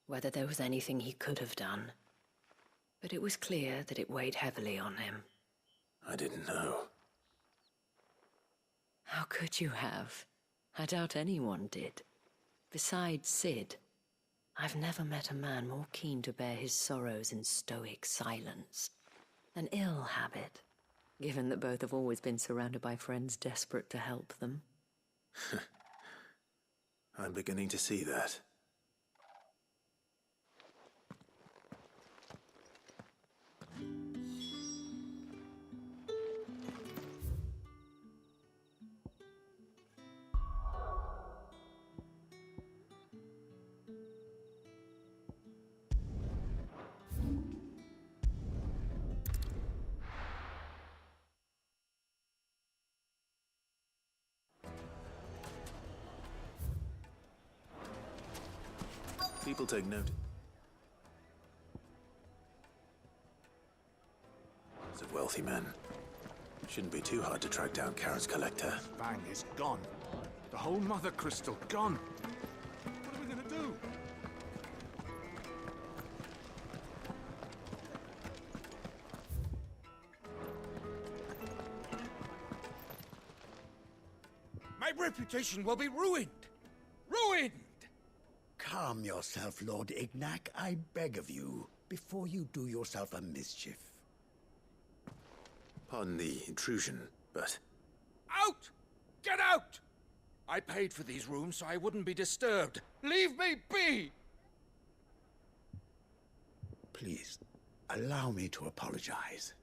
whether there was anything he could have done, but it was clear that it weighed heavily on him. I didn't know. How could you have? I doubt anyone did. Besides Sid, I've never met a man more keen to bear his sorrows in stoic silence. An ill habit, given that both have always been surrounded by friends desperate to help them. I'm beginning to see that. People take note. It's a wealthy man. Shouldn't be too hard to track down Karen's collector. Fang is gone. The whole mother crystal gone. What are we gonna do? My reputation will be ruined! Ruined! Calm yourself, Lord Ignac, I beg of you, before you do yourself a mischief. Pardon the intrusion, but... Out! Get out! I paid for these rooms so I wouldn't be disturbed. Leave me be! Please, allow me to apologize.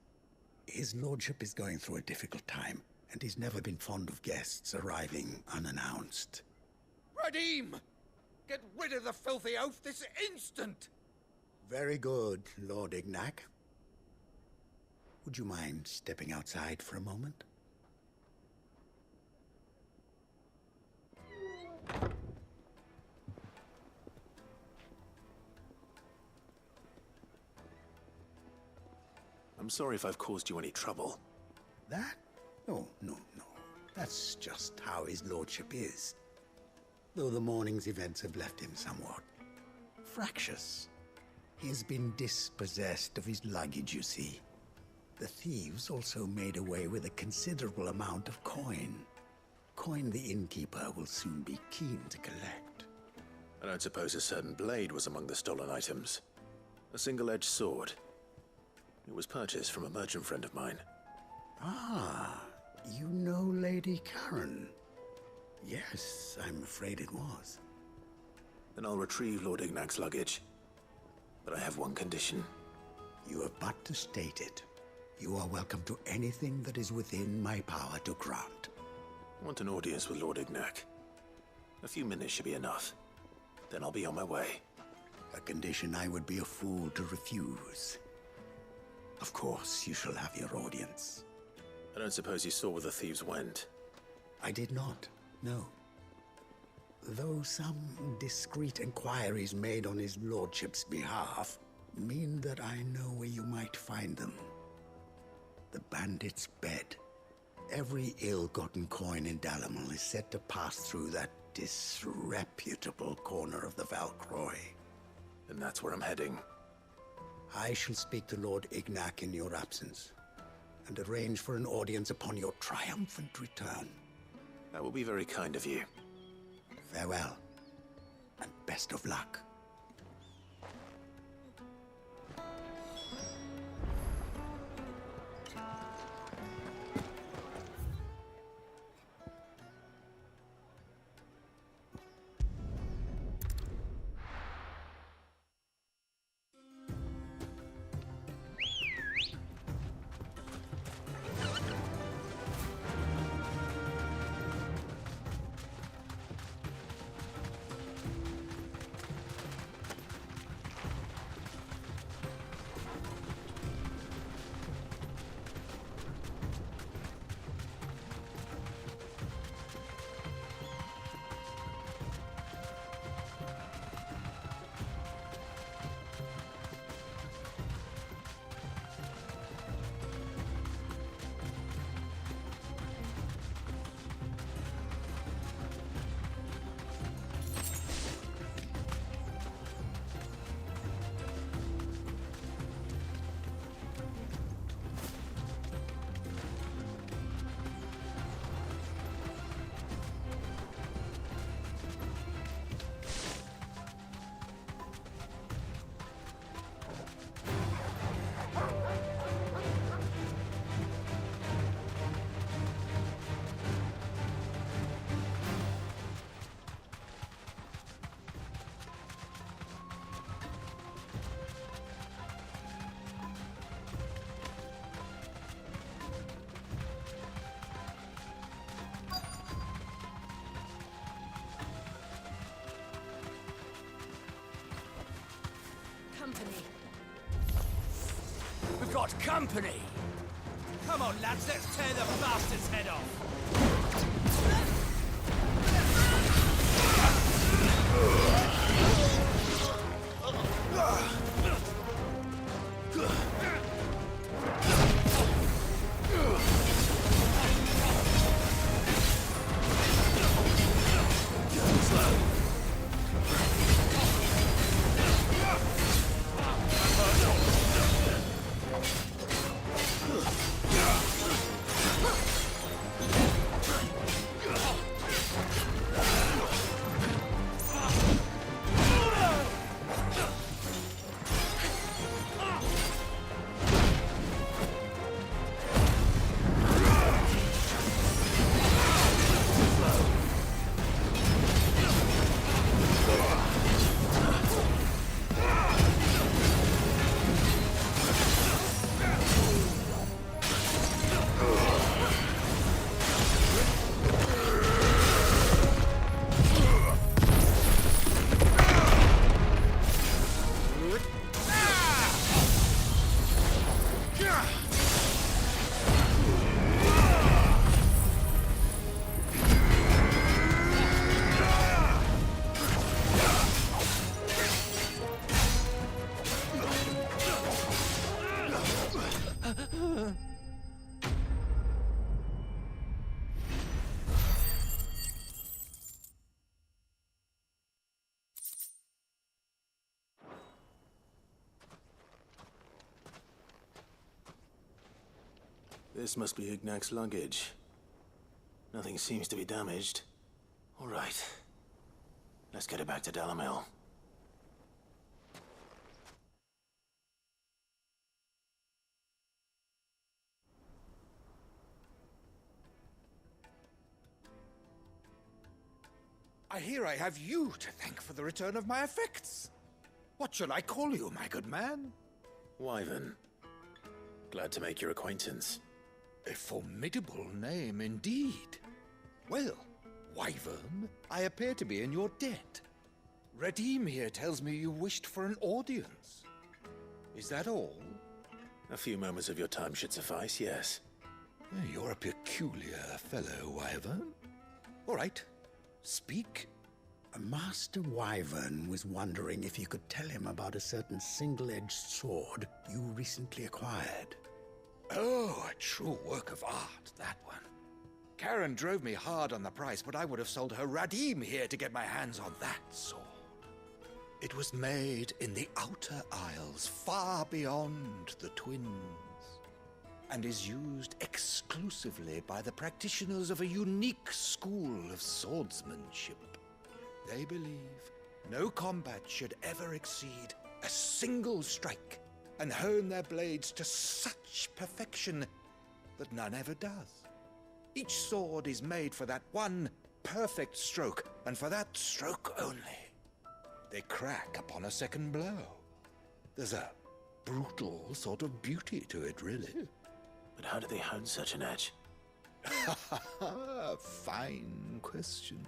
His lordship is going through a difficult time, and he's never been fond of guests arriving unannounced. Radim! Get rid of the filthy oaf this instant! Very good, Lord Ignac. Would you mind stepping outside for a moment? I'm sorry if I've caused you any trouble. That? Oh, no. That's just how his lordship is. Though the morning's events have left him somewhat fractious. He's been dispossessed of his luggage, you see. The thieves also made away with a considerable amount of coin. Coin the innkeeper will soon be keen to collect. I don't suppose a certain blade was among the stolen items. A single-edged sword. It was purchased from a merchant friend of mine. Ah, you know Lady Karen? Yes, I'm afraid it was. Then I'll retrieve Lord Ignac's luggage. But I have one condition. You have but to state it. You are welcome to anything that is within my power to grant. I want an audience with Lord Ignac. A few minutes should be enough. Then I'll be on my way. A condition I would be a fool to refuse. Of course, you shall have your audience. I don't suppose you saw where the thieves went? I did not, no. Though some discreet inquiries made on his lordship's behalf mean that I know where you might find them. The bandit's bed. Every ill-gotten coin in Dalamal is said to pass through that disreputable corner of the Valcroy. And that's where I'm heading. I shall speak to Lord Ignac in your absence, and arrange for an audience upon your triumphant return. That will be very kind of you. Farewell, and best of luck. Company. We've got company! Come on, lads, let's tear the bastard's head off! This must be Ignac's luggage. Nothing seems to be damaged. All right. Let's get it back to Dalamil. I hear I have you to thank for the return of my effects. What shall I call you, my good man? Wyvern. Glad to make your acquaintance. A formidable name indeed. Well, Wyvern, I appear to be in your debt. Redeem here tells me you wished for an audience. Is that all? A few moments of your time should suffice, yes. You're a peculiar fellow, Wyvern. All right. Speak. Master Wyvern was wondering if you could tell him about a certain single-edged sword you recently acquired. Oh, a true work of art, that one. Karen drove me hard on the price, but I would have sold her Radim here to get my hands on that sword. It was made in the Outer Isles, far beyond the Twins, and is used exclusively by the practitioners of a unique school of swordsmanship. They believe no combat should ever exceed a single strike, and hone their blades to such perfection that none ever does. Each sword is made for that one perfect stroke, and for that stroke only. They crack upon a second blow. There's a brutal sort of beauty to it, really. But how do they hone such an edge? Fine question.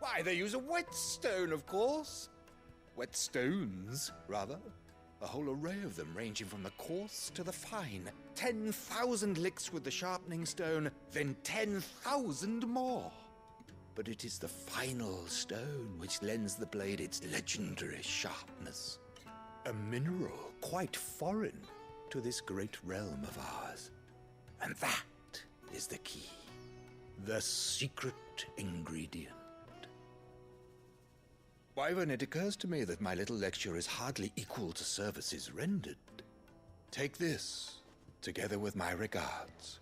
Why, they use a whetstone, of course. Whetstones, rather. A whole array of them, ranging from the coarse to the fine. 10,000 licks with the sharpening stone, then 10,000 more. But it is the final stone which lends the blade its legendary sharpness. A mineral quite foreign to this great realm of ours. And that is the key. The secret ingredient. Wyvern, it occurs to me that my little lecture is hardly equal to services rendered. Take this, together with my regards.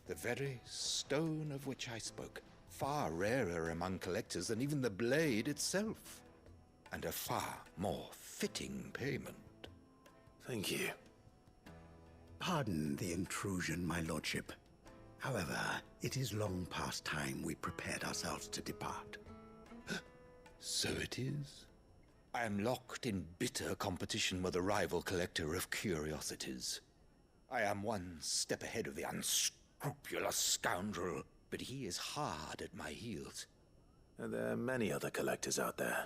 The very stone of which I spoke, far rarer among collectors than even the blade itself, and a far more fitting payment. Thank you. Pardon the intrusion, my lordship. However, it is long past time we prepared ourselves to depart. So it is. I am locked in bitter competition with a rival collector of curiosities. I am one step ahead of the unscrupulous scoundrel, but he is hard at my heels. Are there many other collectors out there?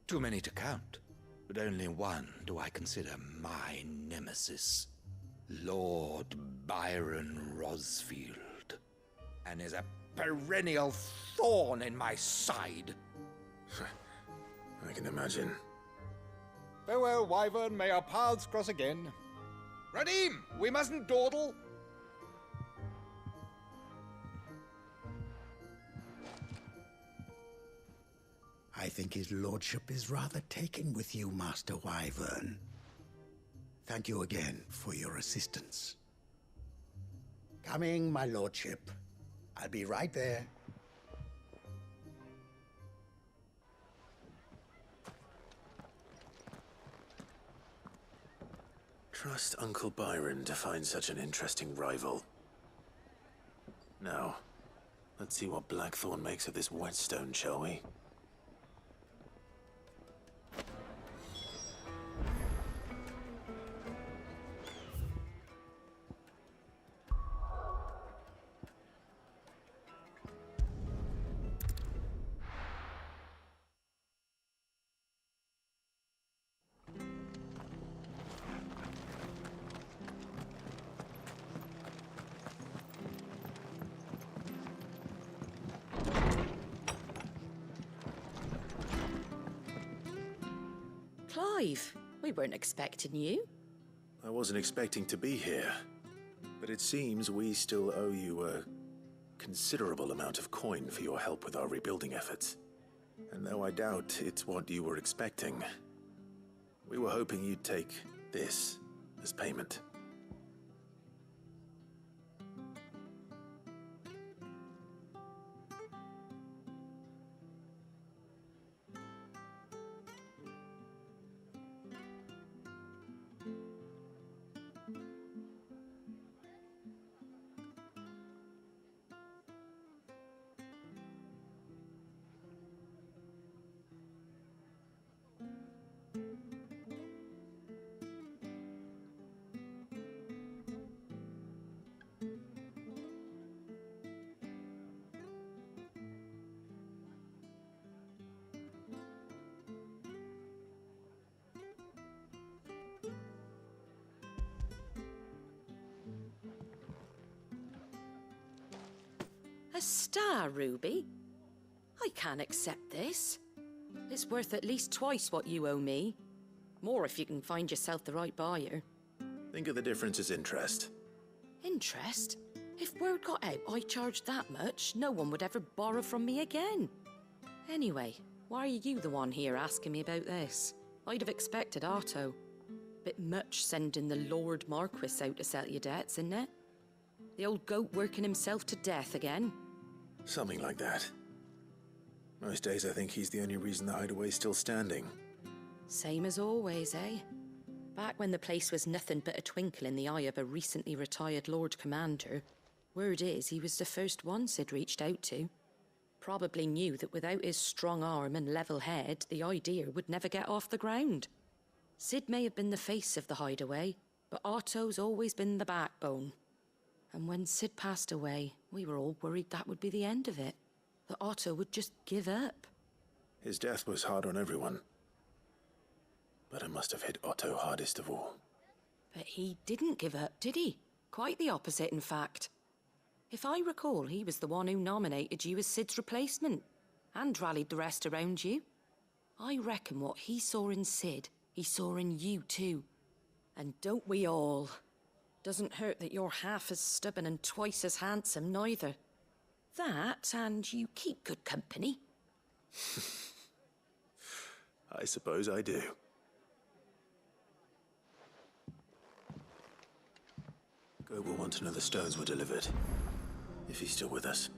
Too many to count, but only one do I consider my nemesis. Lord Byron Rosfield, and is a perennial thorn in my side. I can imagine. Farewell, Wyvern. May our paths cross again. Radim, we mustn't dawdle. I think his lordship is rather taken with you, Master Wyvern. Thank you again for your assistance. Coming, my lordship. I'll be right there. Trust Uncle Byron to find such an interesting rival. Now, let's see what Blackthorn makes of this whetstone, shall we? Clive, we weren't expecting you. I wasn't expecting to be here, but it seems we still owe you a considerable amount of coin for your help with our rebuilding efforts. And though I doubt it's what you were expecting, we were hoping you'd take this as payment. A star ruby? I can't accept this. It's worth at least twice what you owe me. More if you can find yourself the right buyer. Think of the difference as interest. Interest? If word got out I charged that much, no one would ever borrow from me again. Anyway, why are you the one here asking me about this? I'd have expected Otto. Bit much sending the Lord Marquis out to settle your debts, isn't it? The old goat working himself to death again? Something like that. Most days I think he's the only reason the hideaway's still standing. Same as always, eh? Back when the place was nothing but a twinkle in the eye of a recently retired Lord Commander, word is he was the first one Sid reached out to. Probably knew that without his strong arm and level head, the idea would never get off the ground. Sid may have been the face of the hideaway, but Otto's always been the backbone. And when Sid passed away, we were all worried that would be the end of it. That Otto would just give up. His death was hard on everyone. But it must have hit Otto hardest of all. But he didn't give up, did he? Quite the opposite, in fact. If I recall, he was the one who nominated you as Sid's replacement, and rallied the rest around you. I reckon what he saw in Sid, he saw in you too. And don't we all? Doesn't hurt that you're half as stubborn and twice as handsome, neither. That, and you keep good company. I suppose I do. Goat will want to know the stones were delivered, if he's still with us.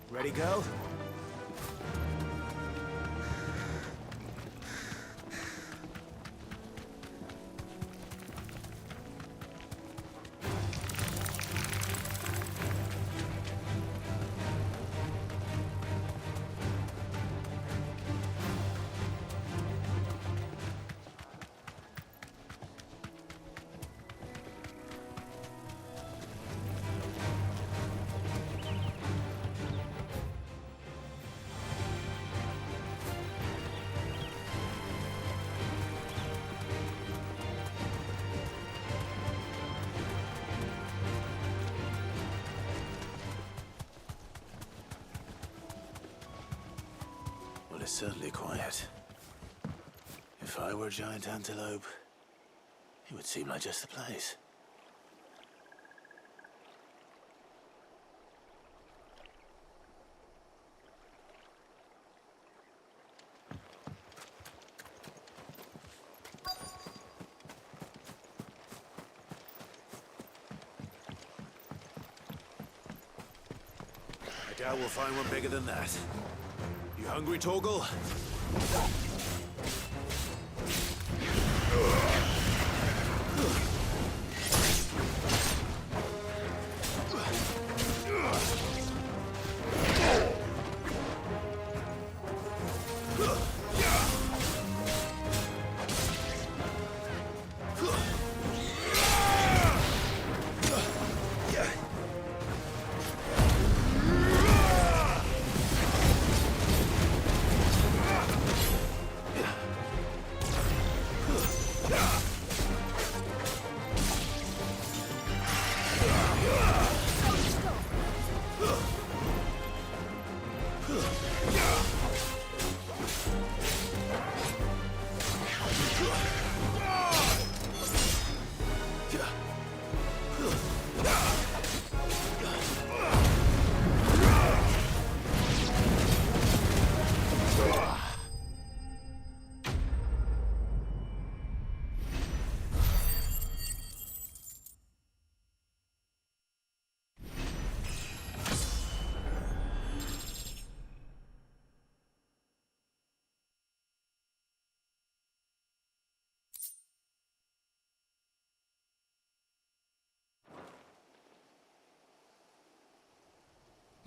Ready, go? It's certainly quiet. If I were a giant antelope, it would seem like just the place. I doubt we'll find one bigger than that. You hungry, Torgal?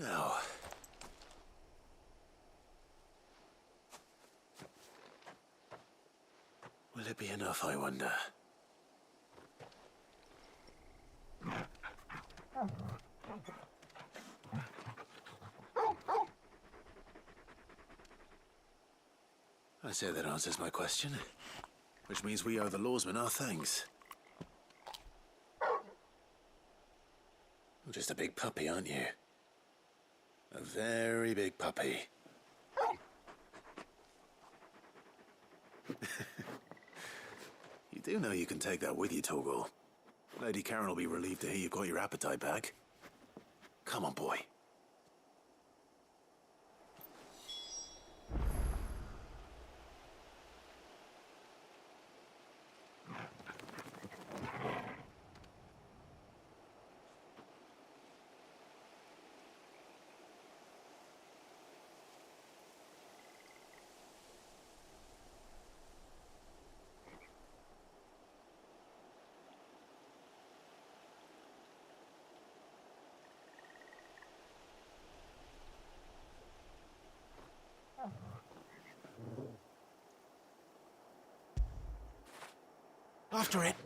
Now. Will it be enough, I wonder? I say that answers my question. Which means we owe the lawsmen our thanks. You're just a big puppy, aren't you? A very big puppy. You do know you can take that with you, Torgal. Lady Karen will be relieved to hear you've got your appetite back. Come on, boy. After it.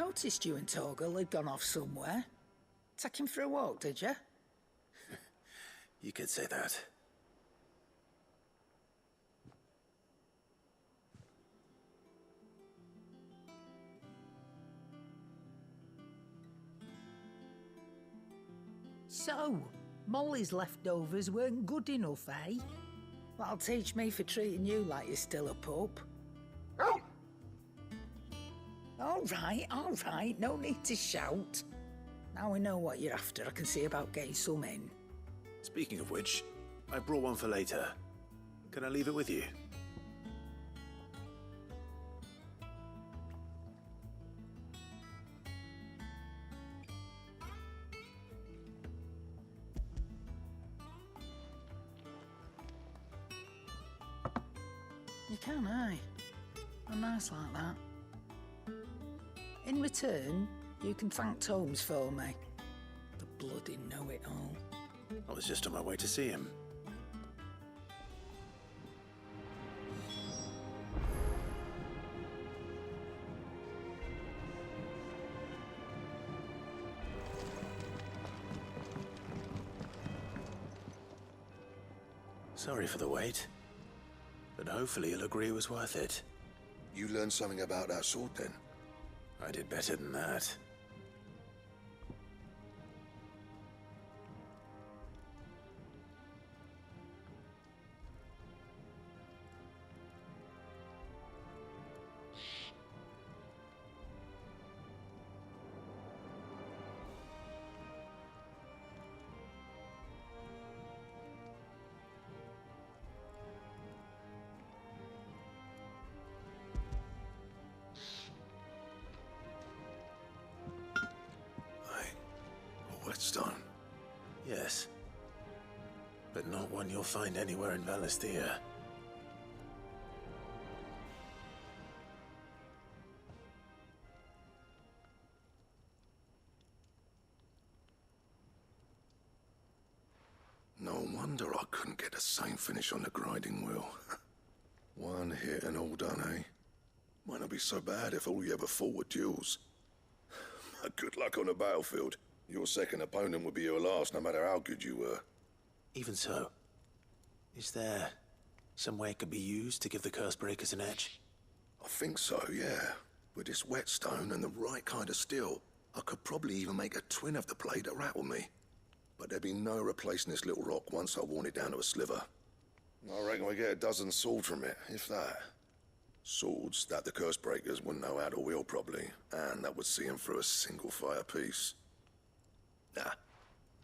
noticed you and Torgal had gone off somewhere. Take him for a walk, did you? You could say that. So, Molly's leftovers weren't good enough, eh? That'll teach me for treating you like you're still a pup. All right, no need to shout. Now we know what you're after, I can see about getting some in. Speaking of which, I brought one for later. Can I leave it with you? You can, eh? Oh, nice like that. In return, you can thank Tomes for me. The bloody know-it-all. I was just on my way to see him. Sorry for the wait, but hopefully he'll agree it was worth it. You learned something about that sword, then? I did better than that. Whetstone? Yes. But not one you'll find anywhere in Valisthea. No wonder I couldn't get the same finish on the grinding wheel. One hit and all done, eh? Might not be so bad if all you ever fought were duels. Good luck on the battlefield. Your second opponent would be your last, no matter how good you were. Even so, is there some way it could be used to give the Curse Breakers an edge? I think so, yeah. With this whetstone and the right kind of steel, I could probably even make a twin of the blade that rattled me. But there'd be no replacing this little rock once I worn it down to a sliver. I reckon we get a dozen swords from it, if that. Swords that the Curse Breakers wouldn't know how to wield properly, and that would see them through a single fire piece. Nah,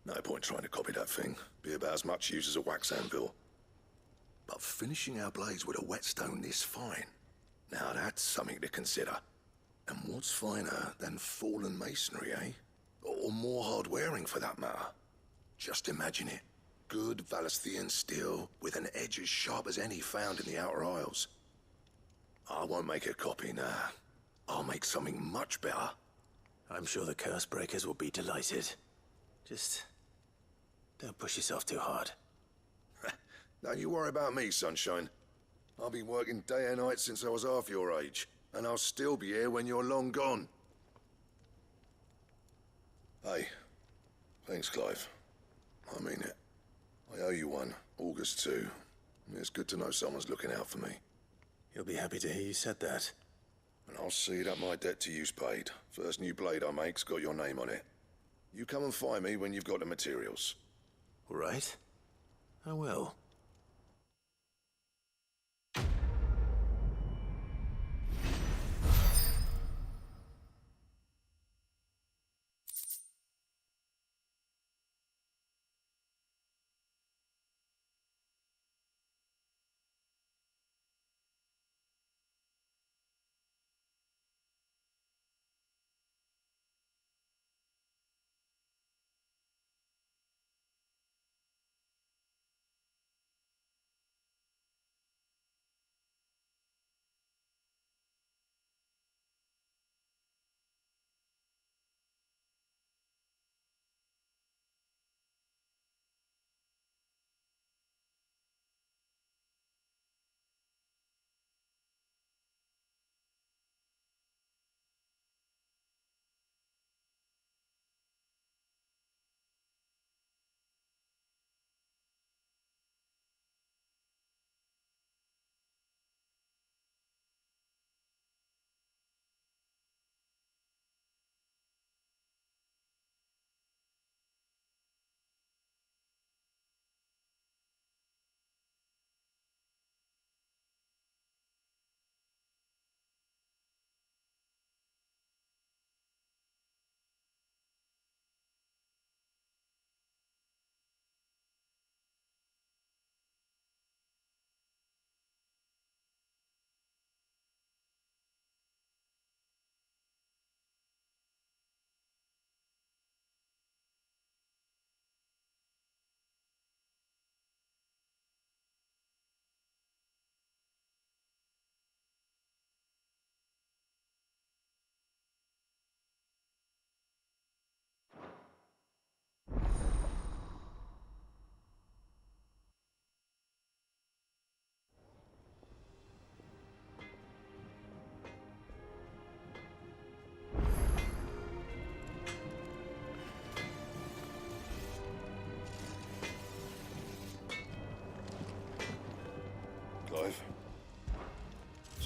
no point trying to copy that thing. Be about as much use as a wax anvil. But finishing our blades with a whetstone this fine, now that's something to consider. And what's finer than fallen masonry, eh? Or more hard-wearing, for that matter. Just imagine it. Good Valisthean steel with an edge as sharp as any found in the Outer Isles. I won't make a copy, nah. I'll make something much better. I'm sure the Curse Breakers will be delighted. Just don't push yourself too hard. Don't you worry about me, sunshine. I've been working day and night since I was half your age, and I'll still be here when you're long gone. Hey, thanks, Clive. I mean it. I owe you one, August too. It's good to know someone's looking out for me. He'll be happy to hear you said that. And I'll see that my debt to you's paid. First new blade I make's got your name on it. You come and find me when you've got the materials. All right. I will.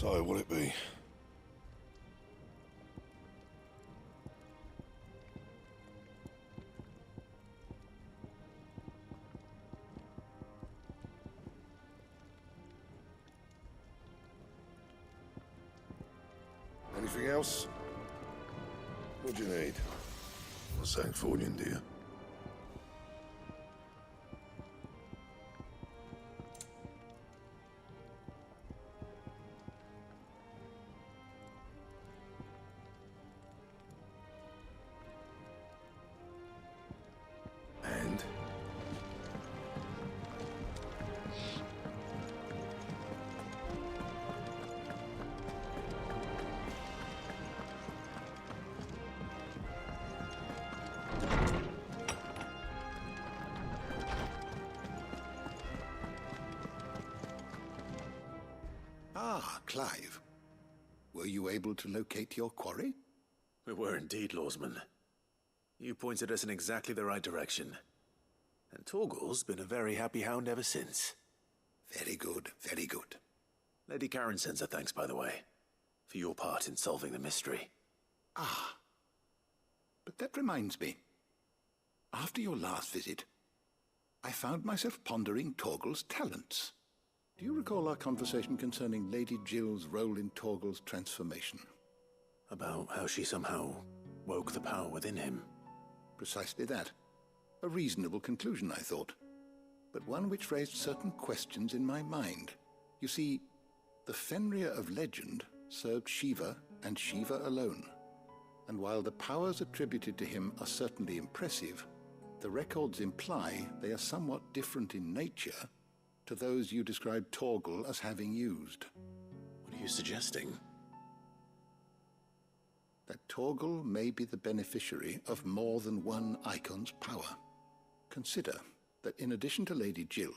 So, what'll it be? Anything else? What do you need? What's that for you, dear? And? Ah, Clive. Were you able to locate your quarry? We were indeed, Lawsman. You pointed us in exactly the right direction. And Torgal's been a very happy hound ever since. Very good, very good. Lady Karen sends her thanks, by the way, for your part in solving the mystery. Ah. But that reminds me. After your last visit, I found myself pondering Torgal's talents. Do you recall our conversation concerning Lady Jill's role in Torgal's transformation? About how she somehow woke the power within him. Precisely that. A reasonable conclusion, I thought. But one which raised certain questions in my mind. You see, the Fenrir of legend served Shiva and Shiva alone. And while the powers attributed to him are certainly impressive, the records imply they are somewhat different in nature to those you described Torgal as having used. What are you suggesting? That Torgal may be the beneficiary of more than one Icon's power. Consider that in addition to Lady Jill,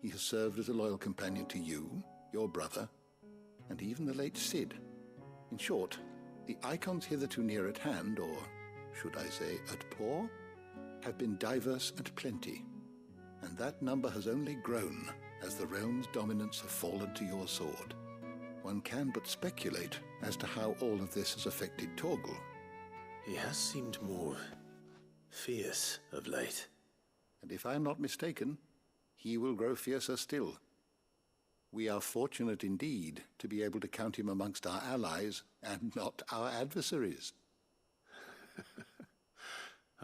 he has served as a loyal companion to you, your brother, and even the late Cid. In short, the Icons hitherto near at hand, or should I say at paw, have been diverse and plenty, and that number has only grown as the realm's dominance have fallen to your sword. One can but speculate as to how all of this has affected Torgal. He has seemed more fierce of late. And if I am not mistaken, he will grow fiercer still. We are fortunate indeed to be able to count him amongst our allies and not our adversaries.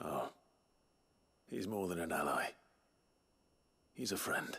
Oh, he's more than an ally. He's a friend.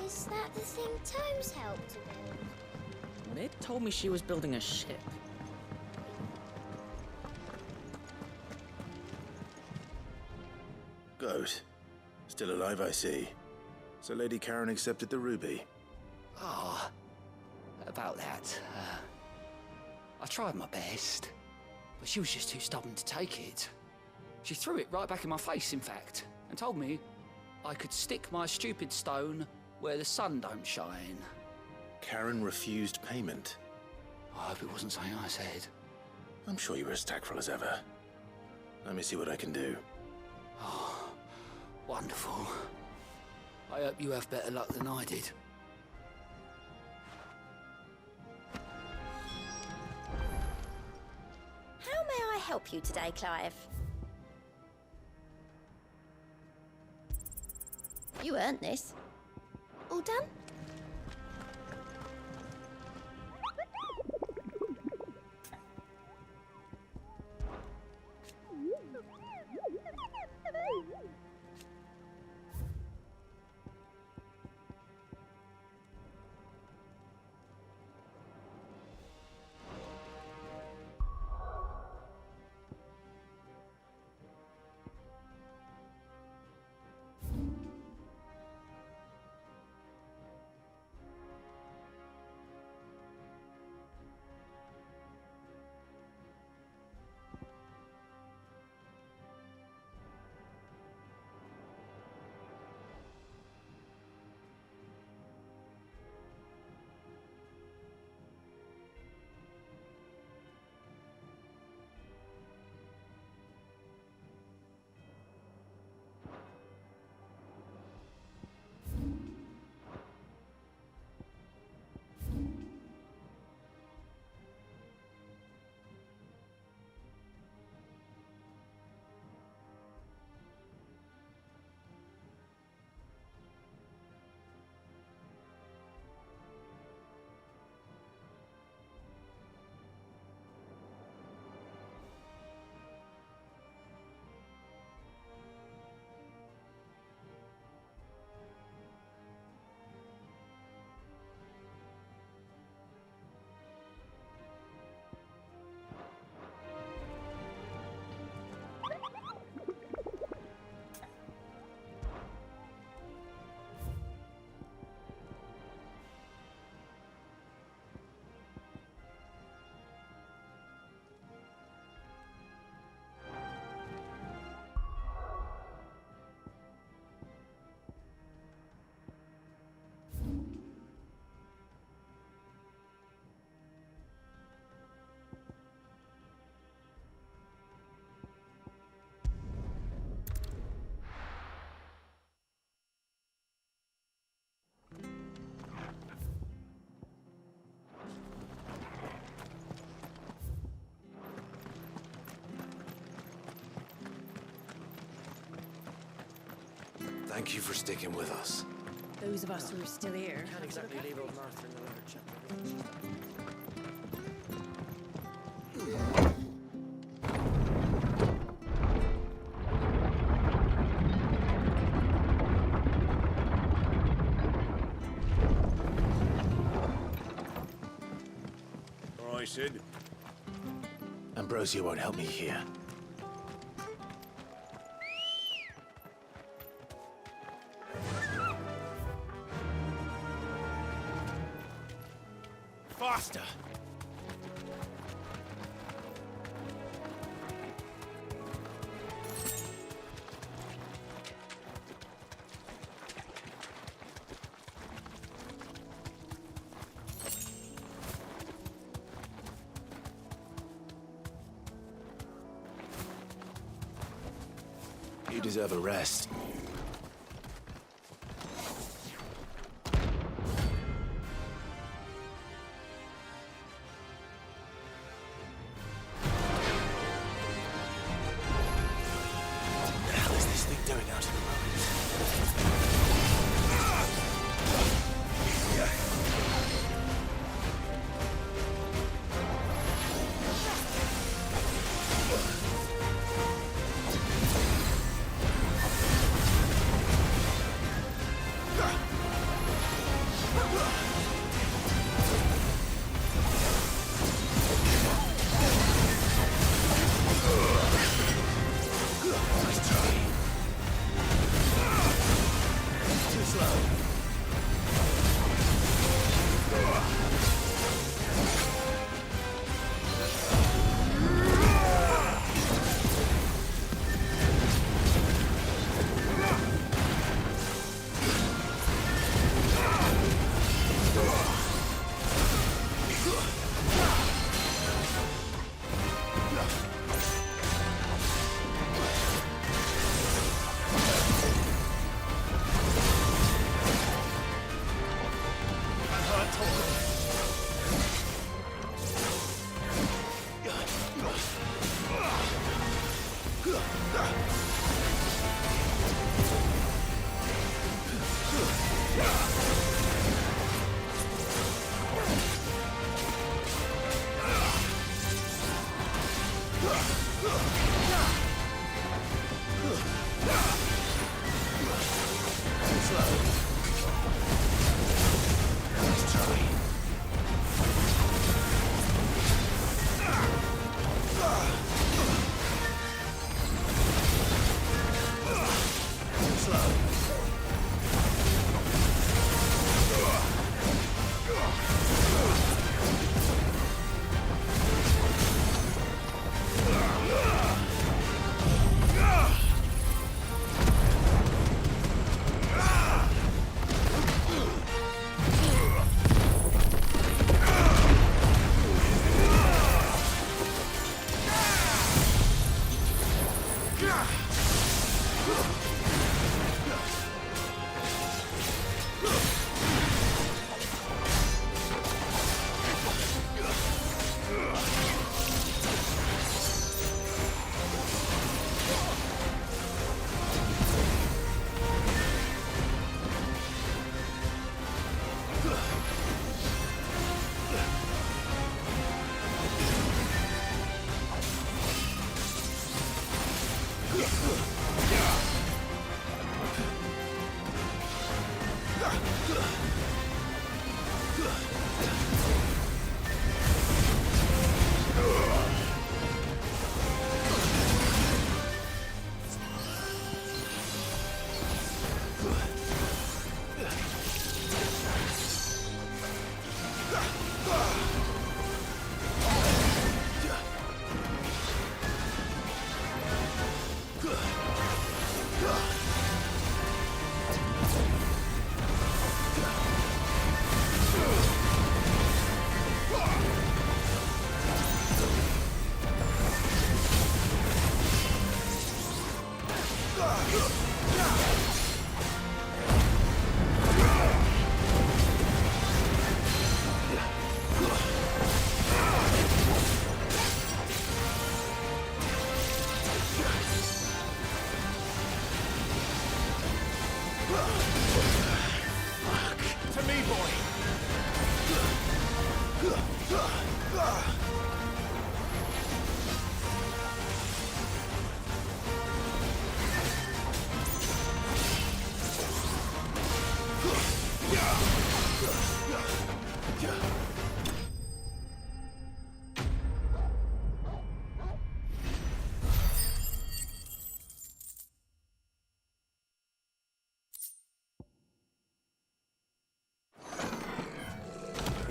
Is that the thing Tomes helped to build? Mid told me she was building a ship. Goat. Still alive, I see. So Lady Karen accepted the ruby. Ah, about that. I tried my best, but she was just too stubborn to take it. She threw it right back in my face, in fact, and told me I could stick my stupid stone where the sun don't shine. Karen refused payment. I hope it wasn't something I said. I'm sure you were as tactful as ever. Let me see what I can do. Oh, wonderful. I hope you have better luck than I did. How may I help you today, Clive? You earned this. All done? Thank you for sticking with us. Those of us who are still here. Can't exactly leave old Martha in the lurch. All right, Sid. Ambrosia won't help me here. Faster! You deserve a rest.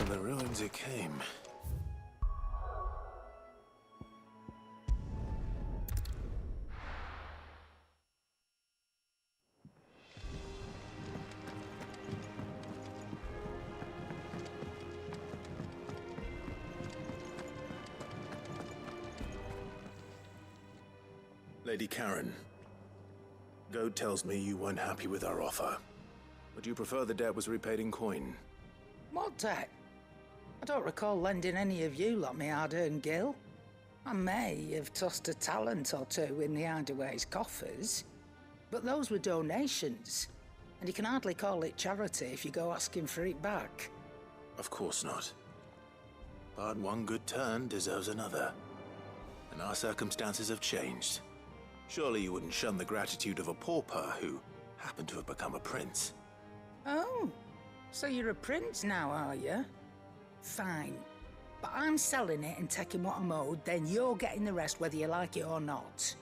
from the ruins it came. Lady Karen, Goad tells me you weren't happy with our offer. Would you prefer the debt was repaid in coin? What debt? I don't recall lending any of you lot me hard-earned gil. I may have tossed a talent or two in the Hideaway's coffers, but those were donations, and you can hardly call it charity if you go asking for it back. Of course not. But one good turn deserves another. And our circumstances have changed. Surely you wouldn't shun the gratitude of a pauper who happened to have become a prince. Oh, so you're a prince now, are you? Fine. But I'm selling it and taking what I'm owed, then you're getting the rest whether you like it or not.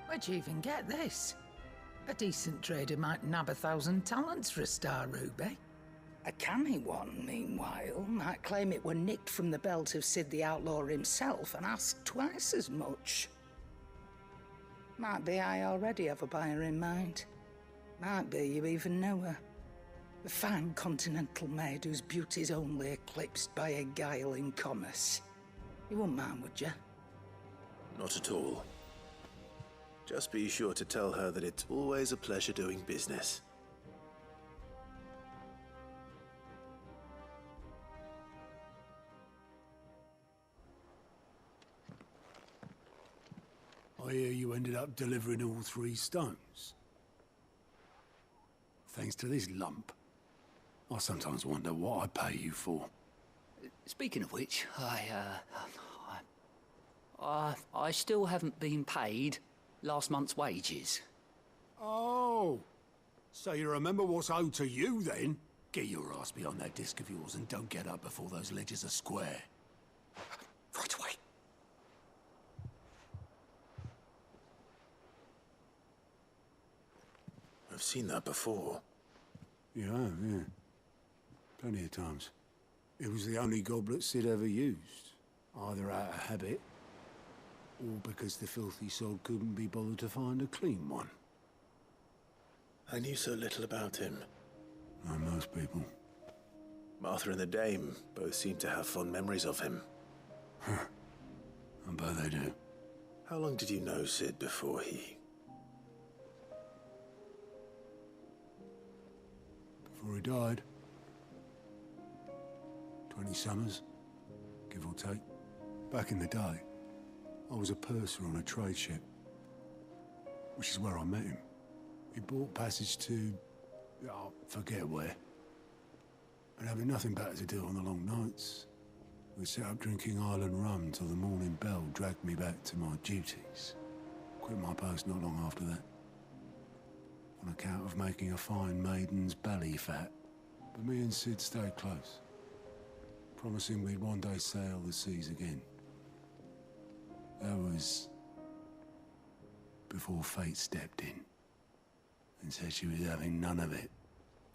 Where'd you even get this? A decent trader might nab 1,000 talents for a star ruby. A canny one, meanwhile, might claim it were nicked from the belt of Sid the Outlaw himself and ask twice as much. Might be I already have a buyer in mind. Might be you even know her. A fine continental maid whose beauty's only eclipsed by a guile in commerce. You wouldn't mind, would you? Not at all. Just be sure to tell her that it's always a pleasure doing business. I hear you ended up delivering all 3 stones. Thanks to this lump. I sometimes wonder what I pay you for. Speaking of which, I still haven't been paid last month's wages. Oh, so you remember what's owed to you then? Get your ass behind that disc of yours and don't get up before those ledgers are square. Right away. I've seen that before. You have, yeah. Plenty of times. It was the only goblet Sid ever used. Either out of habit, or because the filthy soul couldn't be bothered to find a clean one. I knew so little about him. Like most people. Martha and the Dame both seem to have fond memories of him. I bet they do. How long did you know Sid before he... Before he died. 20 summers, give or take. Back in the day, I was a purser on a trade ship, which is where I met him. He bought passage to... forget where. And having nothing better to do on the long nights, we sat up drinking island rum till the morning bell dragged me back to my duties. Quit my post not long after that. On account of making a fine maiden's belly fat. But me and Sid stayed close, promising we'd one day sail the seas again. That was before fate stepped in and said she was having none of it.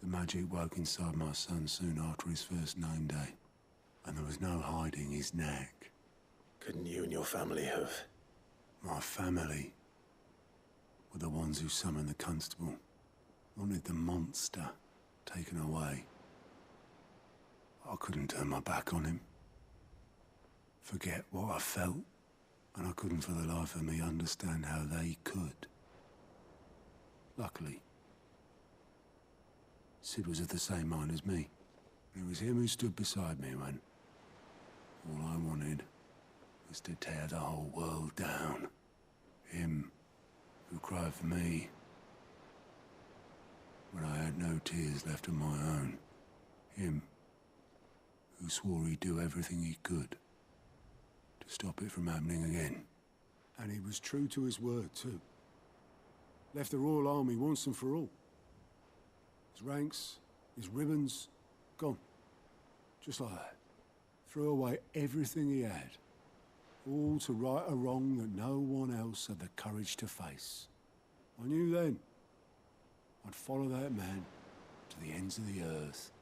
The magic woke inside my son soon after his first name day, and there was no hiding his knack. Couldn't you and your family have... My family were the ones who summoned the constable, wanted the monster taken away. I couldn't turn my back on him, forget what I felt, and I couldn't for the life of me understand how they could. Luckily, Sid was of the same mind as me. It was him who stood beside me when all I wanted was to tear the whole world down. Him who cried for me when I had no tears left of my own. Him who swore he'd do everything he could to stop it from happening again. And he was true to his word, too. Left the Royal Army once and for all. His ranks, his ribbons, gone. Just like that. threw away everything he had, all to right a wrong that no one else had the courage to face. I knew then I'd follow that man to the ends of the earth.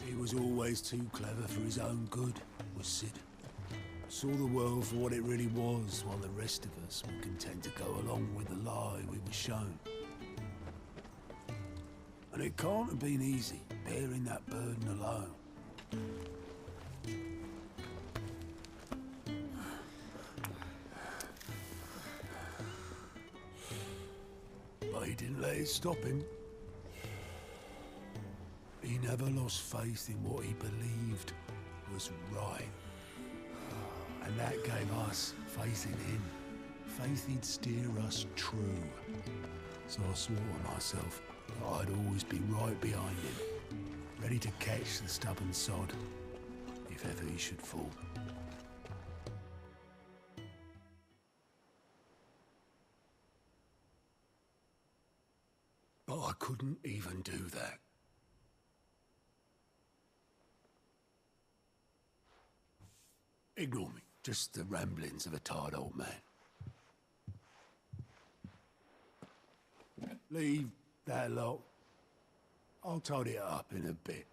He was always too clever for his own good, was Sid. Saw the world for what it really was, while the rest of us were content to go along with the lie we were shown. And it can't have been easy, bearing that burden alone. But he didn't let it stop him. He never lost faith in what he believed was right. And that gave us faith in him. Faith he'd steer us true. So I swore to myself that I'd always be right behind him, ready to catch the stubborn sod, if ever he should fall. But I couldn't even do that. Ignore me. Just the ramblings of a tired old man. Leave that lot. I'll tidy it up in a bit.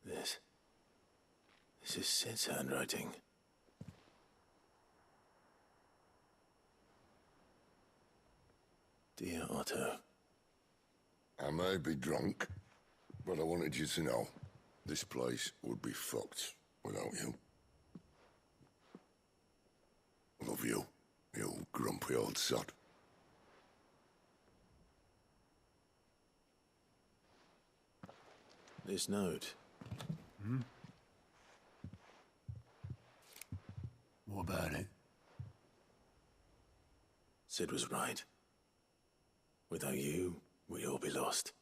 This is Sid's handwriting. Dear Otto. I may be drunk, but I wanted you to know this place would be fucked without you. Love you, you grumpy old sod. This note. What about it? Sid was right. Without you, we'd all be lost.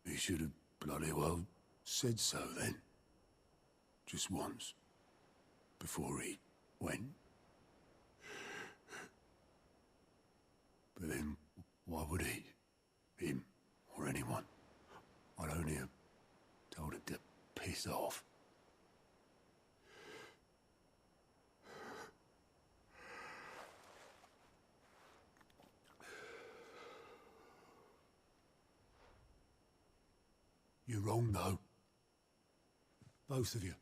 He should have bloody well said so then. Just once. Before he went. But then, why would he? Him, or anyone? I'd only have told him to piss off. You're wrong, though. Both of you.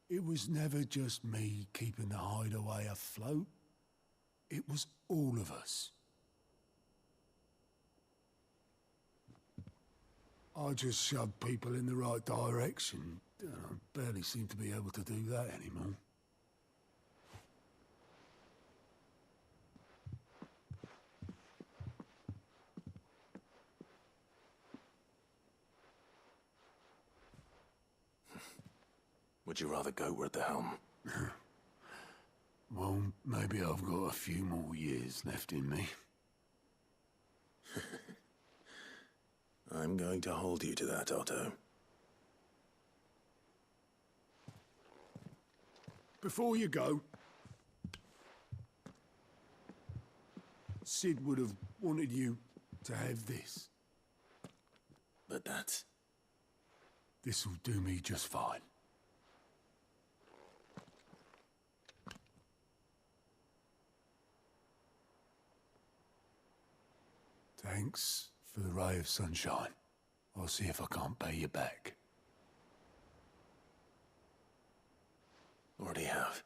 It was never just me keeping the hideaway afloat. It was all of us. I just shoved people in the right direction. I barely seem to be able to do that anymore. Would you rather go at the helm? Well, maybe I've got a few more years left in me. I'm going to hold you to that, Otto. Before you go, Sid would have wanted you to have this. But that's... This'll do me just fine. Thanks for the ray of sunshine. I'll see if I can't pay you back. Already have.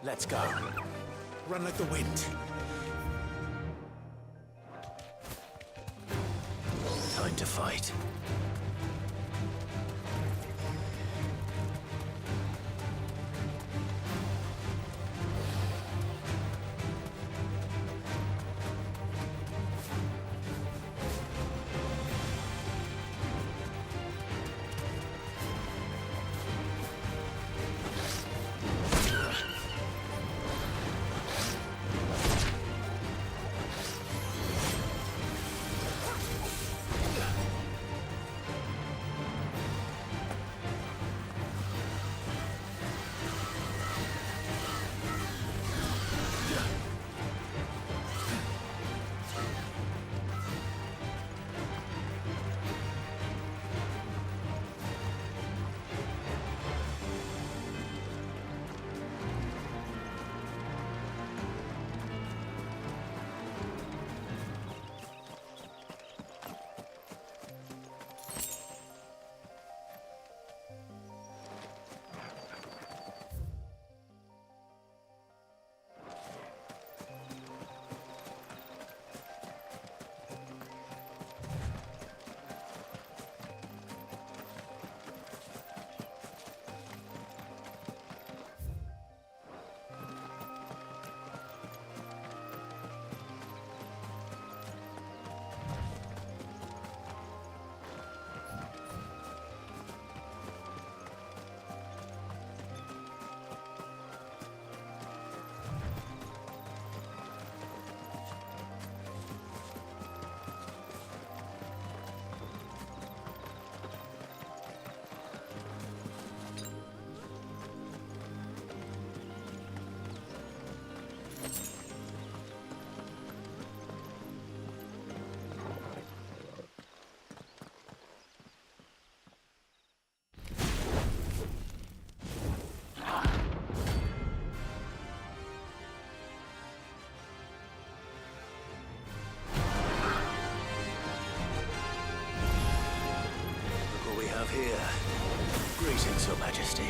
Let's go. Run like the wind. Time to fight. Here. Greetings, Your Majesty.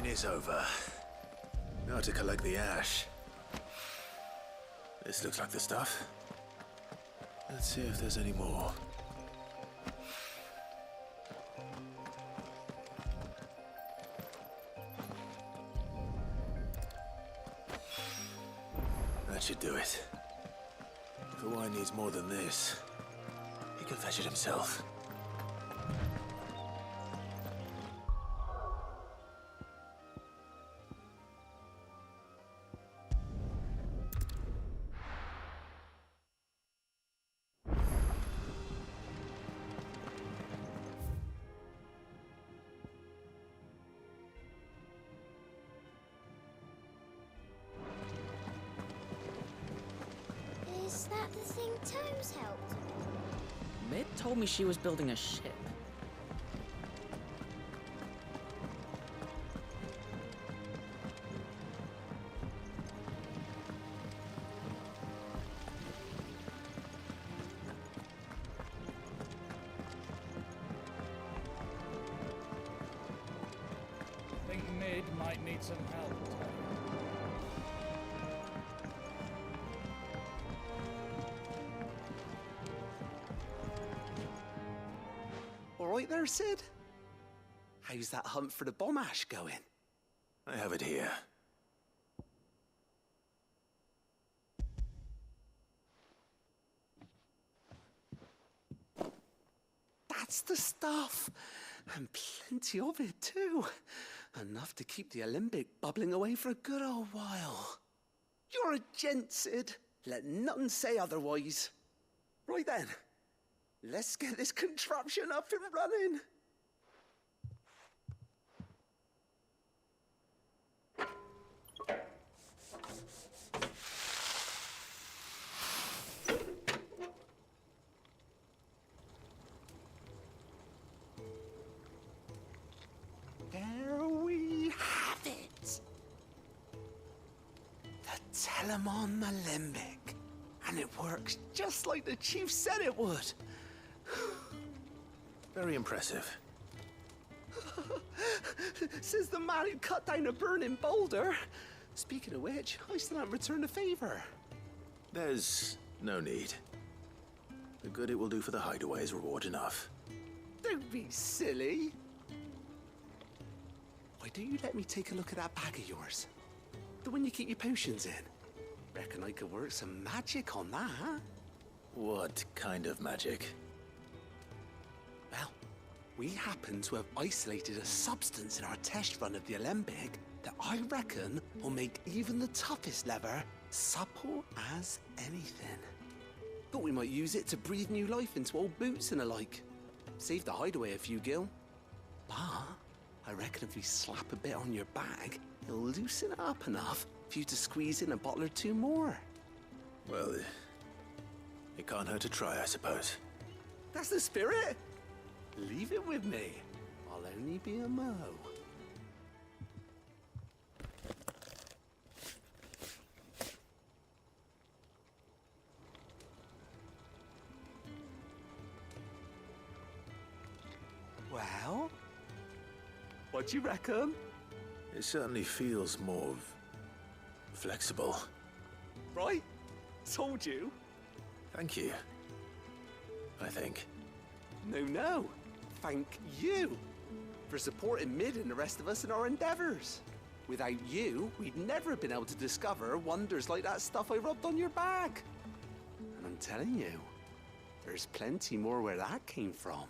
is over. Now to collect the ash. This looks like the stuff. Let's see if there's any more. That should do it. If the wine needs more than this, he can fetch it himself. Is that the thing Tomes helped? Mid told me she was building a ship. Think Mid might need some help. All right there, Sid? How's that hunt for the bomb ash going? I have it here. That's the stuff! And plenty of it, too. Enough to keep the Alembic bubbling away for a good old while. You're a gent, Sid. Let nothing say otherwise. Right then, let's get this contraption up and running. There we have it. The Telemon Alembic. And it works just like the chief said it would. Very impressive. Says the man who cut down a burning boulder. Speaking of which, I still haven't returned the favor. There's no need. The good it will do for the hideaway is reward enough. Don't be silly. Why don't you let me take a look at that bag of yours? The one you keep your potions in. Reckon I could work some magic on that. What kind of magic? Well, we happen to have isolated a substance in our test run of the Alembic that I reckon will make even the toughest leather supple as anything. Thought we might use it to breathe new life into old boots and the like. Save the hideaway a few gil. But I reckon if we slap a bit on your bag, it'll loosen it up enough for you to squeeze in a bottle or two more. Well, it can't hurt to try, I suppose. That's the spirit. Leave it with me. I'll only be a mo. Well, what do you reckon? It certainly feels more flexible. Right? Told you. Thank you. I think. No. Thank you for supporting Mid and the rest of us in our endeavors. Without you, we'd never have been able to discover wonders like that stuff I rubbed on your bag. And I'm telling you, there's plenty more where that came from.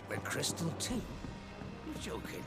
With Crystal too? You're joking.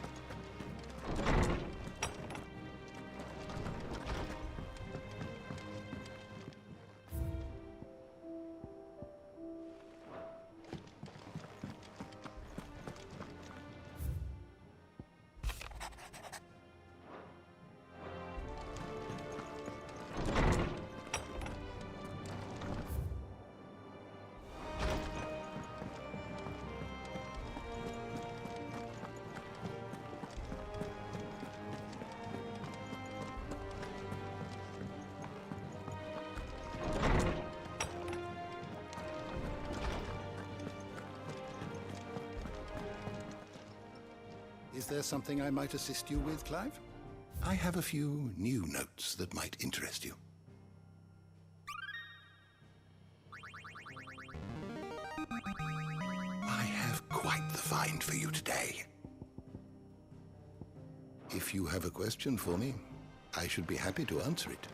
Is there something I might assist you with, Clive? I have a few new notes that might interest you. I have quite the find for you today. If you have a question for me, I should be happy to answer it.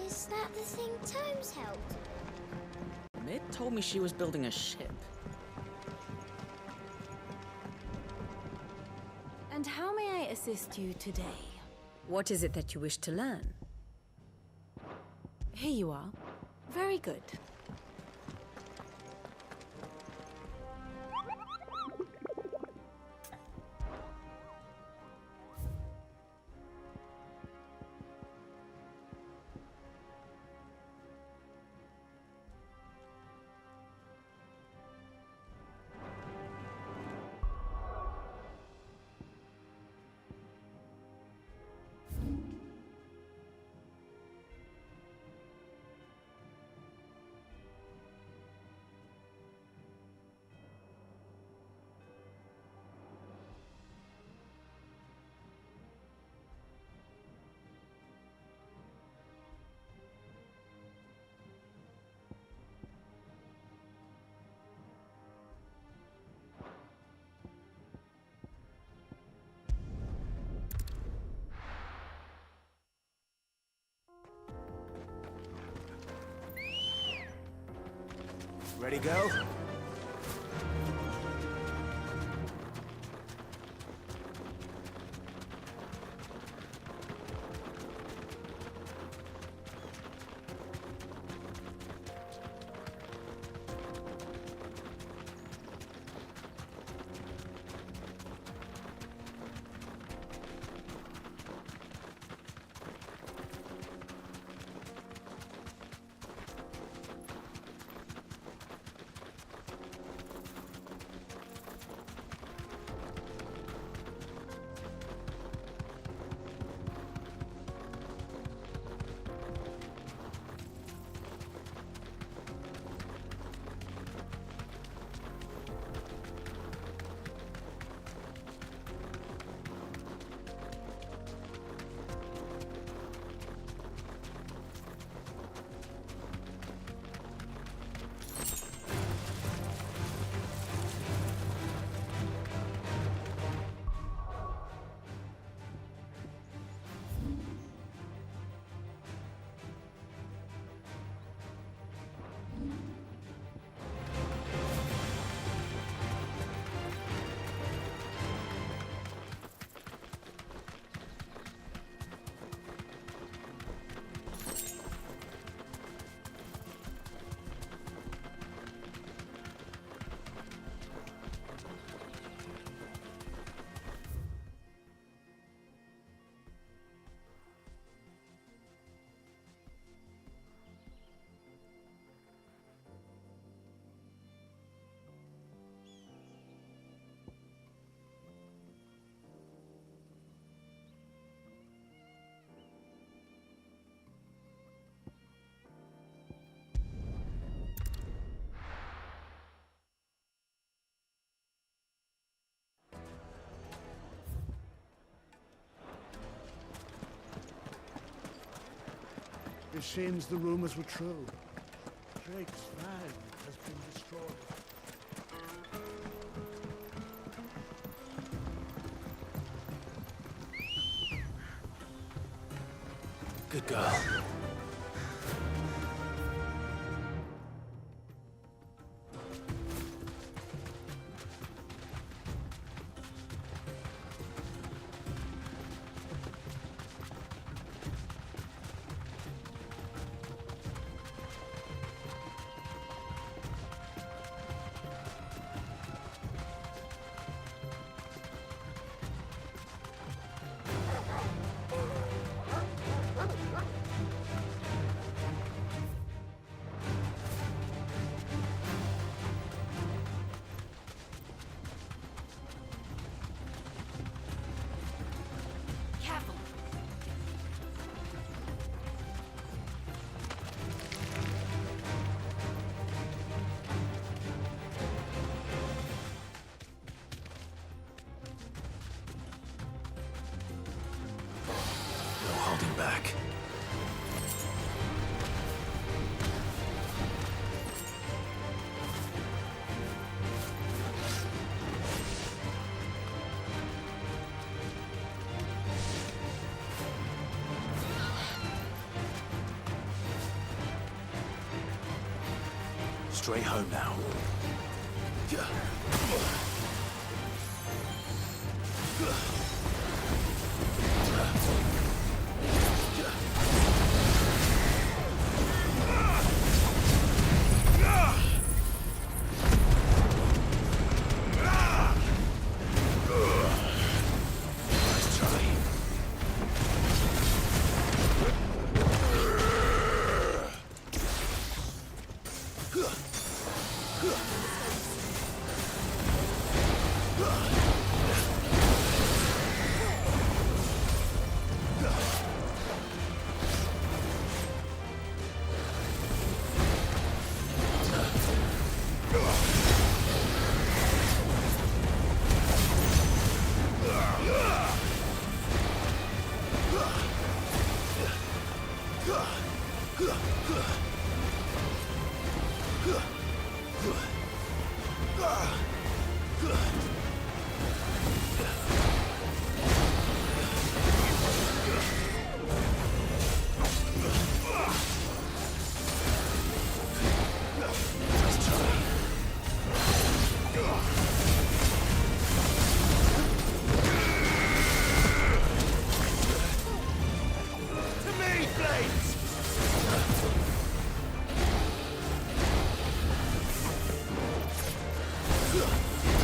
Is that the thing Tomes held? Mid told me she was building a ship. And how may I assist you today? What is it that you wish to learn? Here you are. Very good. Ready, go? seems the rumors were true. Drake's fang has been destroyed. Good girl. Careful. No holding back. Straight home now.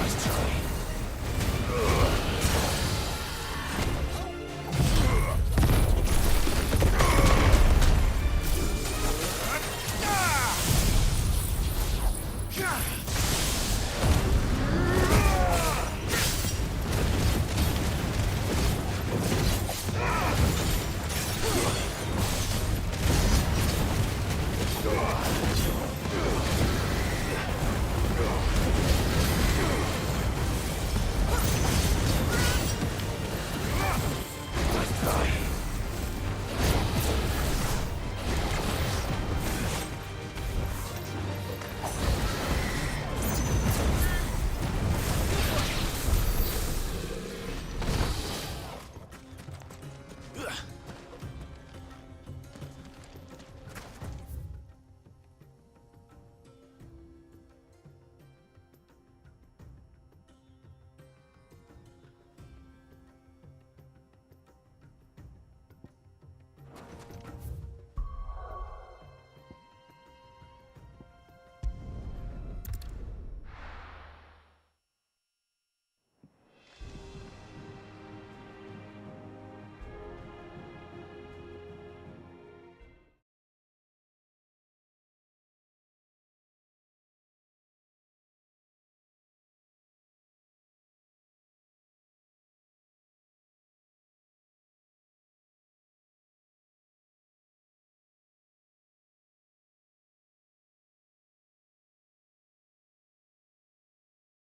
Nice try.